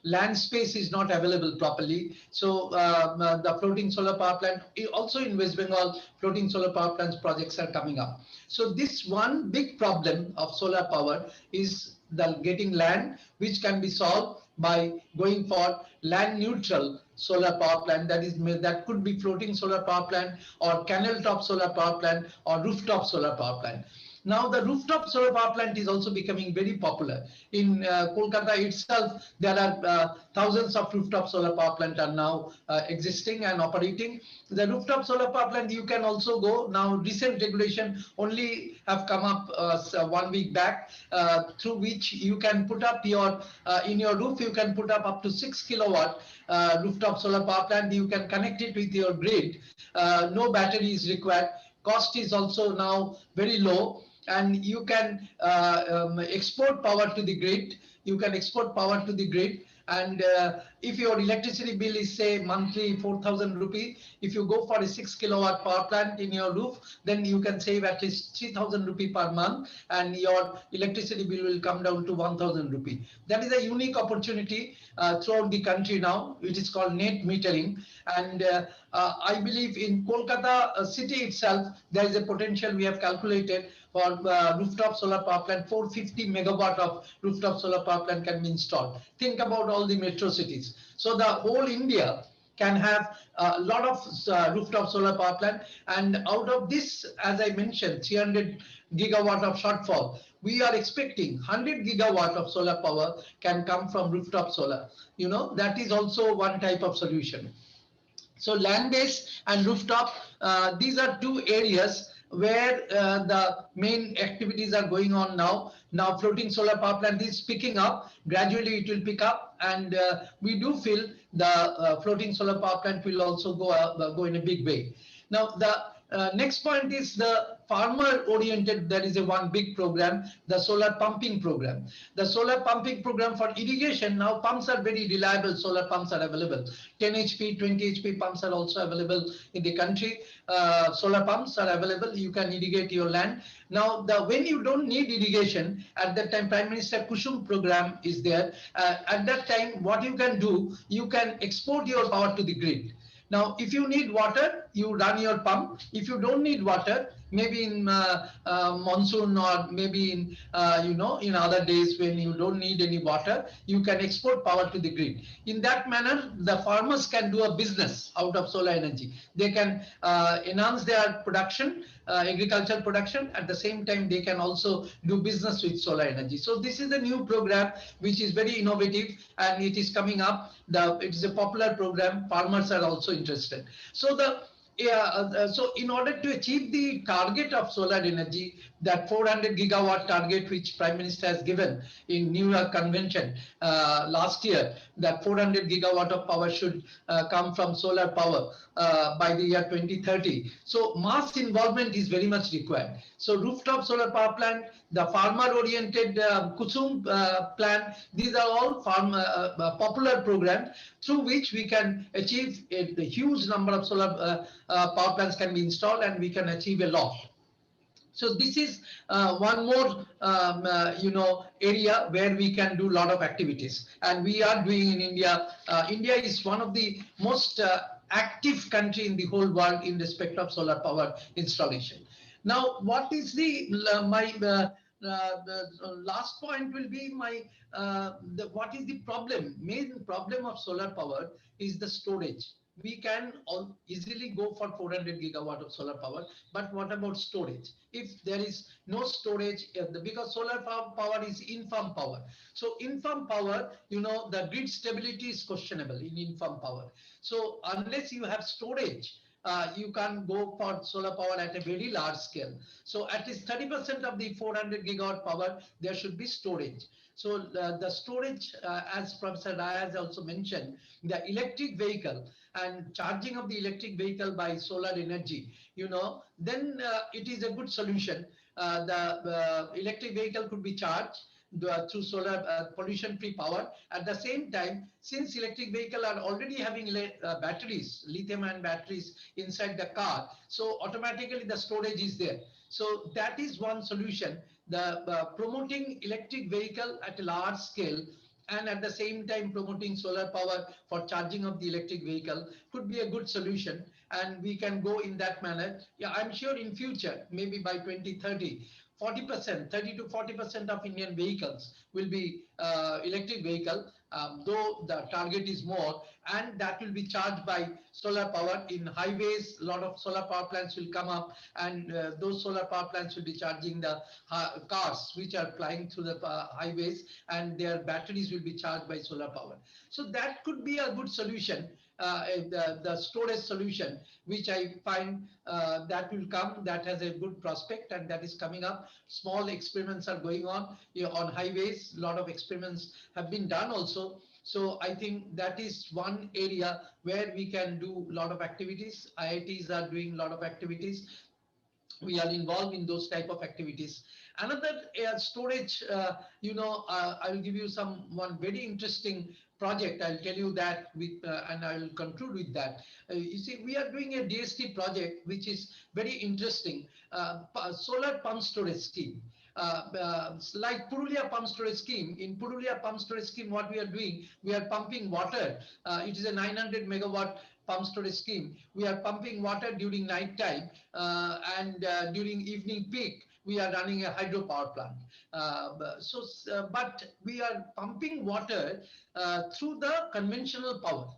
land space is not available properly. So the floating solar power plant, also in West Bengal, floating solar power plants projects are coming up. So this one big problem of solar power is the getting land, which can be solved by going for land neutral solar power plant. That could be floating solar power plant or canal top solar power plant or rooftop solar power plant. Now the rooftop solar power plant is also becoming very popular. In Kolkata itself, there are thousands of rooftop solar power plants are now existing and operating. The rooftop solar power plant, you can also go. Now recent regulation only have come up 1 week back, through which you can put up your, in your roof, you can put up to 6 kilowatt rooftop solar power plant. You can connect it with your grid. No battery is required. Cost is also now very low. And you can export power to the grid. You can export power to the grid. And if your electricity bill is, say, monthly 4,000 rupee, if you go for a 6 kilowatt power plant in your roof, then you can save at least 3,000 rupee per month, and your electricity bill will come down to 1,000 rupee. That is a unique opportunity throughout the country now. It is called net metering. And I believe in Kolkata city itself, there is a potential we have calculated for rooftop solar power plant. 450 megawatt of rooftop solar power plant can be installed. Think about all the metro cities. So the whole India can have a lot of rooftop solar power plant. And out of this, as I mentioned, 300 gigawatt of shortfall, we are expecting 100 gigawatt of solar power can come from rooftop solar. That is also one type of solution. So land-based and rooftop, these are two areas where the main activities are going on now. Now floating solar power plant is picking up. Gradually it will pick up, and we do feel the floating solar power plant will also go in a big way. Now the next point is the farmer oriented. There is one big program, the solar pumping program. The solar pumping program for irrigation. Now pumps are very reliable. Solar pumps are available. 10 HP, 20 HP pumps are also available in the country. Solar pumps are available. You can irrigate your land. Now when you don't need irrigation, at that time Prime Minister Kusum program is there. At that time, what you can do, you can export your power to the grid. Now, if you need water, you run your pump. If you don't need water, maybe in monsoon or maybe in in other days when you don't need any water, you can export power to the grid. In that manner, the farmers can do a business out of solar energy. They can enhance their production, agricultural production. At the same time, they can also do business with solar energy. So this is a new program which is very innovative, and it is coming up. It is a popular program. Farmers are also interested. So so in order to achieve the target of solar energy, that 400 gigawatt target which Prime Minister has given in New York Convention last year, that 400 gigawatt of power should come from solar power by the year 2030. So mass involvement is very much required. So rooftop solar power plant, the farmer-oriented Kusum plan, these are all popular programs through which we can achieve the huge number of solar power plants can be installed, and we can achieve a lot. So this is one more area where we can do a lot of activities, and we are doing in India. India is one of the most active country in the whole world in respect of solar power installation. Now, what is the last point will be what is the problem? Main problem of solar power is the storage. We can easily go for 400 gigawatt of solar power, but what about storage? If there is no storage, because solar power is infirm power. So infirm power, the grid stability is questionable in infirm power. So unless you have storage, you can't go for solar power at a very large scale. So at least 30% of the 400 gigawatt power, there should be storage. So the storage, as Professor Rai has also mentioned, the electric vehicle and charging of the electric vehicle by solar energy, then it is a good solution. The electric vehicle could be charged through solar pollution-free power. At the same time, since electric vehicles are already having batteries, lithium-ion batteries inside the car, so automatically the storage is there. So that is one solution. The promoting electric vehicle at a large scale and at the same time promoting solar power for charging of the electric vehicle could be a good solution, and we can go in that manner. Yeah, I'm sure in future, maybe by 2030, 40%, 30 to 40% of Indian vehicles will be electric vehicle, though the target is more, and that will be charged by solar power. In highways, a lot of solar power plants will come up, and those solar power plants will be charging the cars which are flying through the highways, and their batteries will be charged by solar power. So that could be a good solution. The storage solution, which I find that will come, that has a good prospect, and that is coming up. Small experiments are going on on highways. A lot of experiments have been done also. So I think that is one area where we can do a lot of activities. IITs are doing a lot of activities. We are involved in those type of activities. Another storage, I will give you one very interesting project. I'll tell you that and I will conclude with that. You see, we are doing a DST project which is very interesting. Solar pump storage scheme. Like Purulia pump storage scheme. In Purulia pump storage scheme, what we are doing, we are pumping water. It is a 900 megawatt pump storage scheme. We are pumping water during night time, and during evening peak, we are running a hydropower plant. But we are pumping water through the conventional power.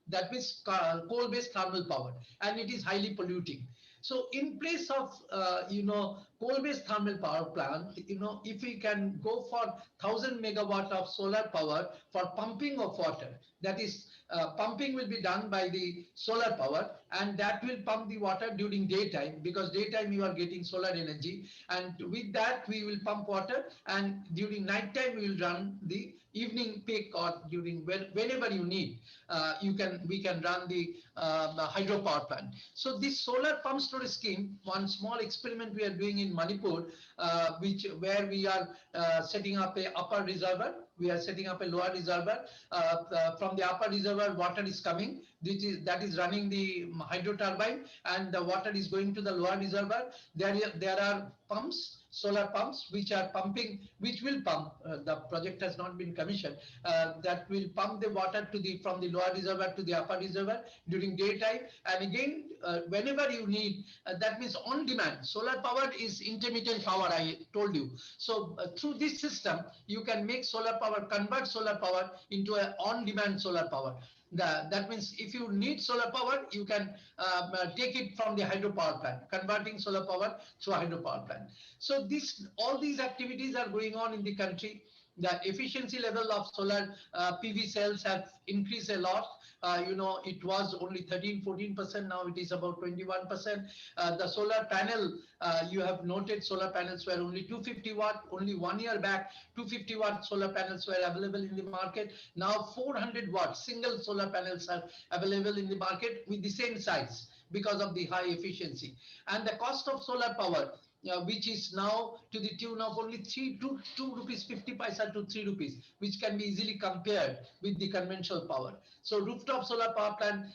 That means coal-based thermal power, and it is highly polluting. So in place of coal-based thermal power plant, if we can go for 1000 megawatt of solar power for pumping of water, that is pumping will be done by the solar power, and that will pump the water during daytime, because daytime you are getting solar energy, and with that we will pump water, and during night time we will run the evening peak, or during whenever you need, we can run the hydropower plant. So this solar pump storage scheme, one small experiment we are doing in Manipur, where we are setting up a upper reservoir. We are setting up a lower reservoir. From the upper reservoir, water is coming. That is running the hydro turbine, and the water is going to the lower reservoir. There are pumps, solar pumps, which are pumping, which will pump. The project has not been commissioned. That will pump the water from the lower reservoir to the upper reservoir during daytime, and again whenever you need. That means on demand. Solar power is intermittent power, I told you. So through this system, you can make solar power, convert solar power into an on-demand solar power. That means if you need solar power, you can take it from the hydropower plant, converting solar power through a hydropower plant. So all these activities are going on in the country. The efficiency level of solar PV cells have increased a lot. It was only 13-14%. Now it is about 21%. The solar panel, you have noted, solar panels were only 250 watt. Only 1 year back, 250 watt solar panels were available in the market. Now 400 watt single solar panels are available in the market with the same size, because of the high efficiency. And the cost of solar power, which is now to the tune of only 2 rupees 50 paisa to 3 rupees, which can be easily compared with the conventional power. So rooftop solar power plant,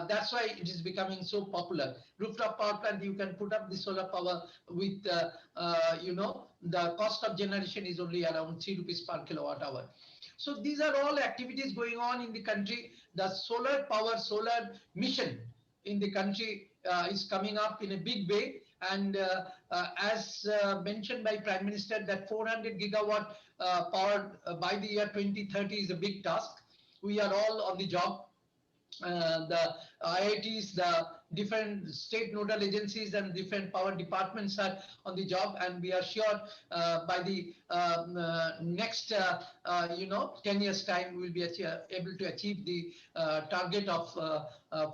that's why it is becoming so popular. Rooftop power plant, you can put up the solar power with, the cost of generation is only around 3 rupees per kilowatt hour. So these are all activities going on in the country. The solar power, solar mission in the country is coming up in a big way. And as mentioned by Prime Minister, that 400 gigawatt power by the year 2030 is a big task. We are all on the job. The IITs, the different state nodal agencies and different power departments are on the job, and we are sure by the next 10 years time we will be able to achieve the target of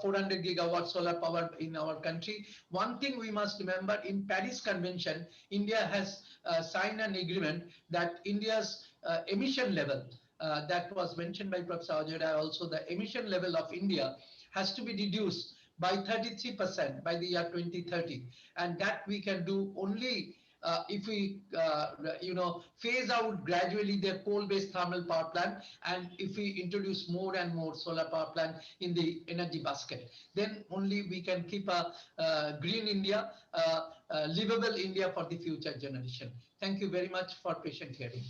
400 gigawatt solar power in our country. One thing we must remember, in Paris Convention, India has signed an agreement that India's emission level, that was mentioned by Professor Ajay, also the emission level of India has to be reduced by 33% by the year 2030. And that we can do only if we phase out gradually the coal-based thermal power plant, and if we introduce more and more solar power plant in the energy basket, then only we can keep a green India, livable India for the future generation. Thank you very much for patient hearing.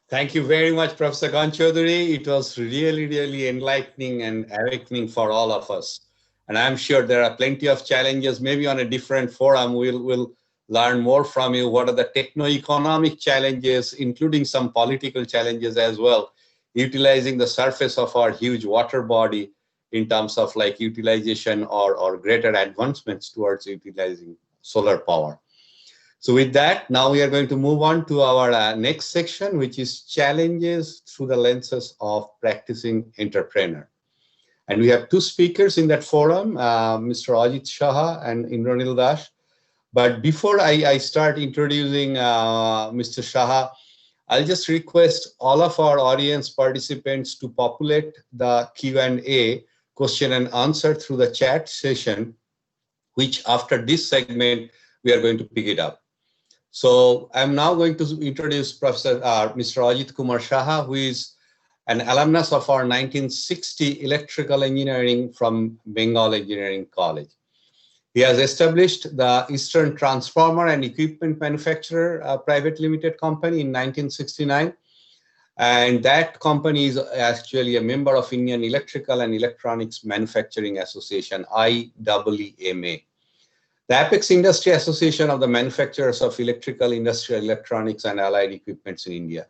Thank you very much, Professor Kanchoduri. It was really, really enlightening and awakening for all of us. And I'm sure there are plenty of challenges. Maybe on a different forum, we'll learn more from you. What are the techno-economic challenges, including some political challenges as well, utilizing the surface of our huge water body in terms of like utilization or greater advancements towards utilizing solar power. So with that, now we are going to move on to our next section, which is challenges through the lenses of practicing entrepreneur. And we have two speakers in that forum, Mr. Ajit Shah and Indranil Das. But before I start introducing Mr. Shah, I'll just request all of our audience participants to populate the Q&A, question and answer, through the chat session, which after this segment, we are going to pick it up. So I'm now going to introduce Mr. Ajit Kumar Shah, who is an alumnus of our 1960 electrical engineering from Bengal Engineering College. He has established the Eastern Transformer and Equipment Manufacturer Private Limited Company in 1969. And that company is actually a member of Indian Electrical and Electronics Manufacturing Association, IEEMA. The Apex Industry Association of the Manufacturers of Electrical, Industrial, Electronics and Allied Equipments in India.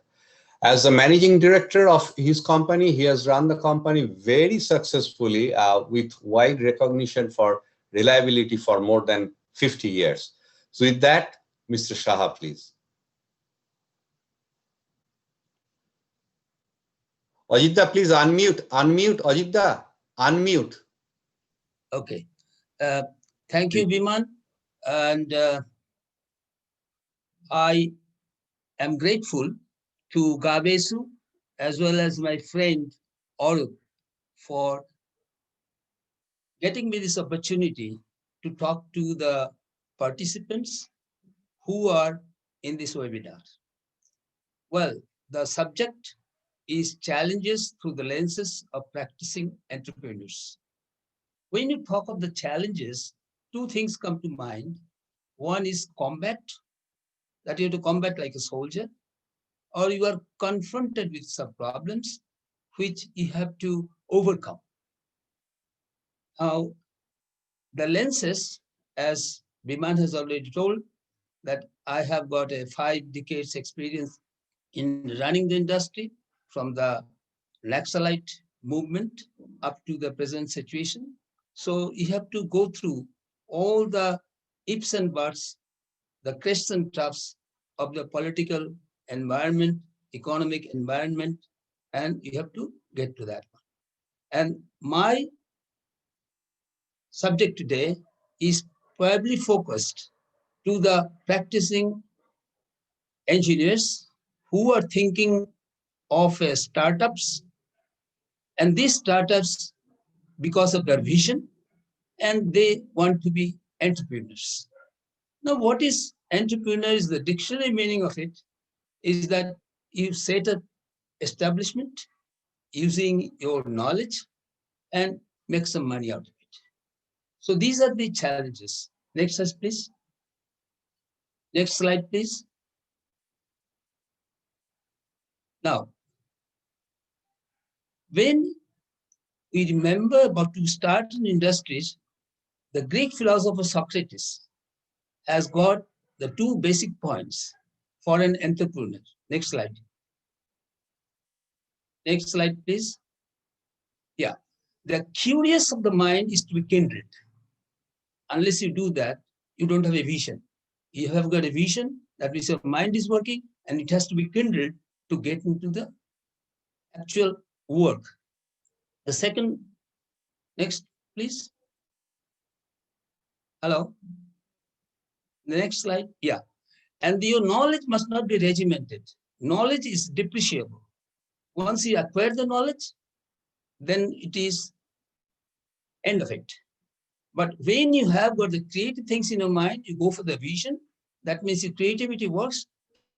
As the managing director of his company, he has run the company very successfully with wide recognition for reliability for more than 50 years. So with that, Mr. Shah, please. Ajitda, please unmute. Ajitda, unmute.
Okay. Thank you, Biman. And I am grateful to GAABESU as well as my friend Arup for getting me this opportunity to talk to the participants who are in this webinar. Well, the subject is challenges through the lenses of practicing entrepreneurs. When you talk of the challenges, two things come to mind. One is combat, that you have to combat like a soldier, or you are confronted with some problems which you have to overcome. Now, the lenses, as Biman has already told, that I have got a 5 decades experience in running the industry from the Naxalite movement up to the present situation. So you have to go through all the ifs and buts, the crests and troughs of the political environment, economic environment, and you have to get to that one. And my subject today is probably focused to the practicing engineers who are thinking of startups, and these startups, because of their vision, and they want to be entrepreneurs. Now, what is entrepreneur? Is the dictionary meaning of it is that you set an establishment using your knowledge and make some money out of it. So these are the challenges. Next slide, please. Next slide, please. Now, when we remember about to start in industries, the Greek philosopher Socrates has got the 2 basic points for an entrepreneur. Next slide. Next slide, please. Yeah. The curious of the mind is to be kindred. Unless you do that, you don't have a vision. You have got a vision, that means your mind is working, and it has to be kindred to get into the actual work. The second, next, please. Hello. The next slide, yeah. And your knowledge must not be regimented. Knowledge is depreciable. Once you acquire the knowledge, then it is end of it. But when you have got the creative things in your mind, you go for the vision. That means your creativity works,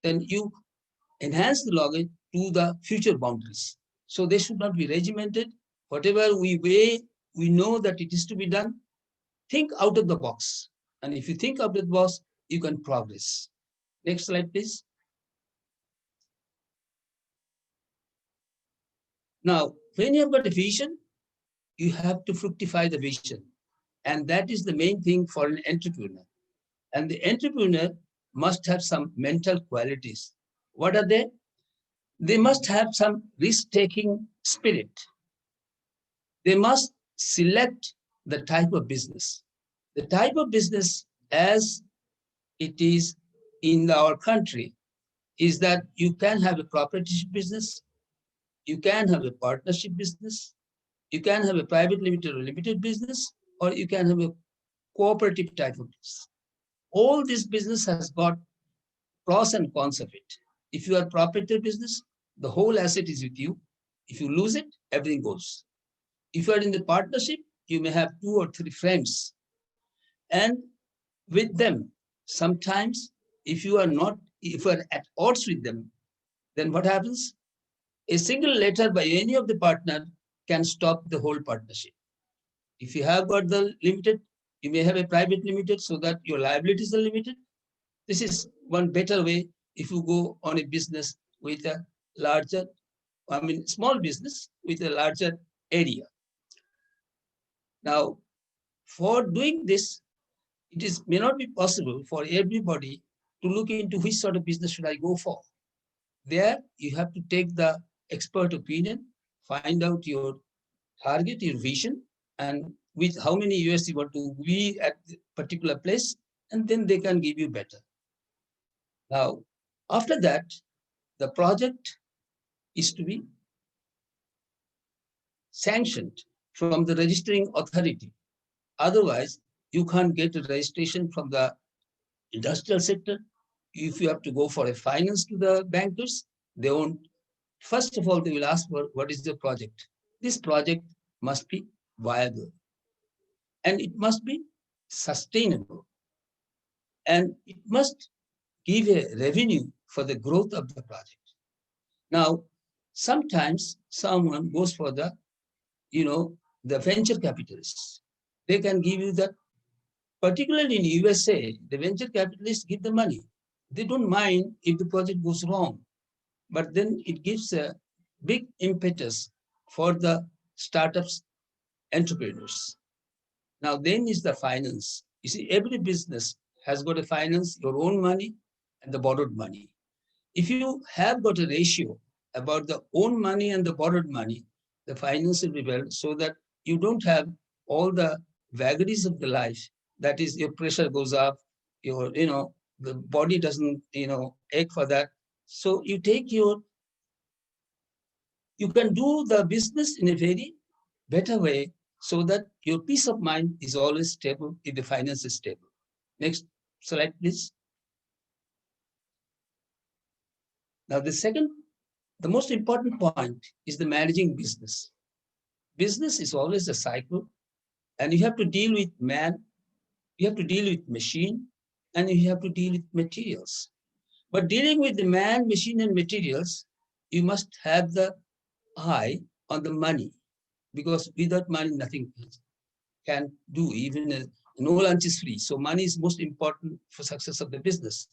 then you enhance the knowledge to the future boundaries. So they should not be regimented. Whatever we know that it is to be done, think out of the box. And if you think out of the box, you can progress. Next slide, please. Now, when you have got a vision, you have to fructify the vision. And that is the main thing for an entrepreneur. And the entrepreneur must have some mental qualities. What are they? They must have some risk-taking spirit. They must select the type of business. The type of business as it is in our country is that you can have a proprietorship business, you can have a partnership business, you can have a private limited or limited business, or you can have a cooperative type of business. All this business has got pros and cons of it. If you are a proprietor business, the whole asset is with you. If you lose it, everything goes. If you are in the partnership, you may have 2 or 3 friends. And with them, sometimes if you are at odds with them, then what happens? A single letter by any of the partner can stop the whole partnership. If you have got the limited, you may have a private limited so that your liabilities are limited. This is one better way if you go on a business with a larger, small business with a larger area. Now, for doing this, may not be possible for everybody to look into which sort of business should I go for. There, you have to take the expert opinion, find out your target, your vision, and with how many US you want to be at a particular place, and then they can give you better. Now, after that, the project is to be sanctioned from the registering authority. Otherwise, you can't get a registration from the industrial sector. If you have to go for a finance to the bankers, they won't. First of all, they will ask for what is the project. This project must be viable and it must be sustainable and it must give a revenue for the growth of the project. Now, sometimes someone goes for the venture capitalists. They can give you that. Particularly in USA, the venture capitalists give the money. They don't mind if the project goes wrong, but then it gives a big impetus for the startups, entrepreneurs. Now then is the finance. You see, every business has got to finance your own money and the borrowed money. If you have got a ratio about the own money and the borrowed money, the finance will be well so that you don't have all the vagaries of the life. That is, your pressure goes up, the body doesn't, ache for that. So you can do the business in a very better way so that your peace of mind is always stable if the finance is stable. Next slide, please. Now, the most important point is the managing business. Business is always a cycle, and you have to deal with man, you have to deal with machine, and you have to deal with materials. But dealing with the man, machine, and materials, you must have the eye on the money, because without money, nothing can do. Even no lunch is free. So money is most important for success of the business.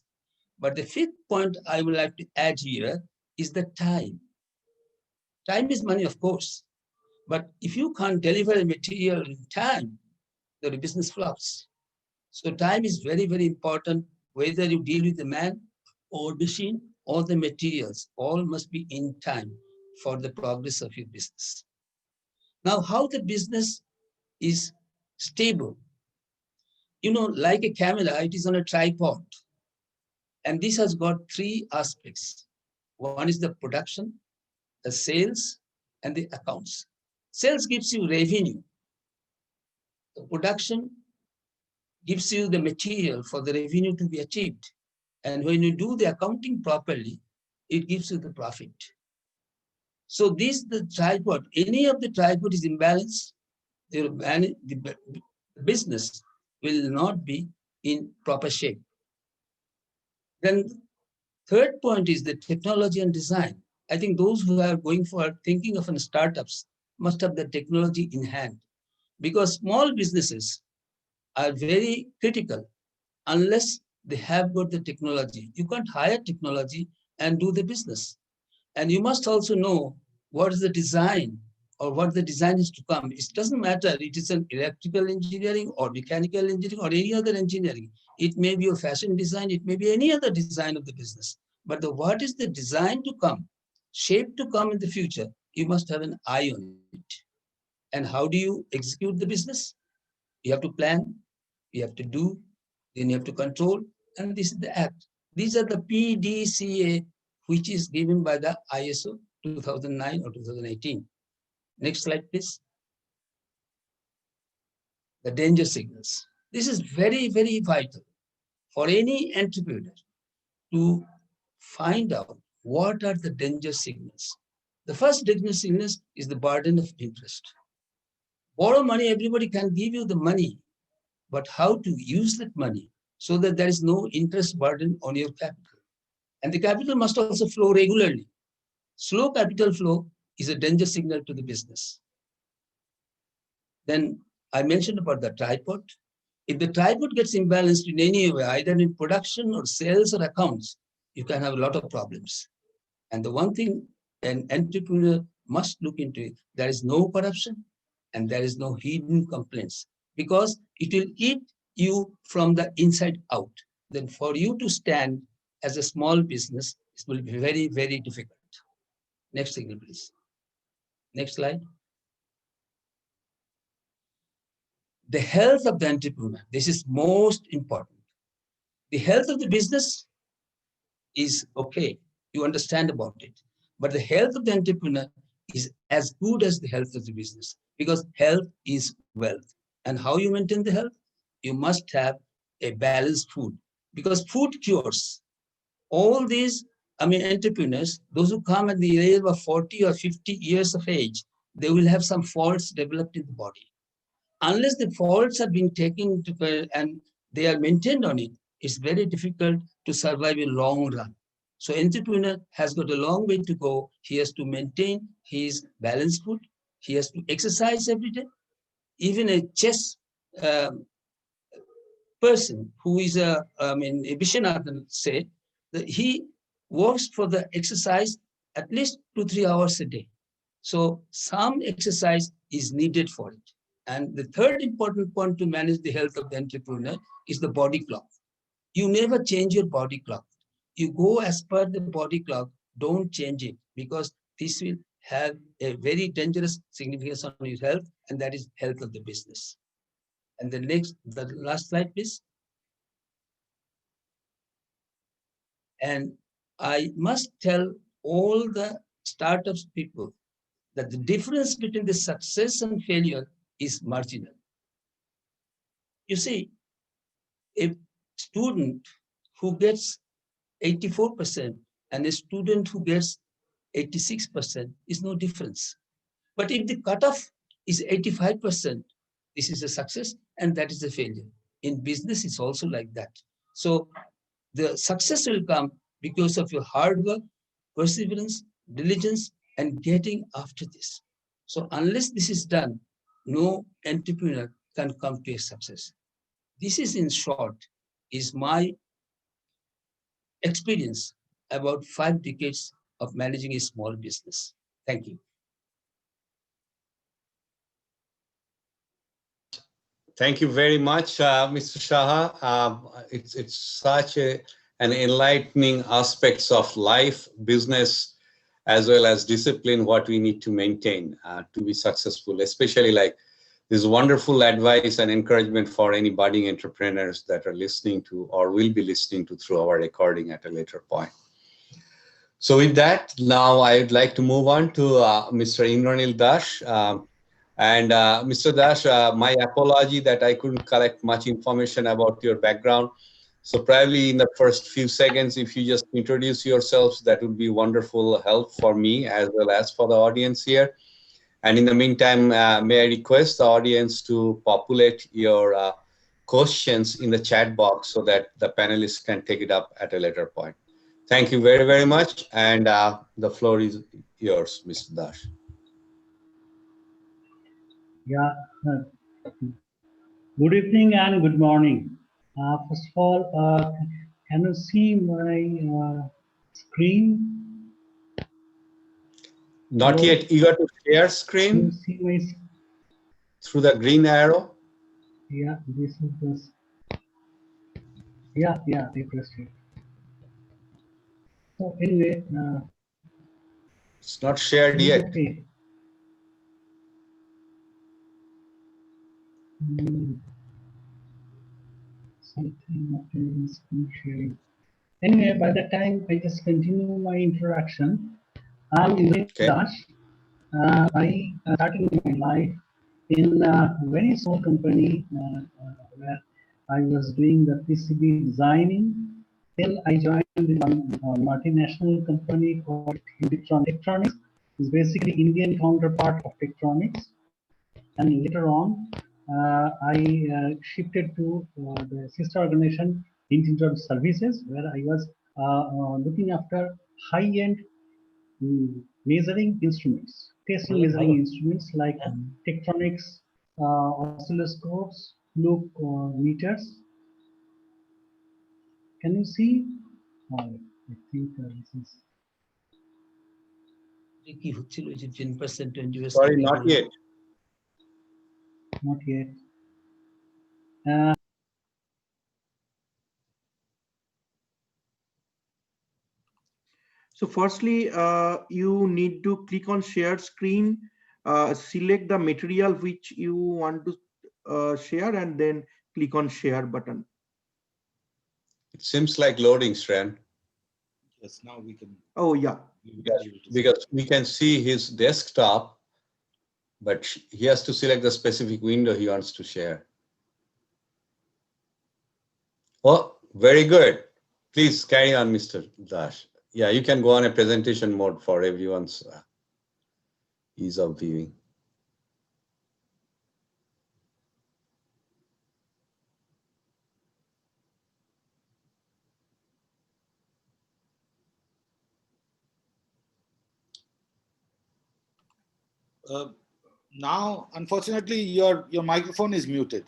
But the 5th point I would like to add here is the time. Time is money, of course. But if you can't deliver a material in time, the business flops. So time is very, very important, whether you deal with the man or machine or the materials, all must be in time for the progress of your business. Now, how the business is stable. Like a camera, it is on a tripod. And this has got three aspects. One is the production, the sales, and the accounts. Sales gives you revenue. The production gives you the material for the revenue to be achieved. And when you do the accounting properly, it gives you the profit. So the tripod, any of the tripod is imbalanced, the business will not be in proper shape. Then third point is the technology and design. I think those who are going for thinking of startups must have the technology in hand, because small businesses are very critical unless they have got the technology. You can't hire technology and do the business. And you must also know what is the design or what the design is to come. It doesn't matter, it is an electrical engineering or mechanical engineering or any other engineering. It may be a fashion design, it may be any other design of the business. But what is the design to come, shape to come in the future, you must have an eye on it. And how do you execute the business? You have to plan, you have to do, then you have to control, and this is the act. These are the PDCA, which is given by the ISO 2009 or 2018. Next slide, please. The danger signals. This is very, very vital for any entrepreneur to find out what are the danger signals. The first danger signals is the burden of interest. Borrow money, everybody can give you the money, but how to use that money so that there is no interest burden on your capital. And the capital must also flow regularly. Slow capital flow is a danger signal to the business. Then I mentioned about the tripod. If the tripod gets imbalanced in any way, either in production or sales or accounts, you can have a lot of problems. And the one thing an entrepreneur must look into it, there is no corruption and there is no hidden complaints, because it will eat you from the inside out. Then for you to stand as a small business, it will be very, very difficult. Next signal, please. Next slide. The health of the entrepreneur. This is most important. The health of the business is okay. You understand about it. But the health of the entrepreneur is as good as the health of the business, because health is wealth. And how you maintain the health? You must have a balanced food, because food cures. All these, entrepreneurs, those who come at the age of 40 or 50 years of age, they will have some faults developed in the body. Unless the faults are being taken to care and they are maintained on it, it's very difficult to survive a long run. So entrepreneur has got a long way to go. He has to maintain his balanced food. He has to exercise every day. Even a chess person who is a Viswanathan said that he works for the exercise at least 2-3 hours a day. So some exercise is needed for it. And the third important point to manage the health of the entrepreneur is the body clock. You never change your body clock. You go as per the body clock, don't change it, because this will have a very dangerous significance on your health, and that is health of the business. And the last slide, please. And I must tell all the startups people that the difference between the success and failure is marginal. You see, a student who gets 84% and a student who gets 86% is no difference. But if the cutoff is 85%, this is a success and that is a failure. In business, it's also like that. So the success will come because of your hard work, perseverance, diligence, and getting after this. So unless this is done, no entrepreneur can come to a success. This is, in short, is my experience about 5 decades of managing a small business. Thank you.
Thank you very much, Mr. Shah. It's such an enlightening aspects of life, business, as well as discipline, what we need to maintain to be successful, especially like this wonderful advice and encouragement for any budding entrepreneurs that are listening to or will be listening to through our recording at a later point. So with that, now I'd like to move on to Mr. Indranil Dash. Mr. Dash, my apology that I couldn't collect much information about your background. So probably in the first few seconds, if you just introduce yourselves, that would be wonderful help for me as well as for the audience here. And in the meantime, may I request the audience to populate your questions in the chat box so that the panelists can take it up at a later point. Thank you very, very much. And the floor is yours, Mr. Dash.
Yeah. Good evening and good morning. First of all, can you see my screen?
Not
Hello?
yet. You got to share
Can
screen
you see my?
through the green arrow.
Yeah, this is this. Yeah, I pressed it. So anyway,
It's not shared
it's
yet.
okay. Something not in screen sharing. Anyway, by the time I just continue my introduction, I'm Indranil Dash. I started my life in a very small company where I was doing the PCB designing. Then I joined a multinational company called Electronics. It's basically Indian counterpart of Tektronix. And later on, I shifted to the sister organization, Untitled Services, where I was looking after high-end measuring instruments, testing measuring instruments like Tektronix, oscilloscopes, loop meters. Can you see? I think this is.
Sorry, not yet.
Not yet.
So firstly, you need to click on share screen, select the material which you want to share, and then click on share button.
It seems like loading, Shran.
Yes, now we can. Oh, yeah.
Because we can see his desktop, but he has to select the specific window he wants to share. Oh, very good. Please carry on, Mr. Dash. Yeah, you can go on a presentation mode for everyone's ease of viewing.
Now, unfortunately, your microphone is muted.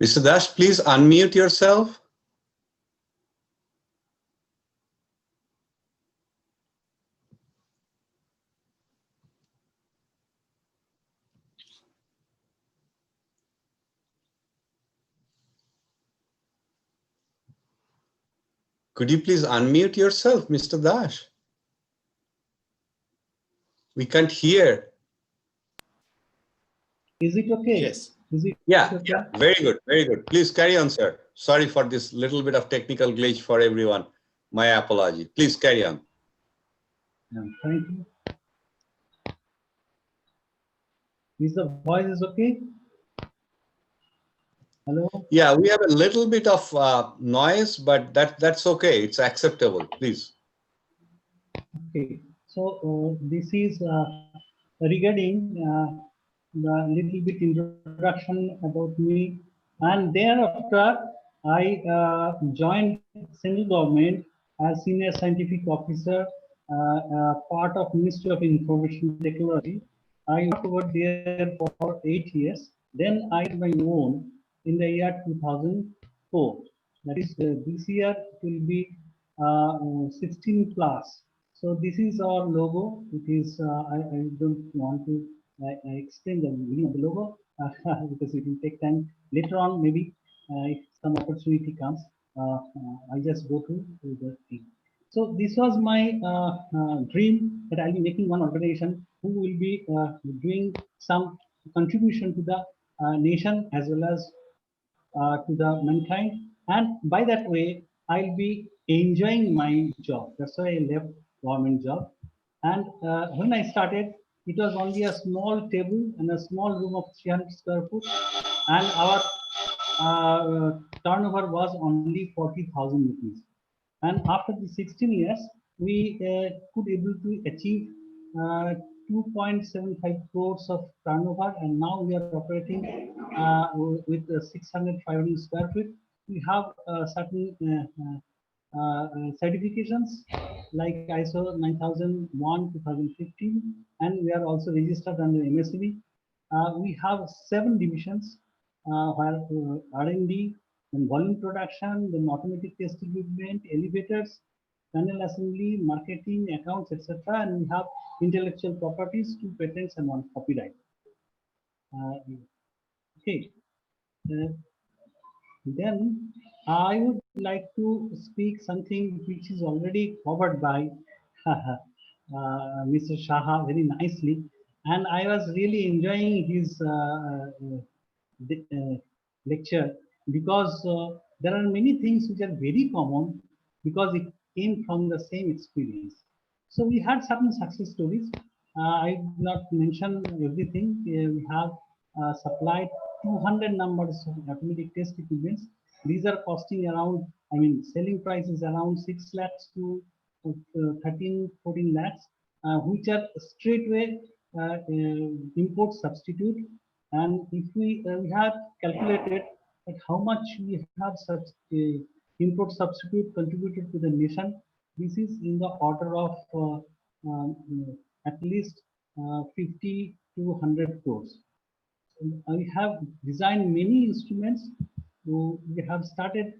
Mr. Dash, please unmute yourself. Could you please unmute yourself, Mr. Dash? We can't hear.
Is it okay?
Yes.
Is it
Yeah,
okay?
yeah, very good, very good. Please carry on, sir. Sorry for this little bit of technical glitch for everyone. My apology. Please carry on.
Thank you. Is the voice is okay? Hello?
Yeah, we have a little bit of noise, but that's okay. It's acceptable, please.
Okay. So this is regarding the little bit introduction about me, and thereafter I joined central government as senior scientific officer, part of Ministry of Information Technology. I worked over there for 8 years. Then I did my own in the year 2004. That is, this year it will be 16 plus. So this is our logo. It is I don't want to explain the meaning of the logo. because it will take time. Later on, maybe if some opportunity comes, I just go to the thing. So this was my dream, that I'll be making one organization who will be doing some contribution to the nation as well as to the mankind, and by that way I'll be enjoying my job. That's why I left government job. And when I started, it was only a small table and a small room of 300 square foot, and our turnover was only 40,000 rupees. And after the 16 years, we could able to achieve 2.75 crores of turnover, and now we are operating with 600, 500 square feet. We have certain certifications like ISO 9001 2015, and we are also registered under MSCB. We have 7 divisions where R&D, then volume production, then automatic test equipment, elevators, panel assembly, marketing, accounts, etc. And we have intellectual properties, 2 patents and 1 copyright. Okay. Then I would like to speak something which is already covered by Mr. Shaha very nicely, and I was really enjoying his lecture, because there are many things which are very common because it came from the same experience. So we had certain success stories. I will not mention everything. We have supplied 200 numbers of automatic test equipments. These are costing around, I mean, selling price is around 6 lakhs to 13, 14 lakhs, which are straightway import substitute. And if we have calculated that how much we have such import substitute contributed to the nation, this is in the order of at least 50 to 100 crores. We have designed many instruments. We have started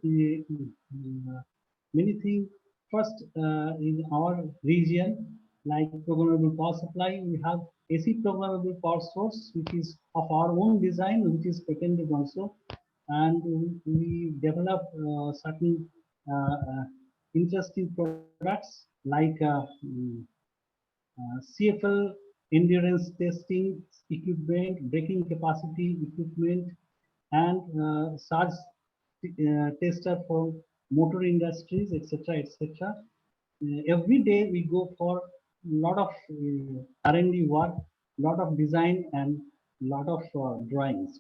many things. First, in our region, like programmable power supply, we have AC programmable power source, which is of our own design, which is patented also. And we develop certain interesting products like CFL endurance testing equipment, braking capacity equipment, and charge tester for motor industries, etc., etc. Every day we go for a lot of R&D work, lot of design, and lot of drawings.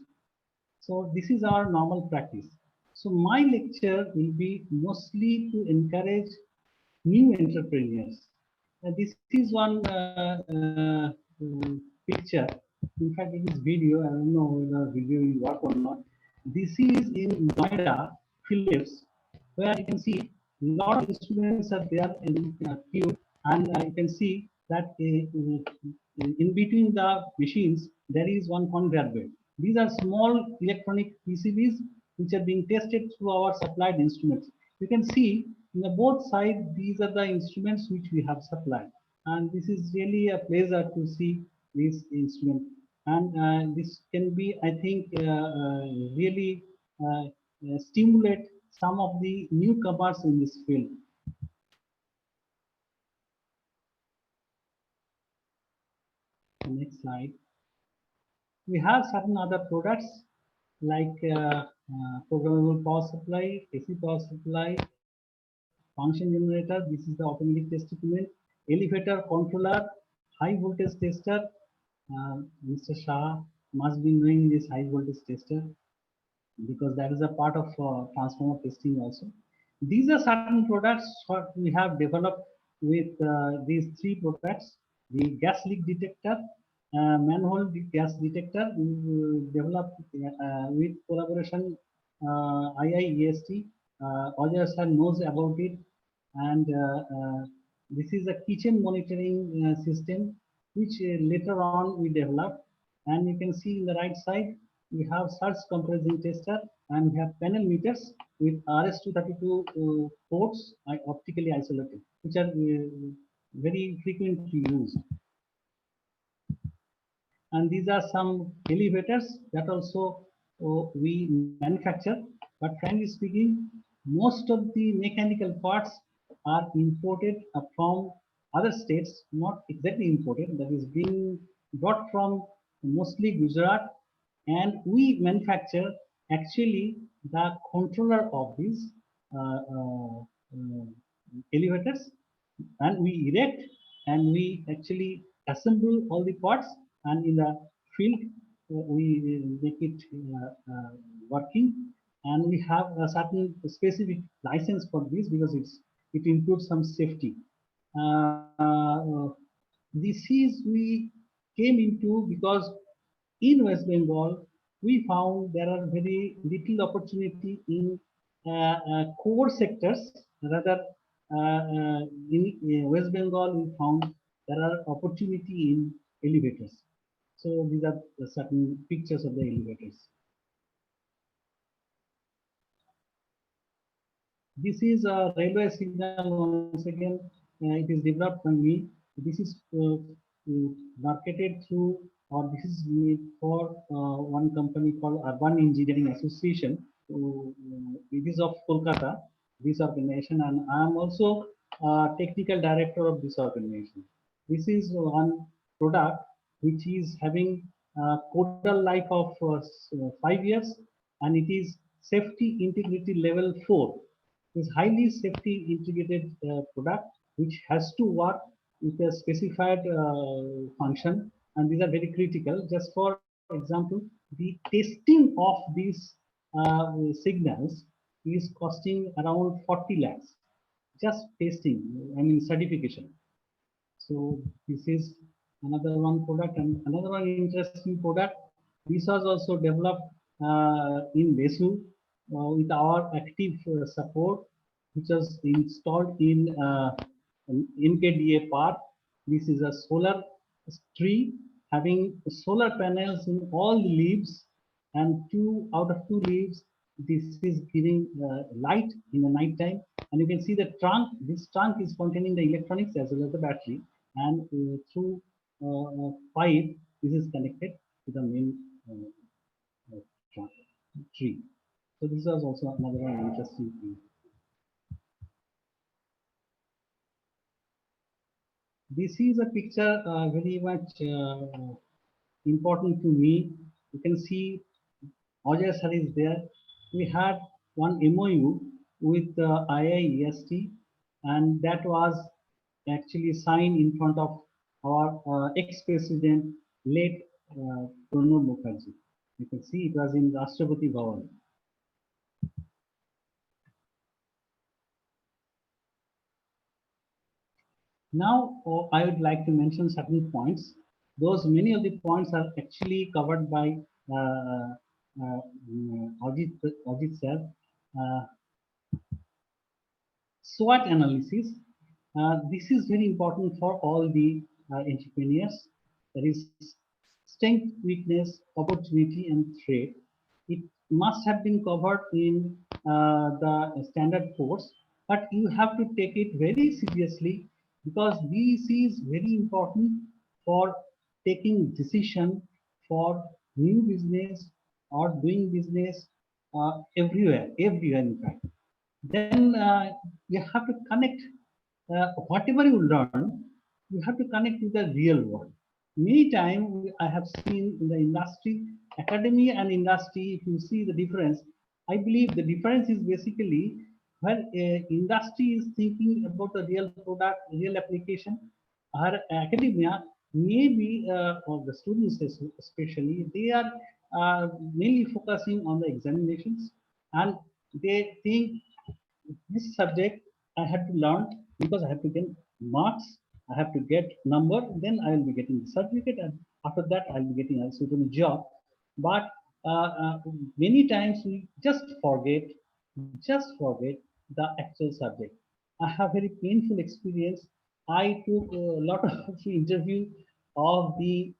So this is our normal practice. So my lecture will be mostly to encourage new entrepreneurs. This is one picture. In fact, it is video. I don't know whether video will work or not. This is in Noida, Philips, where you can see a lot of instruments are there in queue, and you can see that in between the machines there is one conveyor belt. These are small electronic PCBs which are being tested through our supplied instruments. You can see in the both sides, these are the instruments which we have supplied, and this is really a pleasure to see this instrument. And this can be, I think, really stimulate some of the newcomers in this field. Next slide. We have certain other products like programmable power supply, AC power supply, function generator. This is the automatic test equipment, elevator controller, high voltage tester. Mr. Shah must be knowing this high voltage tester because that is a part of transformer testing also. These are certain products what we have developed with these 3 products: the gas leak detector, manhole gas detector. We developed with collaboration IIEST. Arya sir knows about it, and this is a kitchen monitoring system which later on we developed. And you can see in the right side we have surge compression tester, and we have panel meters with RS-232 ports optically isolated, which are very frequently used. And these are some elevators that also we manufacture. But frankly speaking, most of the mechanical parts are imported from other states, not exactly imported, that is being brought from mostly Gujarat, and we manufacture actually the controller of these uh, uh, uh, elevators, and we erect and we actually assemble all the parts, and in the field we make it working, and we have a certain specific license for this because it includes some safety. This is we came into because in West Bengal, we found there are very little opportunity in core sectors. Rather, in West Bengal, we found there are opportunity in elevators. So these are the certain pictures of the elevators. This is a railway signal once again. It is developed by me. This is marketed through, or this is made for one company called Urban Engineering Association. It is of Kolkata, this organization, and I am also technical director of this organization. This is one product which is having a total life of 5 years, and it is safety integrity level 4. Is highly safety integrated product which has to work with a specified function, and these are very critical. Just for example, the testing of these signals is costing around 40 lakhs. Just testing, I mean certification. So this is another one product, and another one interesting product. This was also developed in GAABESU with our active support, which was installed in NKDA park. This is a solar tree having solar panels in all the leaves, and two out of two leaves, this is giving light in the night time. And you can see the trunk. This trunk is containing the electronics as well as the battery, and through pipe, this is connected to the main tree. So this was also another one interesting thing. This is a picture very much important to me. You can see Arya Roy is there. We had one MOU with IIEST, and that was actually signed in front of our ex-president, late Pranab Mukherjee. You can see it was in Rashtrapati Bhavan. Now, I would like to mention certain points. Those many of the points are actually covered by Ajit sir. SWOT analysis. This is very important for all the entrepreneurs. That is strength, weakness, opportunity, and threat. It must have been covered in the standard course, but you have to take it very seriously because this is very important for taking decision for new business or doing business everywhere in fact. Then you have to connect whatever you learn, you have to connect with the real world. Many times I have seen in the industry, academia and industry, if you see the difference, I believe the difference is basically when industry is thinking about the real product, real application, or academia, maybe or the students especially, they are mainly focusing on the examinations, and they think this subject I have to learn because I have to get marks, I have to get number, then I will be getting the certificate, and after that I will be getting a suitable job. But many times we just forget the actual subject. I have very painful experience. I took a lot of interview of the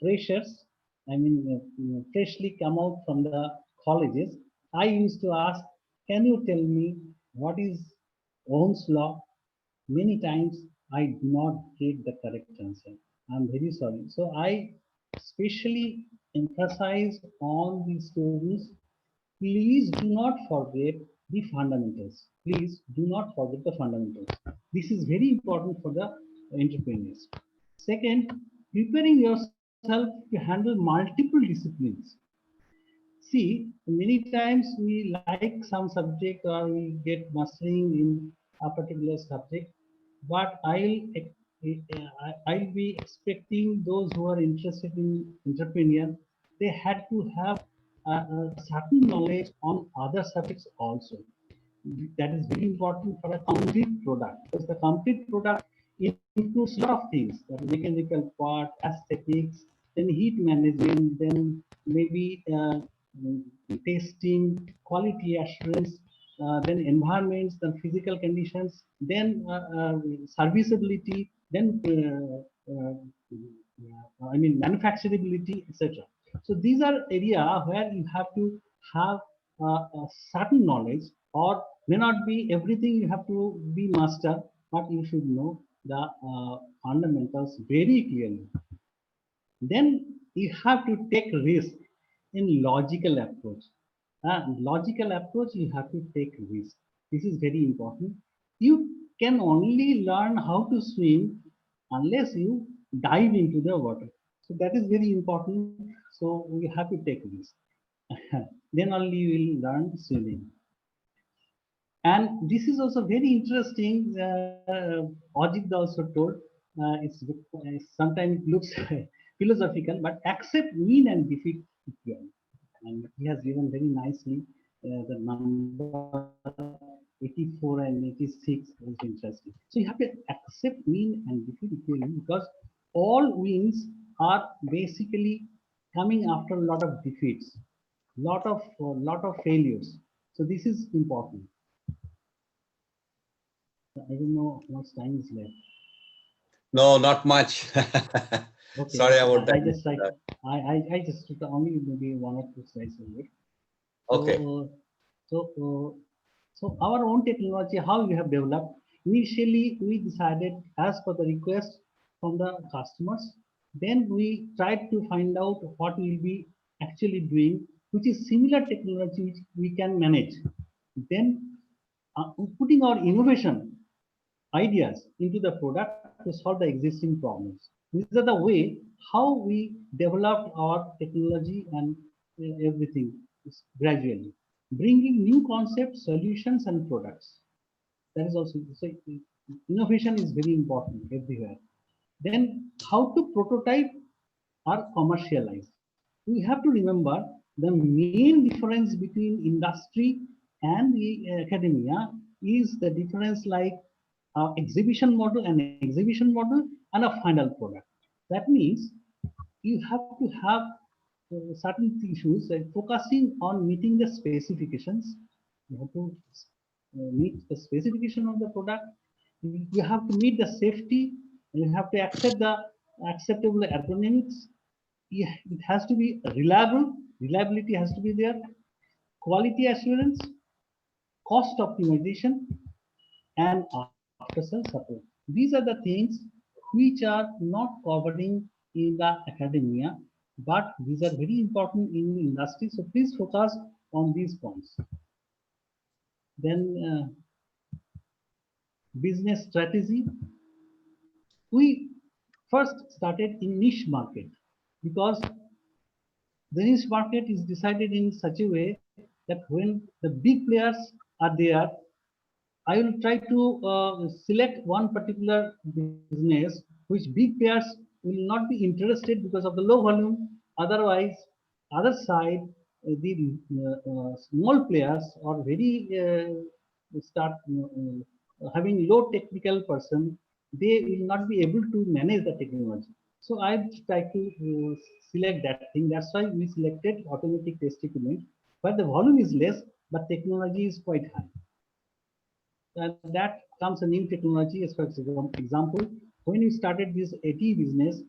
freshers, I mean, freshly come out from the colleges. I used to ask, can you tell me what is Ohm's law? Many times I do not get the correct answer. I'm very sorry. So I especially emphasize on the students, please do not forget the fundamentals. Please do not forget the fundamentals. This is very important for the entrepreneurs. Second, preparing yourself to handle multiple disciplines. See, many times we like some subject or we get mastering in a particular subject, but I'll be expecting those who are interested in entrepreneur, they had to have a certain knowledge on other subjects also. That is very important for a complete product, because the complete product includes a lot of things, the mechanical part, aesthetics, then heat management, then maybe testing, quality assurance, then environments, then physical conditions, then serviceability, then I mean manufacturability, etc. So these are area where you have to have a certain knowledge, or may not be everything you have to be master, but you should know the fundamentals very clearly. Then you have to take risk in logical approach. Logical approach, you have to take risk. This is very important. You can only learn how to swim unless you dive into the water. So that is very important. So we have to take risk. Then only you will learn swimming. And this is also very interesting. Ajit also told, sometimes it looks philosophical, but accept win and defeat equally. And he has given very nicely the number 84 and 86 is interesting. So you have to accept win and defeat equally, because all wins are basically coming after a lot of defeats, lot of failures. So this is important. I don't know how much time is left.
No, not much.
Okay,
Sorry about that.
I just took only maybe one or two slides of it.
Okay.
So our own technology, how we have developed. Initially, we decided as per the request from the customers. Then we tried to find out what we will be actually doing, which is similar technology which we can manage. Then putting our innovation ideas into the product to solve the existing problems. These are the way how we developed our technology and everything gradually, bringing new concepts, solutions, and products. That is also, so innovation is very important everywhere. Then how to prototype or commercialize. We have to remember the main difference between industry and the academia is the difference like exhibition model and a final product. That means you have to have certain issues like focusing on meeting the specifications. You have to meet the specification of the product. You have to meet the safety. You have to accept the acceptable ergonomics. It has to be reliable. Reliability has to be there. Quality assurance, cost optimization, and after-sale support. These are the things which are not covering in the academia, but these are very important in the industry. So please focus on these points. Then business strategy. We first started in niche market, because the niche market is decided in such a way that when the big players are there, I will try to select one particular business which big players will not be interested because of the low volume. Otherwise, other side, the small players are very start having low technical person. They will not be able to manage the technology. So I try to select that thing. That's why we selected automatic test equipment, but the volume is less, but technology is quite high. That comes a new technology. As for example, when we started this AT business,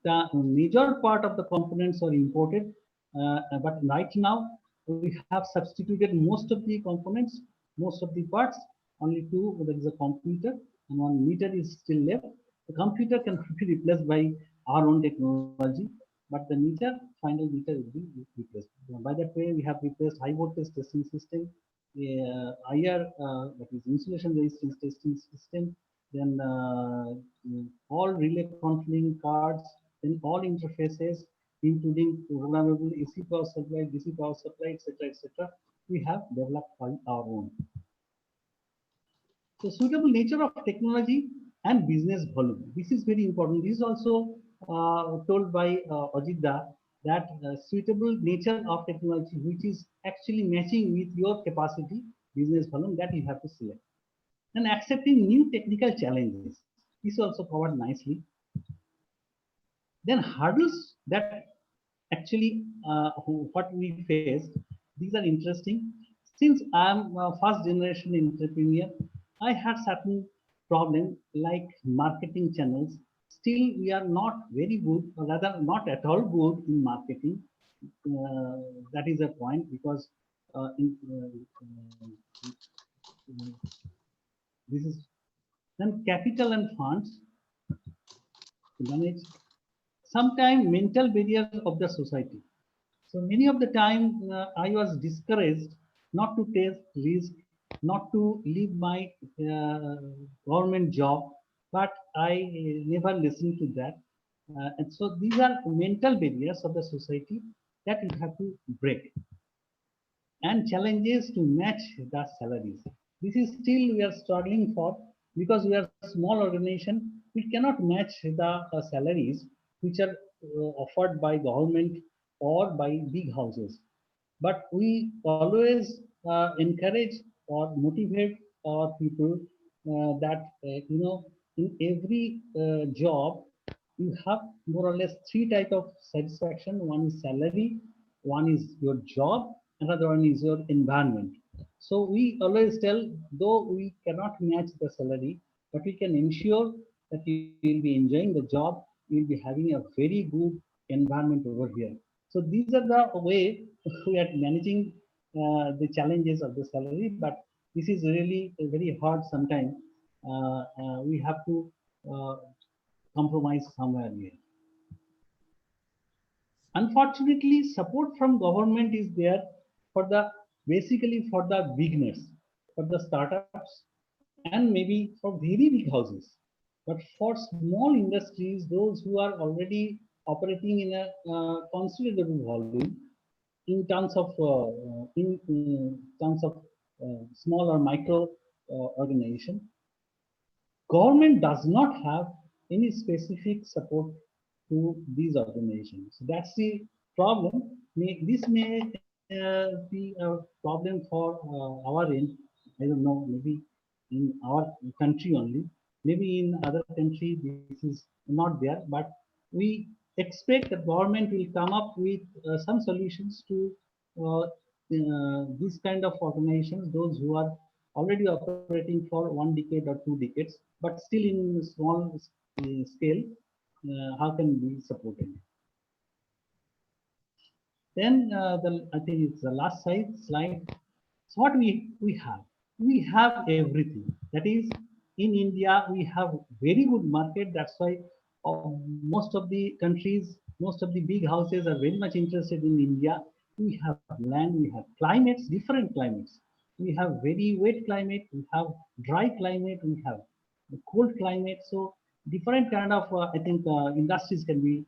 the major part of the components are imported, but right now we have substituted most of the components, most of the parts. Only two, there is a computer and one meter is still left. The computer can be replaced by our own technology. but the meter, final meter will be replaced. By that way, we have replaced high voltage testing system, IR, that is insulation resistance testing system, then all relay controlling cards, then all interfaces, including programmable AC power supply, DC power supply, etc. We have developed by our own. So suitable nature of technology and business volume. This is very important. This is also told by Ajitda that suitable nature of technology, which is actually matching with your capacity, business volume, that you have to select. And accepting new technical challenges. This is also covered nicely. Then hurdles that actually what we faced, these are interesting. Since I'm a first generation entrepreneur, I had certain problem like marketing channels. Still, we are not very good, or rather not at all good in marketing. That is a point because this is then capital and funds to manage. Sometimes mental barriers of the society. So many of the time I was discouraged not to take risk, not to leave my government job, but I never listened to that. And so these are mental barriers of the society that you have to break. And challenges to match the salaries. This is still we are struggling for because we are a small organization. We cannot match the salaries which are offered by government or by big houses. But we always encourage or motivate our people that in every job you have more or less three types of satisfaction. One is salary, one is your job, another one is your environment. So we always tell, though we cannot match the salary, but we can ensure that you will be enjoying the job, you will be having a very good environment over here. So these are the way we are managing the challenges of the salary, but this is really very hard sometimes. We have to compromise somewhere here. Unfortunately, support from government is there for the basically for the beginners, for the startups, and maybe for very big houses. But for small industries, those who are already operating in a considerable volume, in terms of small or micro organization, government does not have any specific support to these organizations. That's the problem. This may be a problem for our end. I don't know, maybe in our country only. Maybe in other country this is not there, but we expect that government will come up with some solutions to this kind of organizations, those who are already operating for 1 decade or 2 decades, but still in small scale, how can we support it? Then I think it's the last slide. So what we have? We have everything. That is, in India, we have very good market. That's why most of the countries, most of the big houses are very much interested in India. We have land, we have climates, different climates. We have very wet climate, we have dry climate, we have cold climate. So different kind of, I think, industries can be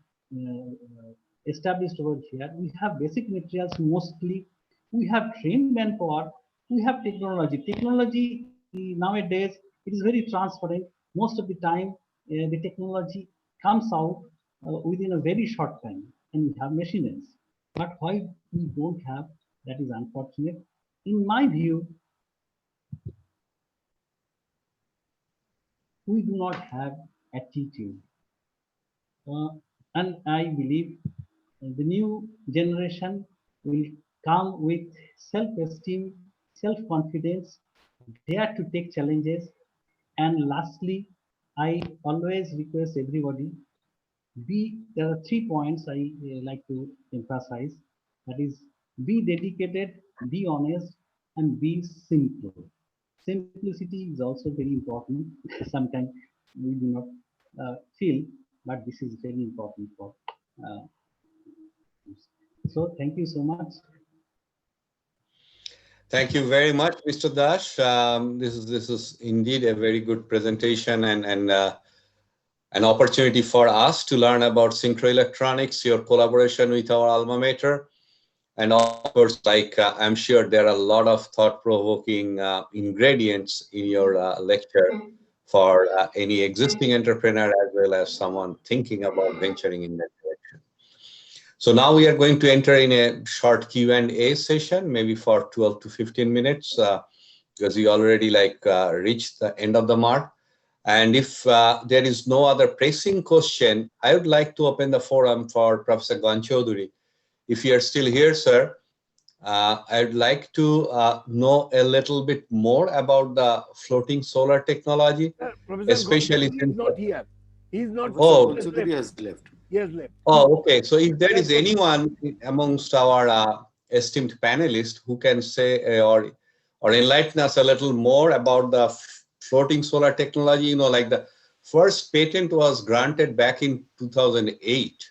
established over here. We have basic materials mostly. We have trained manpower. We have technology. Technology nowadays, it is very transparent. Most of the time, the technology comes out within a very short time, and we have machines. But why we don't have, that is unfortunate. In my view, we do not have attitude. And I believe the new generation will come with self-esteem, self-confidence, dare to take challenges. And lastly, I always request everybody, there are 3 points I like to emphasize. That is, be dedicated, be honest, and be simple. Simplicity is also very important. Sometimes we do not feel, but this is very important for So thank you so much.
Thank you very much, Mr. Dash. This is indeed a very good presentation and an opportunity for us to learn about synchroelectronics, your collaboration with our alma mater. And of course, like I'm sure there are a lot of thought-provoking ingredients in your lecture for any existing entrepreneur as well as someone thinking about venturing in that direction. So now we are going to enter in a short Q&A session, maybe for 12 to 15 minutes, because we already reached the end of the mark. And if there is no other pressing question, I would like to open the forum for Professor Ganchaudhuri. If you are still here, sir, I'd like to know a little bit more about the floating solar technology, especially
since he's not here. He's not.
Oh,
Ganchaudhuri has left.
He has left.
Oh, okay. So if there is anyone amongst our esteemed panelists who can say or enlighten us a little more about the floating solar technology, like the first patent was granted back in 2008.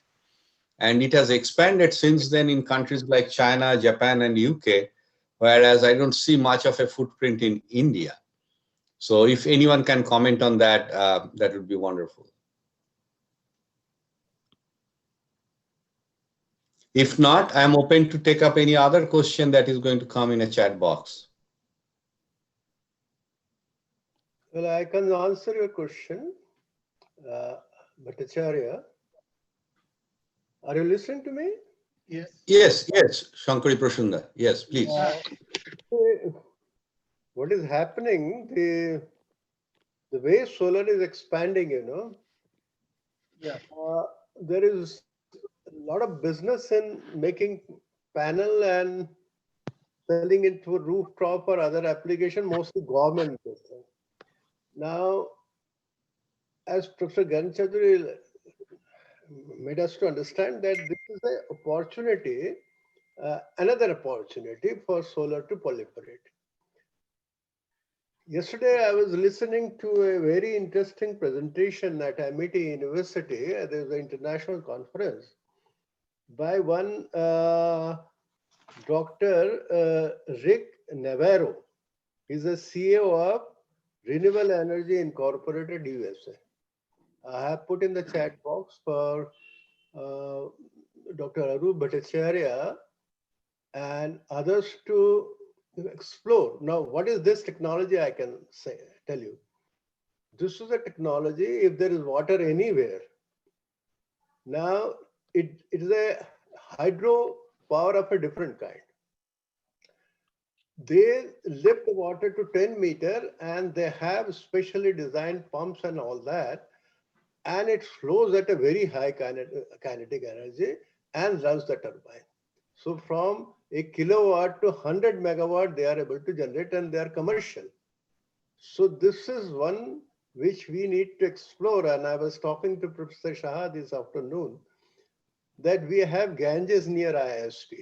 And it has expanded since then in countries like China, Japan, and UK, whereas I don't see much of a footprint in India. So if anyone can comment on that, that would be wonderful. If not, I'm open to take up any other question that is going to come in a chat box.
Well, I can answer your question, Bhattacharya. Are you listening to me?
Yes.
Yes, Shankari Prashunda. Yes, please.
What is happening, the way solar is expanding,
Yeah.
there is a lot of business in making panel and selling it to rooftop or other application, mostly government business. Now, as Professor Ganchaudhuri made us to understand that this is an opportunity, another opportunity for solar to proliferate. Yesterday, I was listening to a very interesting presentation at MIT University. There's an international conference by one Dr. Rick Navarro. He's a CEO of Renewable Energy Incorporated USA. I have put in the chat box for Dr. Arup Bhattacharya and others to explore. Now, what is this technology? I can tell you. This is a technology if there is water anywhere. Now, it is a hydro power of a different kind. They lift the water to 10 meters and they have specially designed pumps and all that. And it flows at a very high kinetic energy and runs the turbine. So from a kilowatt to 100 megawatt, they are able to generate and they are commercial. So this is one which we need to explore. And I was talking to Professor Shah this afternoon that we have Ganges near IST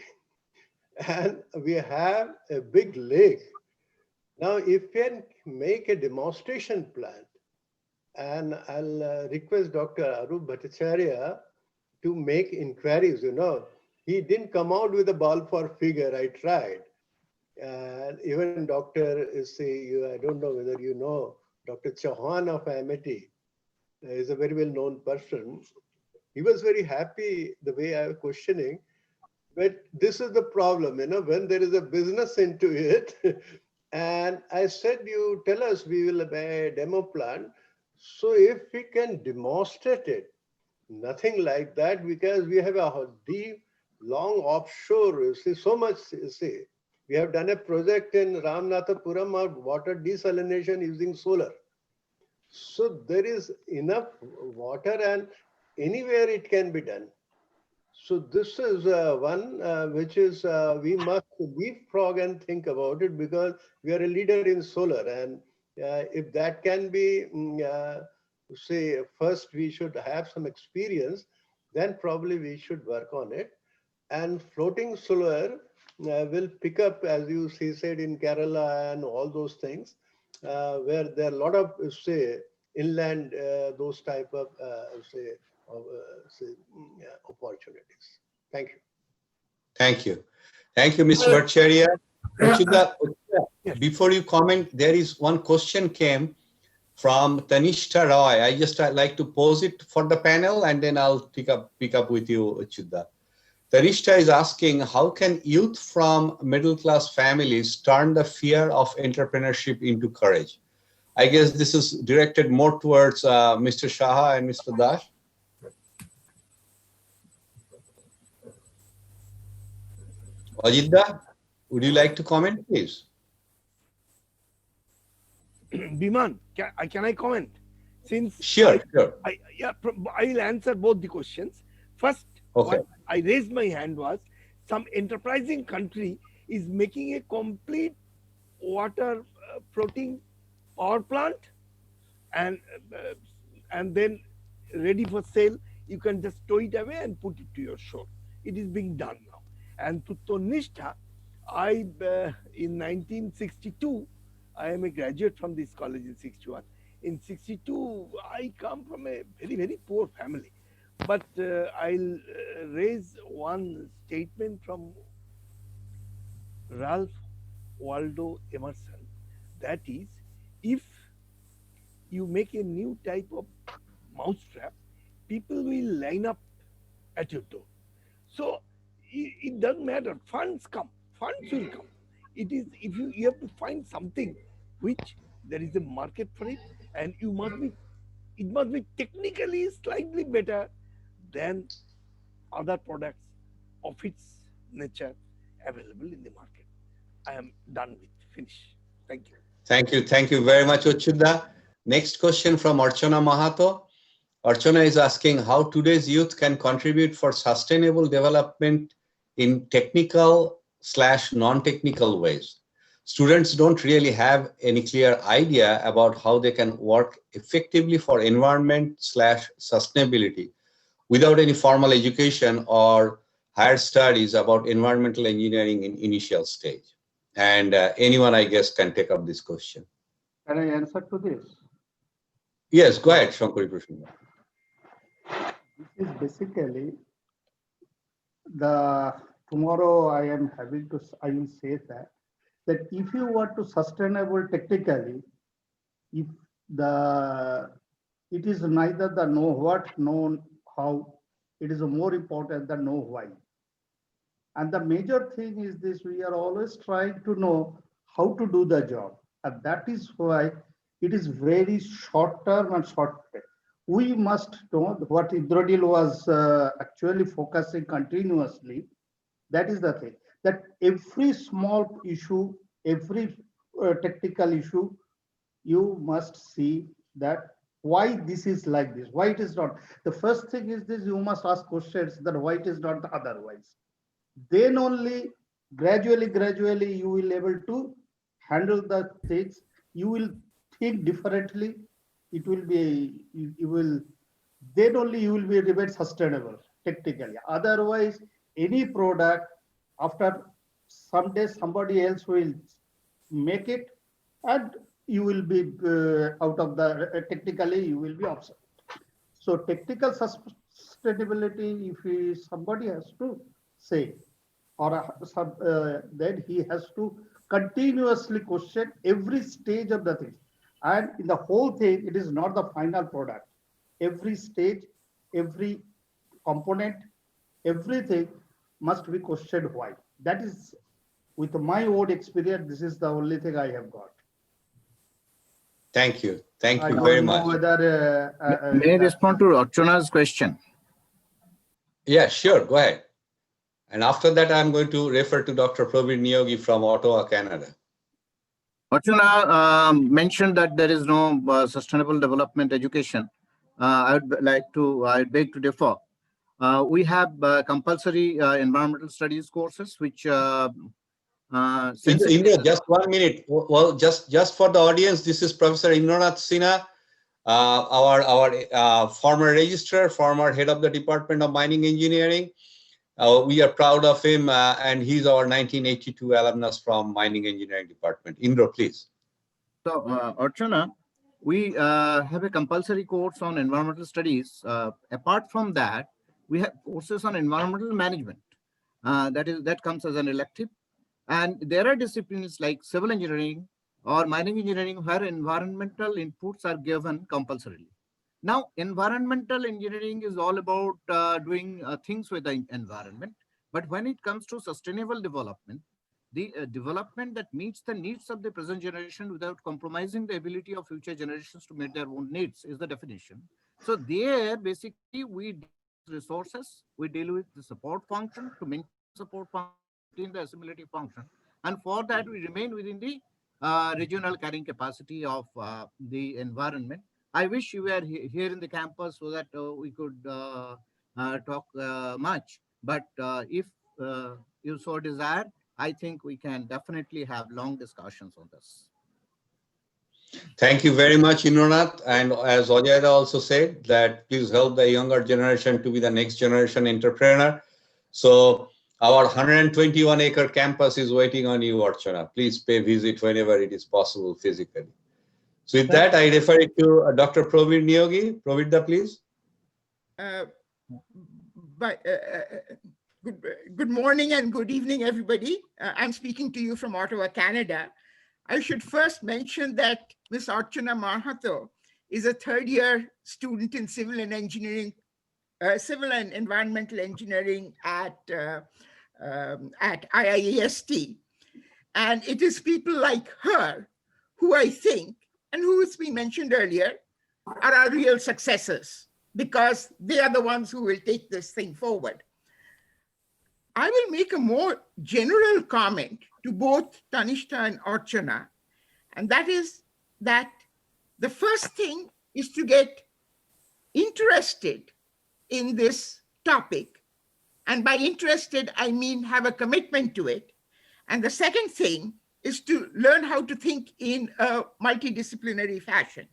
and we have a big lake. Now, if we can make a demonstration plant, and I'll request Dr. Arup Bhattacharya to make inquiries, He didn't come out with a ball for figure, I tried. And even Dr. I don't know whether you know, Dr. Chauhan of MIT is a very well-known person. He was very happy the way I was questioning, but this is the problem, when there is a business into it. And I said, you tell us, we will buy a demo plant. So if we can demonstrate it, nothing like that, because we have a deep, long offshore, so much, we have done a project in Ramanathapuram of water desalination using solar. So there is enough water and anywhere it can be done. So this is one which is we must leapfrog and think about it because we are a leader in solar. And if that can be, first we should have some experience, then probably we should work on it. And floating solar will pick up, as you said, in Kerala and all those things, where there are a lot of, inland, those type of, opportunities. Thank you.
Thank you. Thank you, Mr. Bhattacharya. Uchida, before you comment, there is one question came from Tanishta Roy. I'd like to pose it for the panel, and then I'll pick up with you, Uchida. Tanishta is asking, how can youth from middle-class families turn the fear of entrepreneurship into courage? I guess this is directed more towards Mr. Shaha and Mr. Dash. Ajitda, would you like to comment, please?
Biman, can I comment? Since
Sure.
I'll answer both the questions. First,
okay.
What I raised my hand was some enterprising country is making a complete water floating power plant and then ready for sale. You can just tow it away and put it to your shore. It is being done now. And to Tonishta, in 1962, I am a graduate from this college in 61. In 62, I come from a very, very poor family. But I'll raise one statement from Ralph Waldo Emerson. That is, if you make a new type of mousetrap, people will line up at your door. So it doesn't matter. Funds come. Funds will come. It is if you have to find something which there is a market for it, and it must be technically slightly better than other products of its nature available in the market. I am done with. Finish. Thank you.
Thank you. Thank you very much, Uchida. Next question from Archana Mahato. Archana is asking how today's youth can contribute for sustainable development in technical/non-technical ways. Students don't really have any clear idea about how they can work effectively for environment/sustainability without any formal education or higher studies about environmental engineering in initial stage. And anyone, I guess, can take up this question.
Can I answer to this?
Yes, go ahead, Shankari Prasad.
This is basically tomorrow I will say that if you want to sustainable technically, it is neither the know what, know how, it is more important than know why. And the major thing is this, we are always trying to know how to do the job. And that is why it is very short term and short term. We must know what Indradil was actually focusing continuously. That is the thing, that every small issue, every technical issue, you must see that why this is like this, why it is not. The first thing is this, you must ask questions that why it is not otherwise. Then only gradually you will able to handle the things. You will think differently. It will be, then only you will be remain sustainable technically. Otherwise, any product, after some days somebody else will make it and you will be out of the technically you will be obsolete. So technical sustainability, if somebody has to say, or then he has to continuously question every stage of the thing. And in the whole thing, it is not the final product. Every stage, every component, everything must be questioned why. That is, with my own experience, this is the only thing I have got.
Thank you. Thank you very much.
Whether,
may I respond to Archana's question?
Yeah, sure. Go ahead. And after that, I'm going to refer to Dr. Praveen Niyogi from Ottawa, Canada.
Archana mentioned that there is no sustainable development education. I beg to differ. We have compulsory environmental studies courses, which
Indra, just 1 minute. Well, just for the audience, this is Professor Indranath Sinha, our former registrar, former head of the Department of Mining Engineering. We are proud of him, and he's our 1982 alumnus from Mining Engineering Department. Indra, please.
So, Archana, we have a compulsory course on environmental studies. Apart from that, we have courses on environmental management. that comes as an elective. And there are disciplines like civil engineering or mining engineering where environmental inputs are given compulsorily. Now, environmental engineering is all about doing things with the environment. But when it comes to sustainable development, the development that meets the needs of the present generation without compromising the ability of future generations to meet their own needs is the definition. So there, basically, we deal with resources, we deal with the support function to maintain support function, the assimilative function. And for that, we remain within the regional carrying capacity of the environment. I wish you were here in the campus so that we could talk much. But if you so desire, I think we can definitely have long discussions on this.
Thank you very much, Indranath. And as Ajay also said, that please help the younger generation to be the next generation entrepreneur. So our 121-acre campus is waiting on you, Archana. Please pay visit whenever it is possible physically. So with that, I refer it to Dr. Pravir Niyogi. Pravirda, please.
Good morning and good evening, everybody. I'm speaking to you from Ottawa, Canada. I should first mention that Ms. Archana Mahato is a third-year student in civil and environmental engineering at IIEST. And it is people like her who I think, and who has been mentioned earlier, are our real successors, because they are the ones who will take this thing forward. I will make a more general comment to both Tanishta and Archana, and that is that the first thing is to get interested in this topic. And by interested, I mean have a commitment to it. And the second thing is to learn how to think in a multidisciplinary fashion.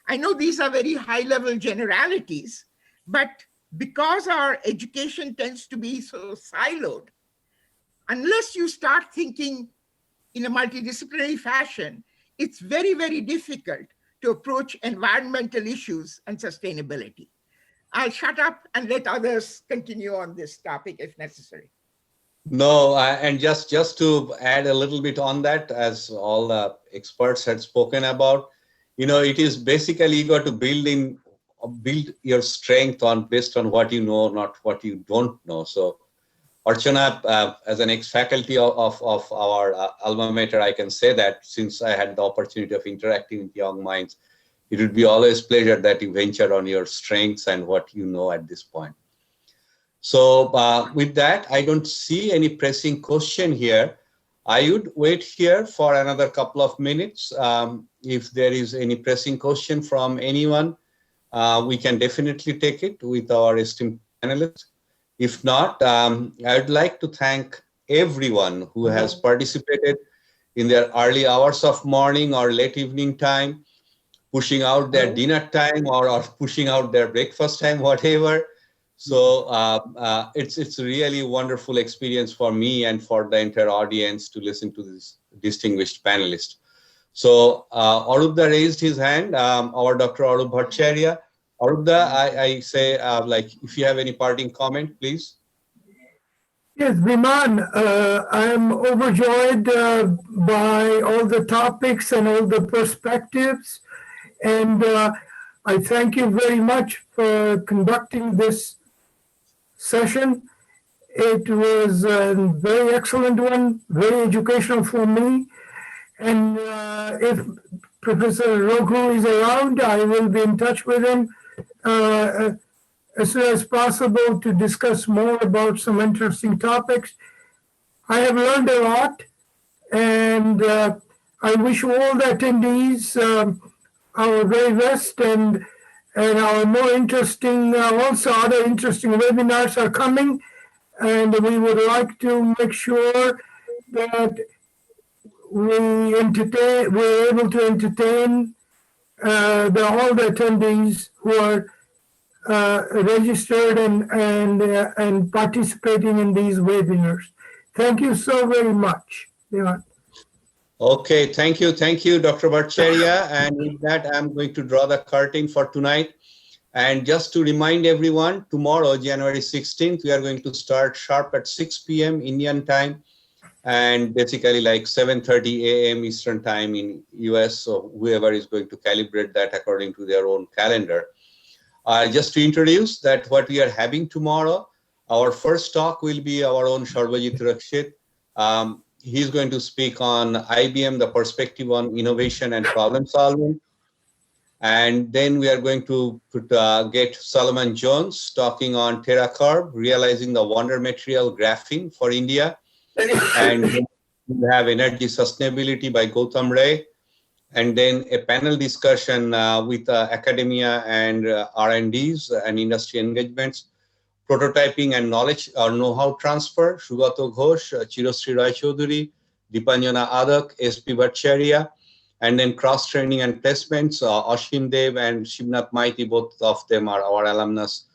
I know these are very high-level generalities, but because our education tends to be so siloed, unless you start thinking in a multidisciplinary fashion, it's very, very difficult to approach environmental issues and sustainability. I'll shut up and let others continue on this topic if necessary.
No, and just to add a little bit on that, as all the experts had spoken about, it is basically you got to build your strength based on what you know, not what you don't know. So Archana, as an ex-faculty of our alma mater, I can say that since I had the opportunity of interacting with young minds, it would be always a pleasure that you venture on your strengths and what you know at this point. So with that, I don't see any pressing question here. I would wait here for another couple of minutes. If there is any pressing question from anyone, we can definitely take it with our esteemed panelists. If not, I would like to thank everyone who has participated in their early hours of morning or late evening time, pushing out their dinner time or pushing out their breakfast time, whatever. So it's a really wonderful experience for me and for the entire audience to listen to this distinguished panelist. So Arubda raised his hand, our Dr. Arup Bhattacharya. Arubda, I say, if you have any parting comment, please.
Yes, Viman, I am overjoyed by all the topics and all the perspectives. And I thank you very much for conducting this session. It was a very excellent one, very educational for me. And if Professor Raghu is around, I will be in touch with him as soon as possible to discuss more about some interesting topics. I have learned a lot, and I wish all the attendees our very best, and our more interesting, also other interesting webinars are coming, and we would like to make sure that we're able to entertain all the attendees who are registered and participating in these webinars. Thank you so very much. Yeah.
Okay, thank you, Dr. Bhattacharya. And with that, I'm going to draw the curtain for tonight. And just to remind everyone, tomorrow, January 16th, we are going to start sharp at 6 p.m. Indian time, and basically like 7:30 a.m. Eastern time in US. So whoever is going to calibrate that according to their own calendar. Just to introduce that what we are having tomorrow, our first talk will be our own Sharbajit Rakshit. He's going to speak on IBM, the perspective on innovation and problem solving. And then we are going to get Solomon Jones talking on TerraCurve, realizing the wonder material graphene for India. And we have energy sustainability by Gautam Ray. And then a panel discussion with academia and R&Ds and industry engagements, prototyping and knowledge or know-how transfer, Sugato Ghosh, Chirosri Rai Chaudhuri, Dipanjana Adak, SP Bhattacharya, and then cross-training and placements, Ashim Dev and Shivnath Maiti, both of them are our alumnus,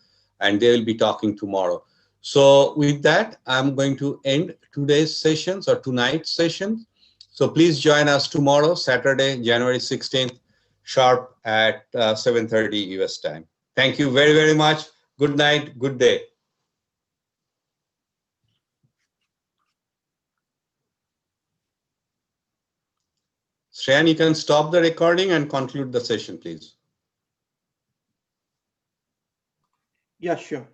and they will be talking tomorrow. So with that, I'm going to end today's sessions or tonight's session. So please join us tomorrow, Saturday, January 16th, sharp at 7:30 US time. Thank you very, very much. Good night, good day. Shreyan, you can stop the recording and conclude the session, please.
Yeah, sure.